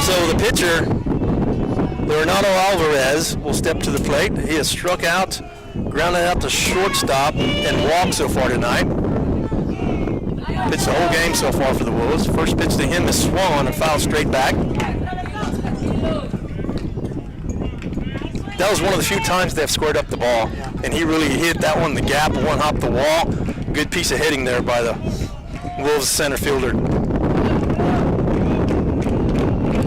So the pitcher, Leonardo Alvarez, will step to the plate. He has struck out, grounded out to shortstop, and walked so far tonight. Pitched the whole game so far for the Wolves. First pitch to him is swung on and fouled straight back. That was one of the few times they've squared up the ball, and he really hit that one in the gap, one hop the wall. Good piece of hitting there by the Wolves center fielder.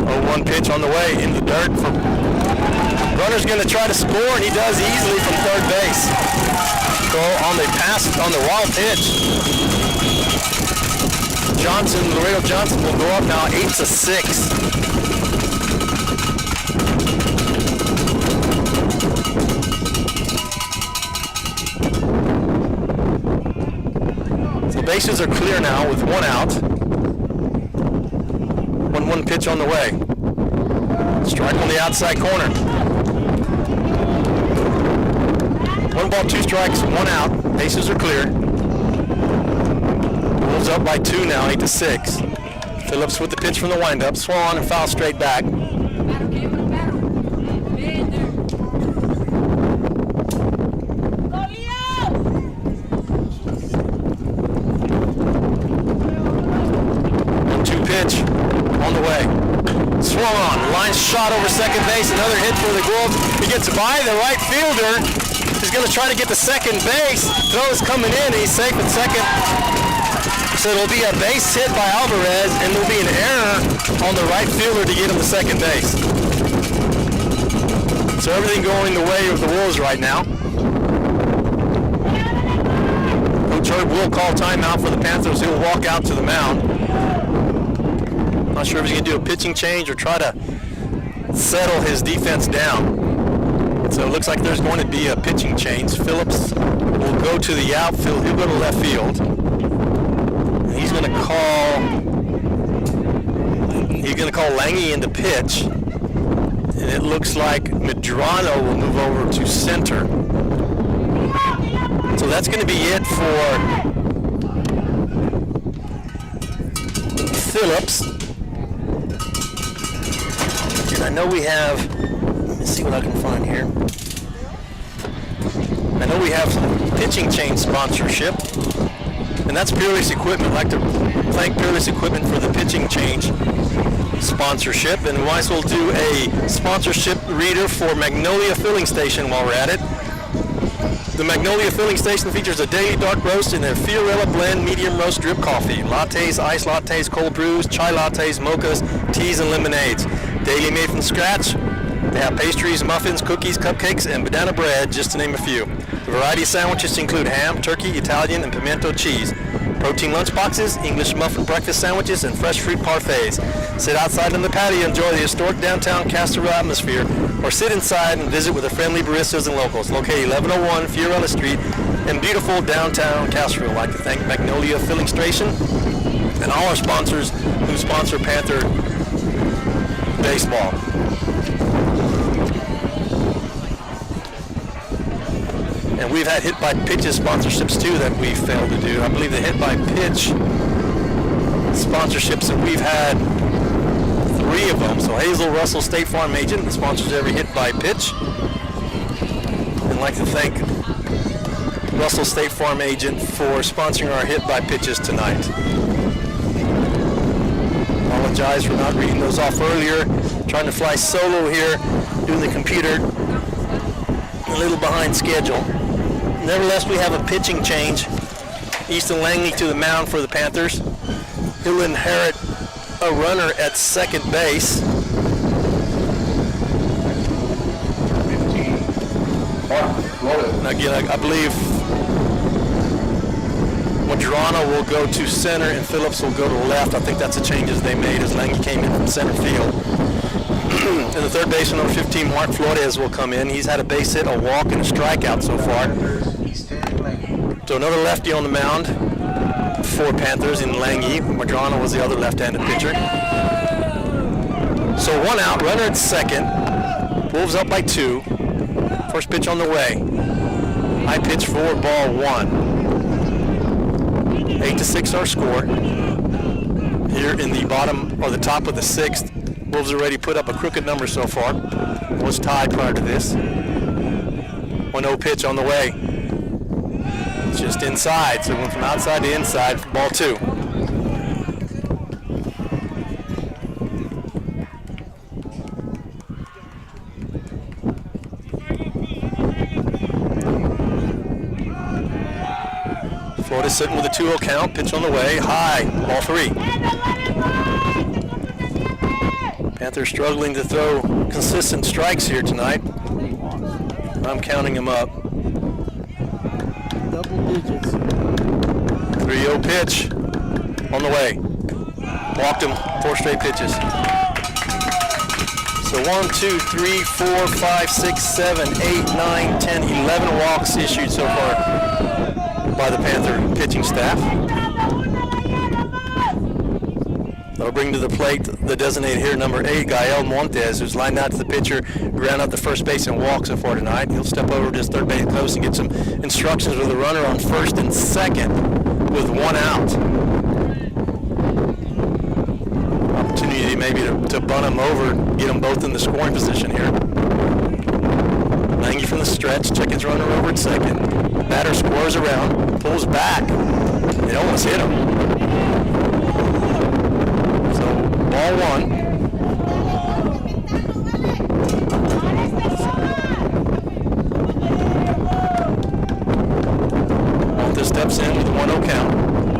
0-1 pitch on the way in the dirt. Runner's going to try to score, and he does easily from third base. So on the pass, on the wild pitch, Laredo Johnson will go up now 8-6. So bases are clear now with 1 out. 1-1 pitch on the way. Strike on the outside corner. 1 ball, 2 strikes, 1 out. Bases are clear. Wolves up by 2 now, 8-6. Phillips with the pitch from the windup. Swung on and foul straight back. 2 pitch on the way. Swung on. Line shot over second base. Another hit for the Wolves. He gets by the right fielder. He's going to try to get to second base. Throw is coming in. He's safe at second. So it'll be a base hit by Alvarez, and there'll be an error on the right fielder to get him to second base. So everything going the way of the Wolves right now. Coach Herb will call timeout for the Panthers. He'll walk out to the mound. Not sure if he's going to do a pitching change or try to settle his defense down. So it looks like there's going to be a pitching change. Phillips will go to the outfield. He'll go to left field. He's going to call Lange into pitch, and it looks like Medrano will move over to center. So that's going to be it for Phillips. And I know we have, let's see what I can find here. I know we have some pitching change sponsorship. And that's Peerless Equipment. I'd like to thank Peerless Equipment for the pitching change sponsorship. And we might as well do a sponsorship reader for Magnolia Filling Station while we're at it. The Magnolia Filling Station features a daily dark roast and a Fiorella blend medium roast drip coffee. Lattes, iced lattes, cold brews, chai lattes, mochas, teas, and lemonades. Daily made from scratch. They have pastries, muffins, cookies, cupcakes, and banana bread, just to name a few. The variety of sandwiches include ham, turkey, Italian, and pimento cheese. Protein lunch boxes, English muffin breakfast sandwiches, and fresh fruit parfaits. Sit outside on the patio and enjoy the historic downtown Castro atmosphere, or sit inside and visit with the friendly baristas and locals. Located 1101 Fiorella Street in beautiful downtown Castro. I'd like to thank Magnolia Filling Station and all our sponsors who sponsor Panther baseball. And we we've had hit by pitches sponsorships too that we failed to do. I believe the hit by pitch sponsorships that we've had, 3 of them. So Hazel Russell, State Farm agent, that sponsors every hit by pitch. And I'd like to thank Russell State Farm agent for sponsoring our hit by pitches tonight. Apologize for not reading those off earlier. Trying to fly solo here, doing the computer a little behind schedule. Nevertheless, we have a pitching change. Easton Langley to the mound for the Panthers. He'll inherit a runner at second base. And again, I believe Madrano will go to center and Phillips will go to left. I think that's the changes they made as Langley came in from center field. And the third baseman, number 15, Mark Flores, will come in. He's had a base hit, a walk, and a strikeout so far. So another lefty on the mound for Panthers in Langley. Madrano was the other left-handed pitcher. So 1 out, runner at second. Wolves up by 2. First pitch on the way. High pitch for ball 1. 8-6 our score. Here in the bottom or the top of the 6th. Wolves already put up a crooked number so far. Was tied prior to this. 1-0 pitch on the way. It's just inside, so it went from outside to inside for ball 2. Florida's sitting with a 2-0 count. Pitch on the way. High. Ball 3. Panthers struggling to throw consistent strikes here tonight. I'm counting them up. Double digits. 3-0 pitch on the way. Walked him 4 straight pitches. So 1, 2, 3, 4, 5, 6, 7, 8, 9, 10, 11 walks issued so far by the Panther pitching staff. They'll bring to the plate the designated hitter, number 8, Gael Montes, who's lined out to the pitcher, ground out the first base and walked so far tonight. He'll step over to his third base post and get some instructions with the runner on first and second with 1 out. Opportunity maybe to bunt them over, get them both in the scoring position here. Lange from the stretch, check his runner over at second. Batter squares around, pulls back. It almost hit him. Ball 1. Montes steps in with a 1-0 count.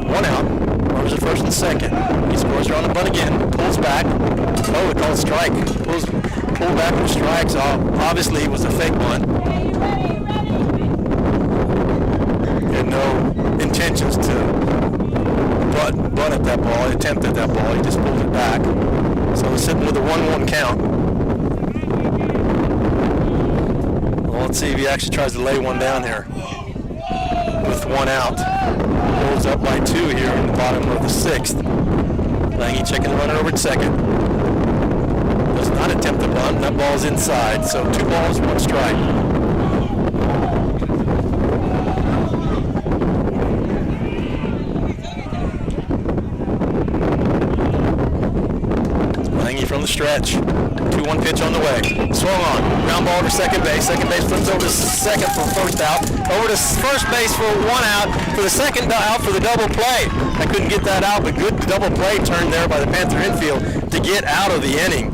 1 out. Runners at first and second. He scores on the bunt again. Pulls back. Oh, they call it strike. Pull back and strikes. Obviously, it was a fake bunt. He had no intentions to bunt at that ball, attempt at that ball. He just pulled it back. So we're sitting with a 1-1 count. Well, let's see if he actually tries to lay one down here with 1 out. Rolls up by 2 here in the bottom of the 6th. Lange checking the runner over at second. Does not attempt the bunt. That ball's inside. So 2 balls, 1 strike. From the stretch. 2-1 pitch on the way. Swung on. Ground ball to second base. Second base flips over to second for first out. Over to first base for 1 out. For the second out for the double play. I couldn't get that out, but good double play turn there by the Panther infield to get out of the inning.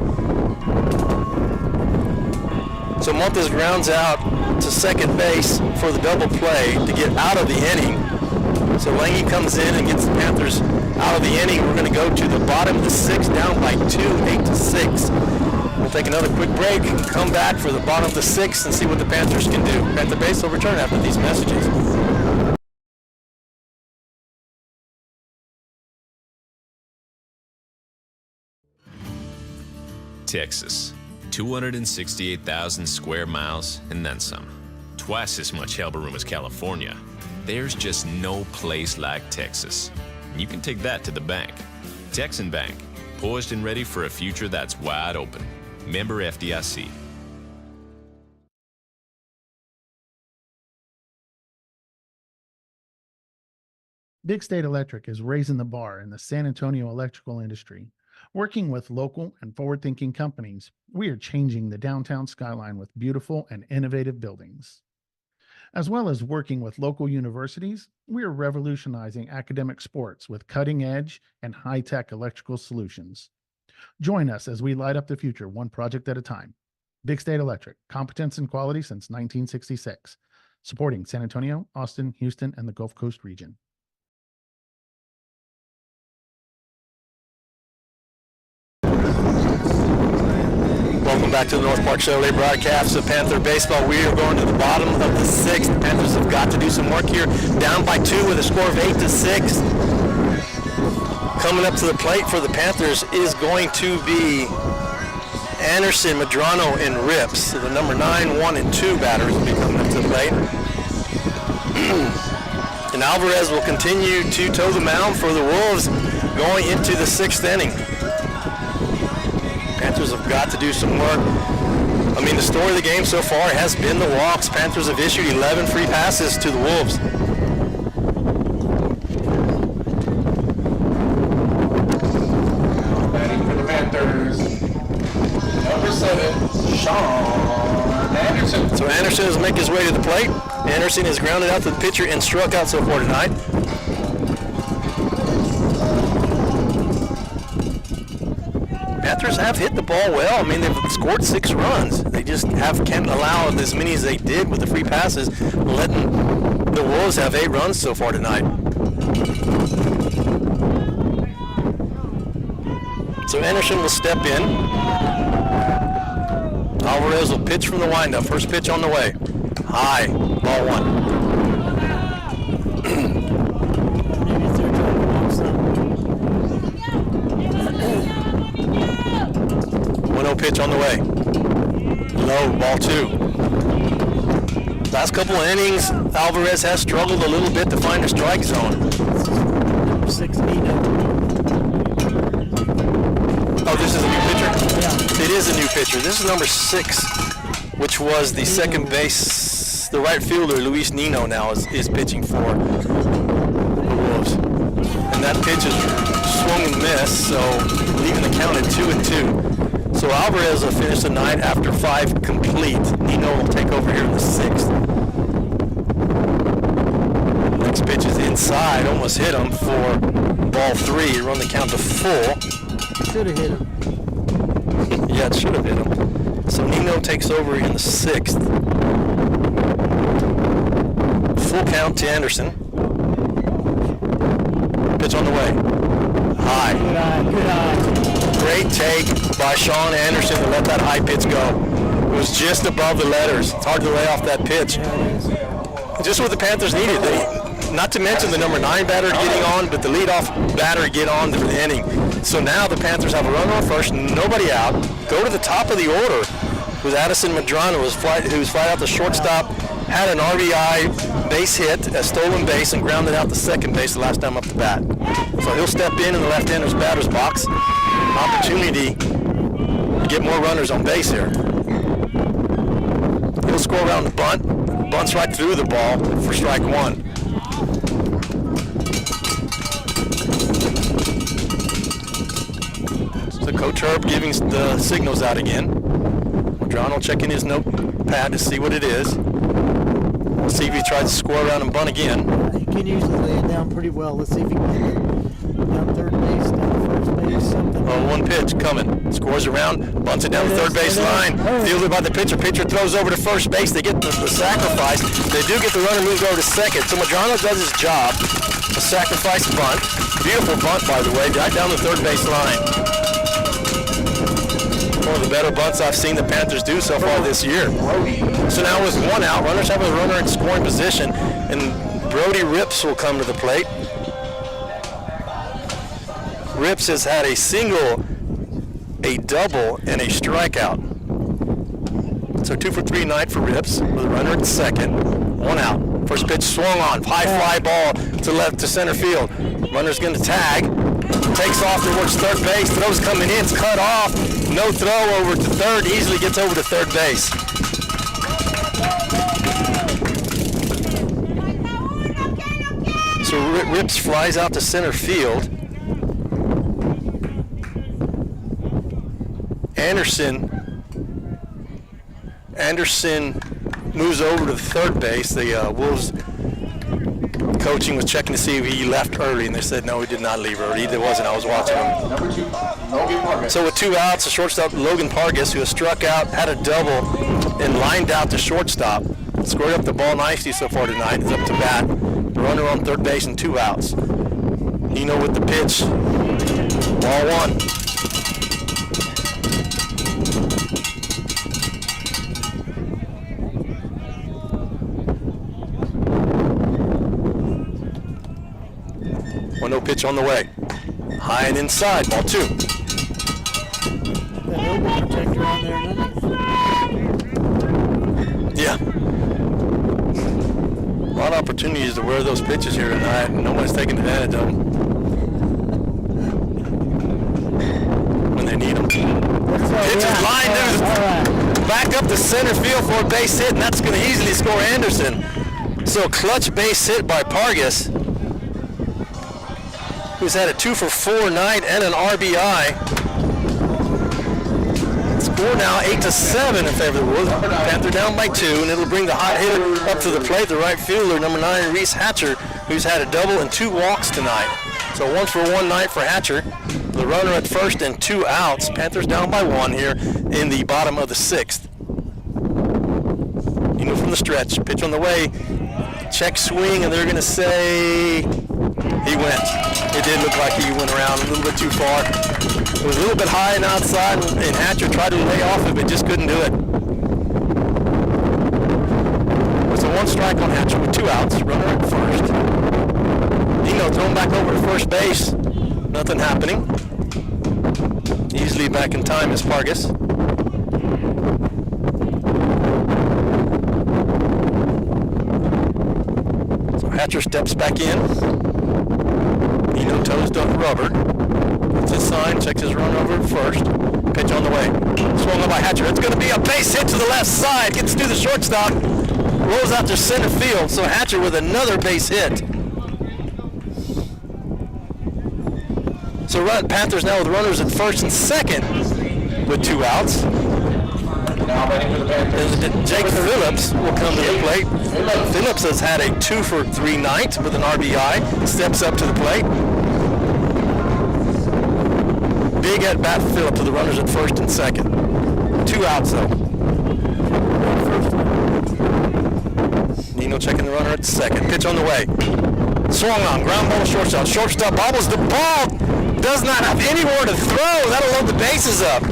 So Montes grounds out to second base for the double play to get out of the inning. So Lange comes in and gets the Panthers out of the inning. We're going to go to the bottom of the 6th, down by 2, 8-6. We'll take another quick break and come back for the bottom of the 6th and see what the Panthers can do. Panther base will return after these messages. Texas, 268,000 square miles and then some. Twice as much elbow room as California. There's just no place like Texas. You can take that to the bank. Texan Bank, poised and ready for a future that's wide open. Member FDIC. Big State Electric is raising the bar in the San Antonio electrical industry. Working with local and forward-thinking companies, we are changing the downtown skyline with beautiful and innovative buildings. As well as working with local universities, we are revolutionizing academic sports with cutting-edge and high-tech electrical solutions. Join us as we light up the future one project at a time. Big State Electric, competence and quality since 1966. Supporting San Antonio, Austin, Houston, and the Gulf Coast region. Welcome back to the North Park Chevrolet broadcast of Panther baseball. We are going to the bottom of the sixth. Panthers have got to do some work here. Down by 2 with a score of 8-6. Coming up to the plate for the Panthers is going to be Anderson, Medrano, and Rips. So the number 9, 1, and 2 batters will be coming up to the plate. And Alvarez will continue to toe the mound for the Wolves going into the 6th inning. Panthers have got to do some work. I mean, the story of the game so far has been the walks. Panthers have issued 11 free passes to the Wolves. Batting for the Panthers, number 7, Sean Anderson. So Anderson is making his way to the plate. Anderson has grounded out to the pitcher and struck out so far tonight. Panthers have hit the ball well. I mean, they've scored 6 runs. They just can't allow as many as they did with the free passes, letting the Wolves have 8 runs so far tonight. So Anderson will step in. Alvarez will pitch from the windup. First pitch on the way. High, ball 1. 1-0 pitch on the way. Low, ball 2. Last couple of innings, Alvarez has struggled a little bit to find a strike zone. 6 Medina. Oh, this is a new pitcher? Yeah. It is a new pitcher. This is number 6, which was the second base, the right fielder, Luis Nino now is pitching for the Wolves. And that pitch is swung and missed, so leaving the count at 2-2. So Alvarez will finish the night after 5 complete. Nino will take over here in the 6th. Next pitch is inside, almost hit him for ball 3. Run the count to full. Should have hit him. Yeah, it should have hit him. So Nino takes over in the 6th. Full count to Anderson. Pitch on the way. High. Good eye, good eye. Great take by Sean Anderson to let that high pitch go. It was just above the letters. It's hard to lay off that pitch. Just what the Panthers needed. Not to mention the number 9 batter getting on, but the leadoff batter get on for the inning. So now the Panthers have a runner on first, nobody out. Go to the top of the order with Addison Medrano, who's fly out the shortstop, had an RBI base hit, a stolen base, and grounded out the second base the last time up the bat. So he'll step in the left-hander's batter's box. Opportunity to get more runners on base here. He'll score around the bunt. Bunts right through the ball for strike 1. So Coach Herb giving the signals out again. Medrano checking his notepad to see what it is. We'll see if he tries to score around and bunt again. He can usually lay it down pretty well. Let's see if he can get it down third base, down first base, something. Oh, 1 pitch coming. Scores around, bunts it down the third base line. Fielded by the pitcher. Pitcher throws over to first base. They get the sacrifice. They do get the runner moved over to second. So Medrano does his job. A sacrifice bunt. Beautiful bunt, by the way, right down the third base line. One of the better bunts I've seen the Panthers do so far this year. So now with 1 out, runners have a runner in scoring position, and Brody Rips will come to the plate. Rips has had a single, a double, and a strikeout. So 2 for 3 tonight for Rips with a runner at second. 1 out. First pitch swung on. High fly ball to center field. Runner's going to tag. Takes off towards third base. Throw's coming in. It's cut off. No throw over to third. Easily gets over to third base. So Rips flies out to center field. Anderson moves over to third base. The Wolves coaching was checking to see if he left early, and they said no, he did not leave early. He wasn't. I was watching him. Number 2, Logan Pargas. So with 2 outs, the shortstop Logan Pargas, who has struck out, had a double, and lined out to shortstop. Scored up the ball nicely so far tonight. Is up to bat. The runner on third base and 2 outs. Nino with the pitch. Ball 1. No pitch on the way. High and inside, ball 2. That elbow protector on there, nothing? Yeah. A lot of opportunities to wear those pitches here tonight, and nobody's taking advantage of them. When they need them. Pitch is lined back up to center field for a base hit, and that's going to easily score Anderson. So clutch base hit by Pargas, who's had a 2-for-4 night and an RBI. Score now 8-7 in favor of the Wolves. Panther down by 2, and it'll bring the hot hitter up to the plate, the right fielder, number 9, Reese Hatcher, who's had a double and 2 walks tonight. So 1-for-1 night for Hatcher. The runner at first and 2 outs. Panthers down by 1 here in the bottom of the 6th. From the stretch, pitch on the way, check swing, and they're going to say he went. It did look like he went around a little bit too far. It was a little bit high and outside, and Hatcher tried to lay off it, but just couldn't do it. It's a 1 strike on Hatcher with 2 outs. Runner at first. Dino thrown back over to first base. Nothing happening. Easily back in time is Pargas. So Hatcher steps back in. Dino toes the rubber. Gets his sign, checks his run over at first. Pitch on the way. Swung up by Hatcher. It's going to be a base hit to the left side. Gets through the shortstop. Rolls out to center field. So Hatcher with another base hit. So Panthers now with runners at first and second with 2 outs. Jake Phillips will come to the plate. Phillips has had a 2-for-3 night with an RBI. Steps up to the plate. Big at bat for Phillips with the runners at first and second. 2 outs though. Nino checking the runner at second. Pitch on the way. Swung on. Ground ball to shortstop. Shortstop bobbles the ball. Does not have anywhere to throw. That'll load the bases up.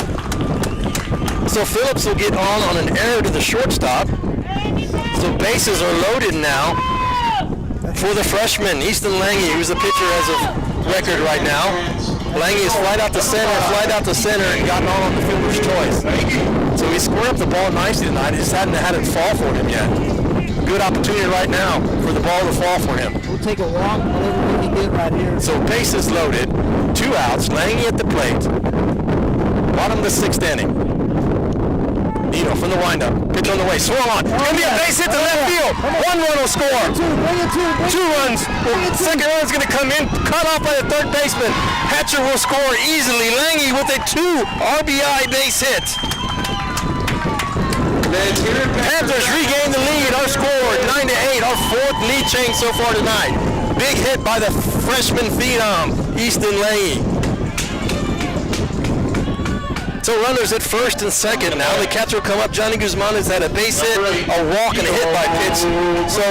So Phillips will get on an error to the shortstop. So bases are loaded now for the freshman, Easton Lange, who's the pitcher as of record right now. Lange is flied out to center, and gotten on the fielder's choice. So he squared up the ball nicely tonight. He just hadn't had it fall for him yet. Good opportunity right now for the ball to fall for him. We'll take a walk, whatever we can get right here. So bases loaded, 2 outs, Lange at the plate. Bottom of the 6th inning. Nino from the windup. Pitch on the way. Swung on. Gonna be a base hit to left field. 1 run will score. 2 runs. Second run's gonna come in. Cut off by the third baseman. Hatcher will score easily. Lange with a 2 RBI base hit. Panthers regain the lead. Our score 9-8. Our 4th lead change so far tonight. Big hit by the freshman phenom, Easton Lange. So runners at first and second now. The catcher will come up. Johnny Guzman has had a base hit, a walk, and a hit by pitch. So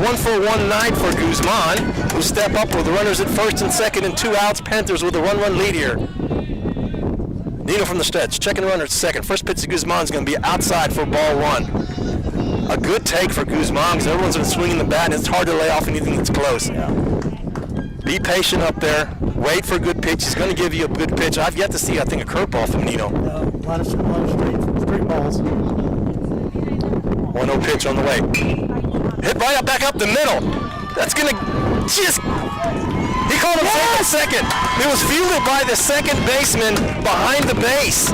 1-for-1 night for Guzman, who step up with the runners at first and second and 2 outs. Panthers with a 1-run lead here. Nino from the stretch, checking the runner at second. First pitch to Guzman is going to be outside for ball 1. A good take for Guzman because everyone's been swinging the bat, and it's hard to lay off anything that's close. Be patient up there. Wait for a good pitch. He's going to give you a good pitch. I've yet to see, I think, a curveball from Nino. A lot of straight balls. 1-0 pitch on the way. Hit right back up the middle. That's going to just... He called him second. It was fielded by the second baseman behind the base.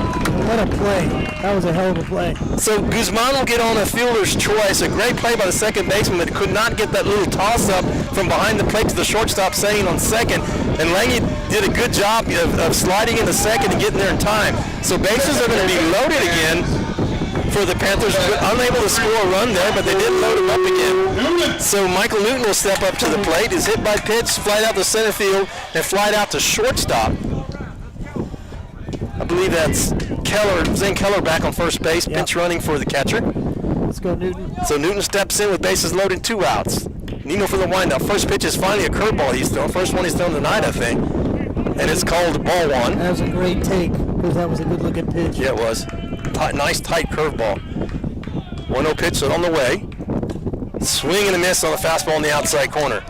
What a play. That was a hell of a play. So Guzman will get on a fielder's choice. A great play by the second baseman, but could not get that little toss-up from behind the plate to the shortstop saying on second, and Lange did a good job of sliding into second and getting there in time. So bases are going to be loaded again for the Panthers. Unable to score a run there, but they did load him up again. So Michael Newton will step up to the plate. Is hit by pitch, flied out to center field, and flied out to shortstop. I believe that's Zane Keller back on first base, pinch running for the catcher. Let's go, Newton. So Newton steps in with bases loaded, 2 outs. Nino for the windup. First pitch is finally a curveball he's thrown. First one he's thrown tonight, I think. And it's called ball 1. That was a great take because that was a good-looking pitch. Yeah, it was. Nice, tight curveball. 1-0 pitch on the way. Swing and a miss on the fastball in the outside corner.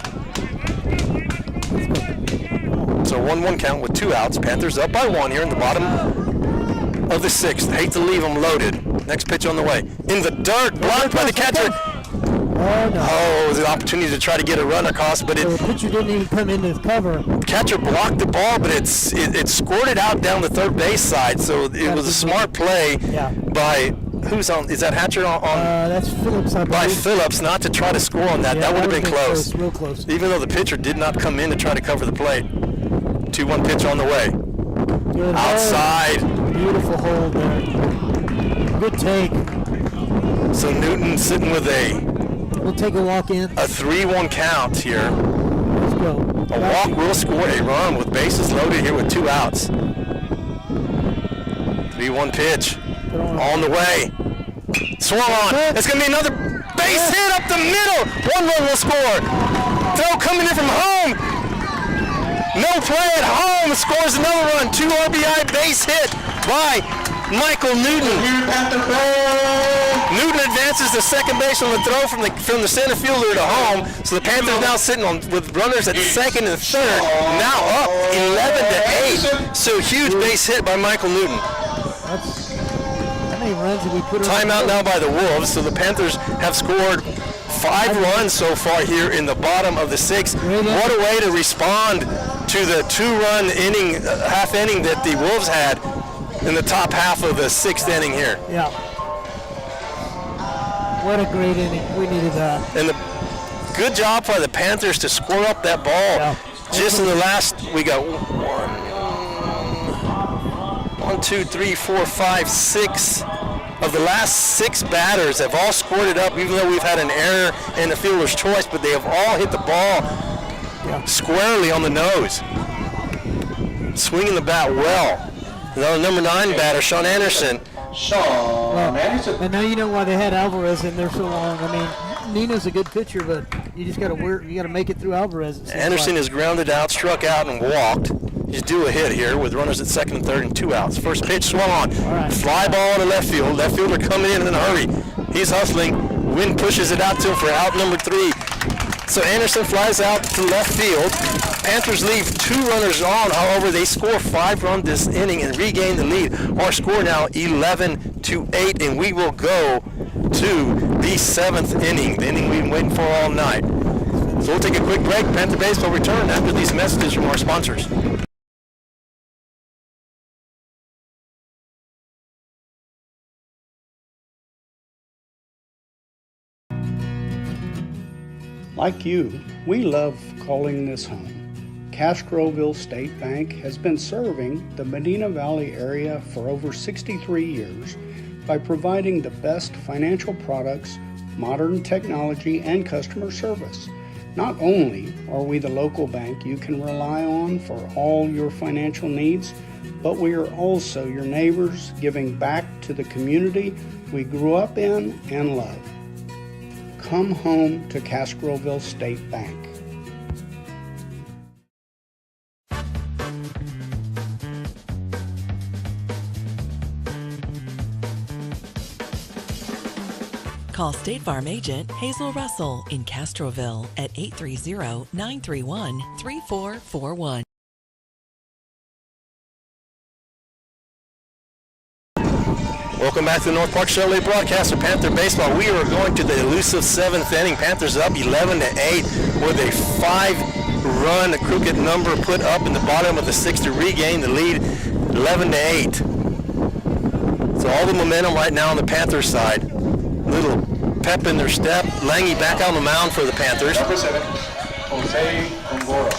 So 1-1 count with 2 outs. Panthers up by 1 here in the bottom of the 6th. Hate to leave them loaded. Next pitch on the way. In the dirt, blocked by the catcher. Oh, no. Oh, it was an opportunity to try to get a run across, but the pitcher didn't even come into the cover. The catcher blocked the ball, but it squirted out down the third base side, so it was a smart play by, who's on, is that Hatcher on? That's Phillips, I believe. By Phillips, not to try to score on that. That would have been close. Real close. Even though the pitcher did not come in to try to cover the plate. 2-1 pitch on the way. Good outside. Hold. Beautiful hold there. Good take. So Newton sitting with we'll take a walk in. A 3-1 count here. Let's go. A walk will score a run with bases loaded here with 2 outs. 3-1 pitch. On the way. Swung on. It's going to be another base hit up the middle. 1 run will score. Throw coming in from home. No play at home. Scores another run. 2 RBI base hit by Michael Newton. Newton advances to second base on the throw from the center fielder to home. So the Panthers now sitting with runners at second and third. Now up 11-8. So huge base hit by Michael Newton. How many runs did we put? Timeout now by the Wolves. So the Panthers have scored 5 runs so far here in the bottom of the 6th. What a way to respond to the 2-run inning, half inning that the Wolves had in the top half of the 6th inning here. Yeah. What a great inning. We needed that. And the good job by the Panthers to score up that ball. Yeah. Just in the last, we got 1, 2, 3, 4, 5, 6 of the last 6 batters have all scored it up, even though we've had an error in the fielder's choice, but they have all hit the ball squarely on the nose. Swinging the bat well. Another number 9 batter, Sean Anderson. Anderson. And now you know why they had Alvarez in there so long. I mean, Nino's a good pitcher, but you just got to make it through Alvarez. Anderson is grounded out, struck out, and walked. He's due a hit here with runners at second and third and 2 outs. First pitch swung on. Fly ball to left field. Left fielder coming in a hurry. He's hustling. Wind pushes it out to him for out number 3. So Anderson flies out to left field. Panthers leave 2 runners on. However, they score 5 runs this inning and regain the lead. Our score now 11-8, and we will go to the 7th inning, the inning we've been waiting for all night. So we'll take a quick break. Panther Baseball return after these messages from our sponsors. Like you, we love calling this home. Castroville State Bank has been serving the Medina Valley area for over 63 years by providing the best financial products, modern technology, and customer service. Not only are we the local bank you can rely on for all your financial needs, but we are also your neighbors, giving back to the community we grew up in and love. Come home to Castroville State Bank. Call State Farm agent Hazel Russell in Castroville at 830-931-3441. Welcome back to the North Park Chevrolet broadcast of Panther Baseball. We are going to the elusive 7th inning. Panthers up 11-8 with a 5-run crooked number put up in the bottom of the 6th to regain the lead 11-8. So all the momentum right now on the Panthers side. Little pep in their step. Lange back on the mound for the Panthers. Jose Gongora.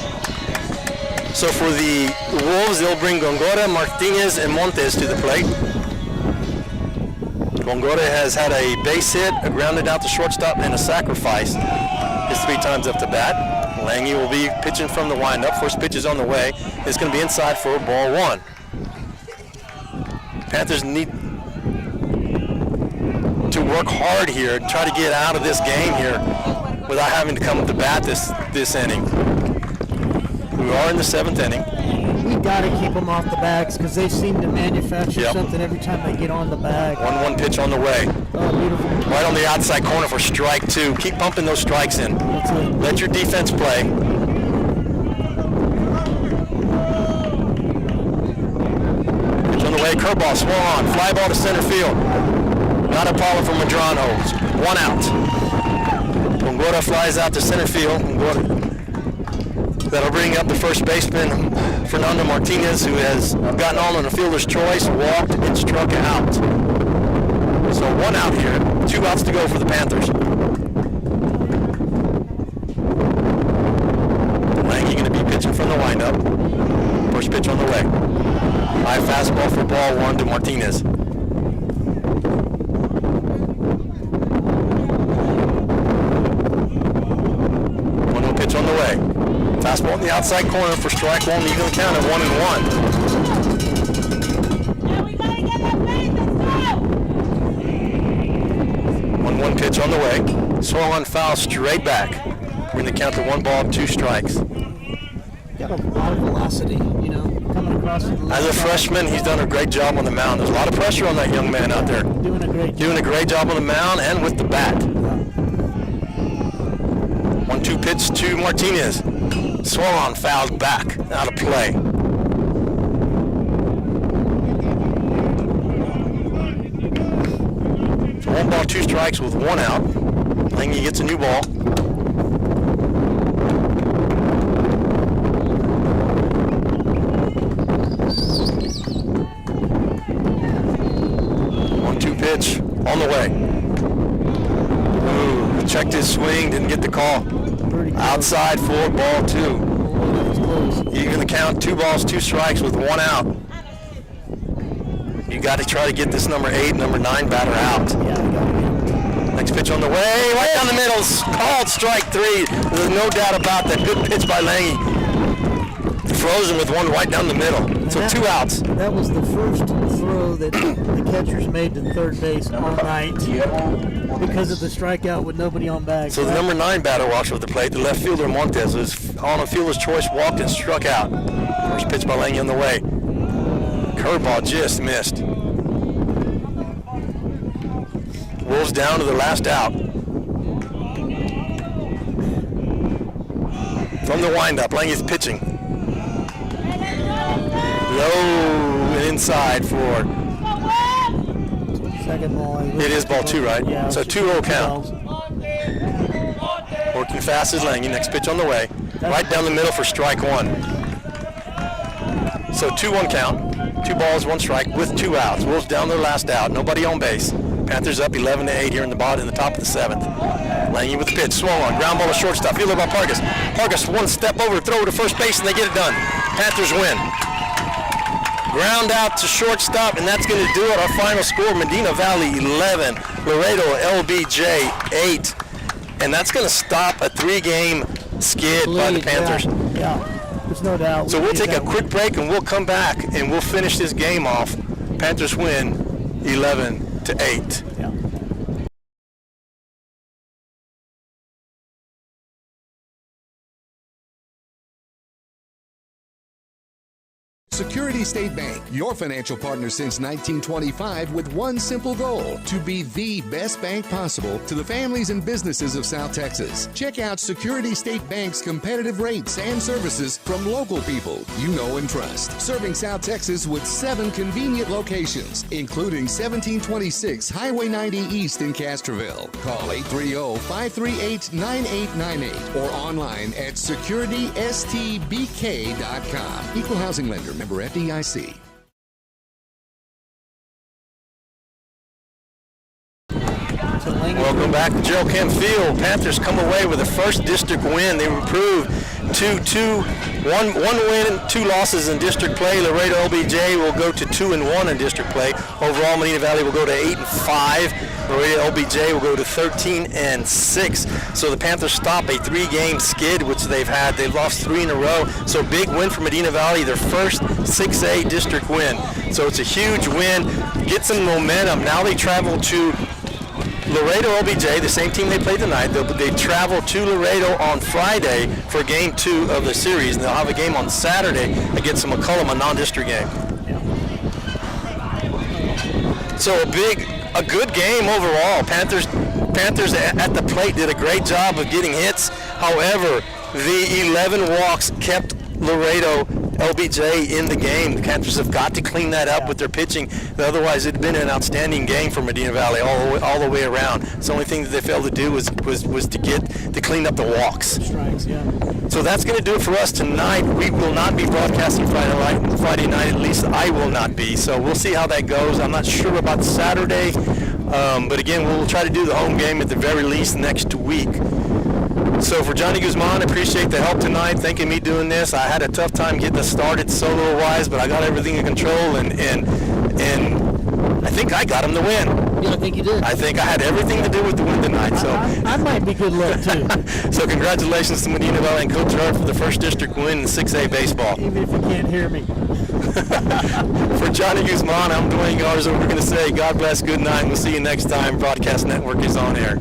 So for the Wolves, they'll bring Gongora, Martinez, and Montes to the plate. Gongora has had a base hit, a grounded out to shortstop, and a sacrifice his 3 times up to bat. Lange will be pitching from the windup. First pitch is on the way. It's going to be inside for ball 1. Panthers need to work hard here, try to get out of this game here without having to come to bat this inning. We are in the 7th inning. We got to keep them off the bags because they seem to manufacture something every time they get on the bag. 1-1 pitch on the way. Oh, beautiful. Right on the outside corner for strike 2. Keep pumping those strikes in. That's it. Let your defense play. Pitch on the way. Curveball swung on. Fly ball to center field. Not a follow from Medrano. 1 out. Gongora flies out to center field. That'll bring up the first baseman, Fernando Martinez, who has gotten on a fielder's choice, walked, and struck out. So 1 out here, 2 outs to go for the Panthers. Lange going to be pitching from the windup. First pitch on the way. High fastball for ball 1 to Martinez. 1-0 pitch on the way. Fastball on the outside corner for strike 1. You're going to count at 1-1. Yeah, we gotta get that base. Let's go. 1-1 pitch on the way. Swung on foul straight back. We're going to count to 1 ball, 2 strikes. Got a lot of velocity, coming across the As a freshman, he's done a great job on the mound. There's a lot of pressure on that young man out there. Doing a great job on the mound and with the bat. 1-2 pitch to Martinez. Swung on, fouled back, out of play. 1 ball, 2 strikes with 1 out. Lange gets a new ball. Pitch on the way. Ooh, checked his swing, didn't get the call. Outside for ball 2. Even the count, 2 balls, 2 strikes with 1 out. You got to try to get this number 8, number 9 batter out. Next pitch on the way, right down the middle, called strike 3. There's no doubt about that. Good pitch by Lange. Frozen with 1 right down the middle. So 2 outs. That was the first throw that the catchers made to third base all night because of the strikeout with nobody on bag. So the number 9 batter walks with the plate. The left fielder Montes was on a fielder's choice, walked and struck out. First pitch by Lange on the way. Curveball just missed. Wolves down to the last out. From the windup, Lange's pitching. Low and inside for second ball. It is ball 2, right? Yeah. So 2-0 count. Working fast as Lange. Next pitch on the way. Right down the middle for strike 1. So 2-1 count. 2 balls, 1 strike with 2 outs. Wolves down their last out. Nobody on base. Panthers up 11-8 here in the bottom, in the top of the 7th. Lange with the pitch, swung on, ground ball to shortstop. Fielder by Pargas. Pargas 1 step over, throw to first base, and they get it done. Panthers win. Ground out to shortstop, and that's going to do it. Our final score: Medina Valley 11, Laredo LBJ 8, and that's going to stop a 3-game skid by the Panthers. Yeah, there's no doubt. So we'll take a quick break, and we'll come back, and we'll finish this game off. Panthers win 11-8. Yeah. Security State Bank, your financial partner since 1925 with one simple goal, to be the best bank possible to the families and businesses of South Texas. Check out Security State Bank's competitive rates and services from local people you know and trust. Serving South Texas with 7 convenient locations, including 1726 Highway 90 East in Castroville. Call 830-538-9898 or online at securitystbk.com. Equal housing lender. Member FDIC. Welcome back to Gerald Kemp Field. Panthers come away with a first district win. They improved one win, 2 losses in district play. Laredo LBJ will go to 2-1 in district play. Overall, Medina Valley will go to 8-5. Laredo LBJ will go to 13-6. So the Panthers stop a 3-game skid, which they've had. They've lost 3 in a row. So big win for Medina Valley, their first 6A district win. So it's a huge win. Get some momentum. Now they travel to Laredo LBJ, the same team they played tonight. They travel to Laredo on Friday for game 2 of the series, and they'll have a game on Saturday against McCollum, a non-district game. So a good game overall. Panthers at the plate did a great job of getting hits. However, the 11 walks kept Laredo LBJ in the game. The Panthers have got to clean that up with their pitching. Otherwise, it'd been an outstanding game for Medina Valley all the way around. It's the only thing that they failed to do was to clean up the walks. Strikes, yeah. So that's going to do it for us tonight. We will not be broadcasting Friday night. At least I will not be. So we'll see how that goes. I'm not sure about Saturday, but again, we'll try to do the home game at the very least next week. So for Johnny Guzman, I appreciate the help tonight, thanking me doing this. I had a tough time getting this started solo-wise, but I got everything in control, and I think I got him to win. Yeah, I think you did. I think I had everything to do with the win tonight. So I might be good luck, too. So congratulations to Medina Valley and Coach Hart for the first district win in 6A baseball. Even if you can't hear me. For Johnny Guzman, I'm Dwayne Garza. We're going to say God bless, good night, and we'll see you next time. Broadcast Network is on air.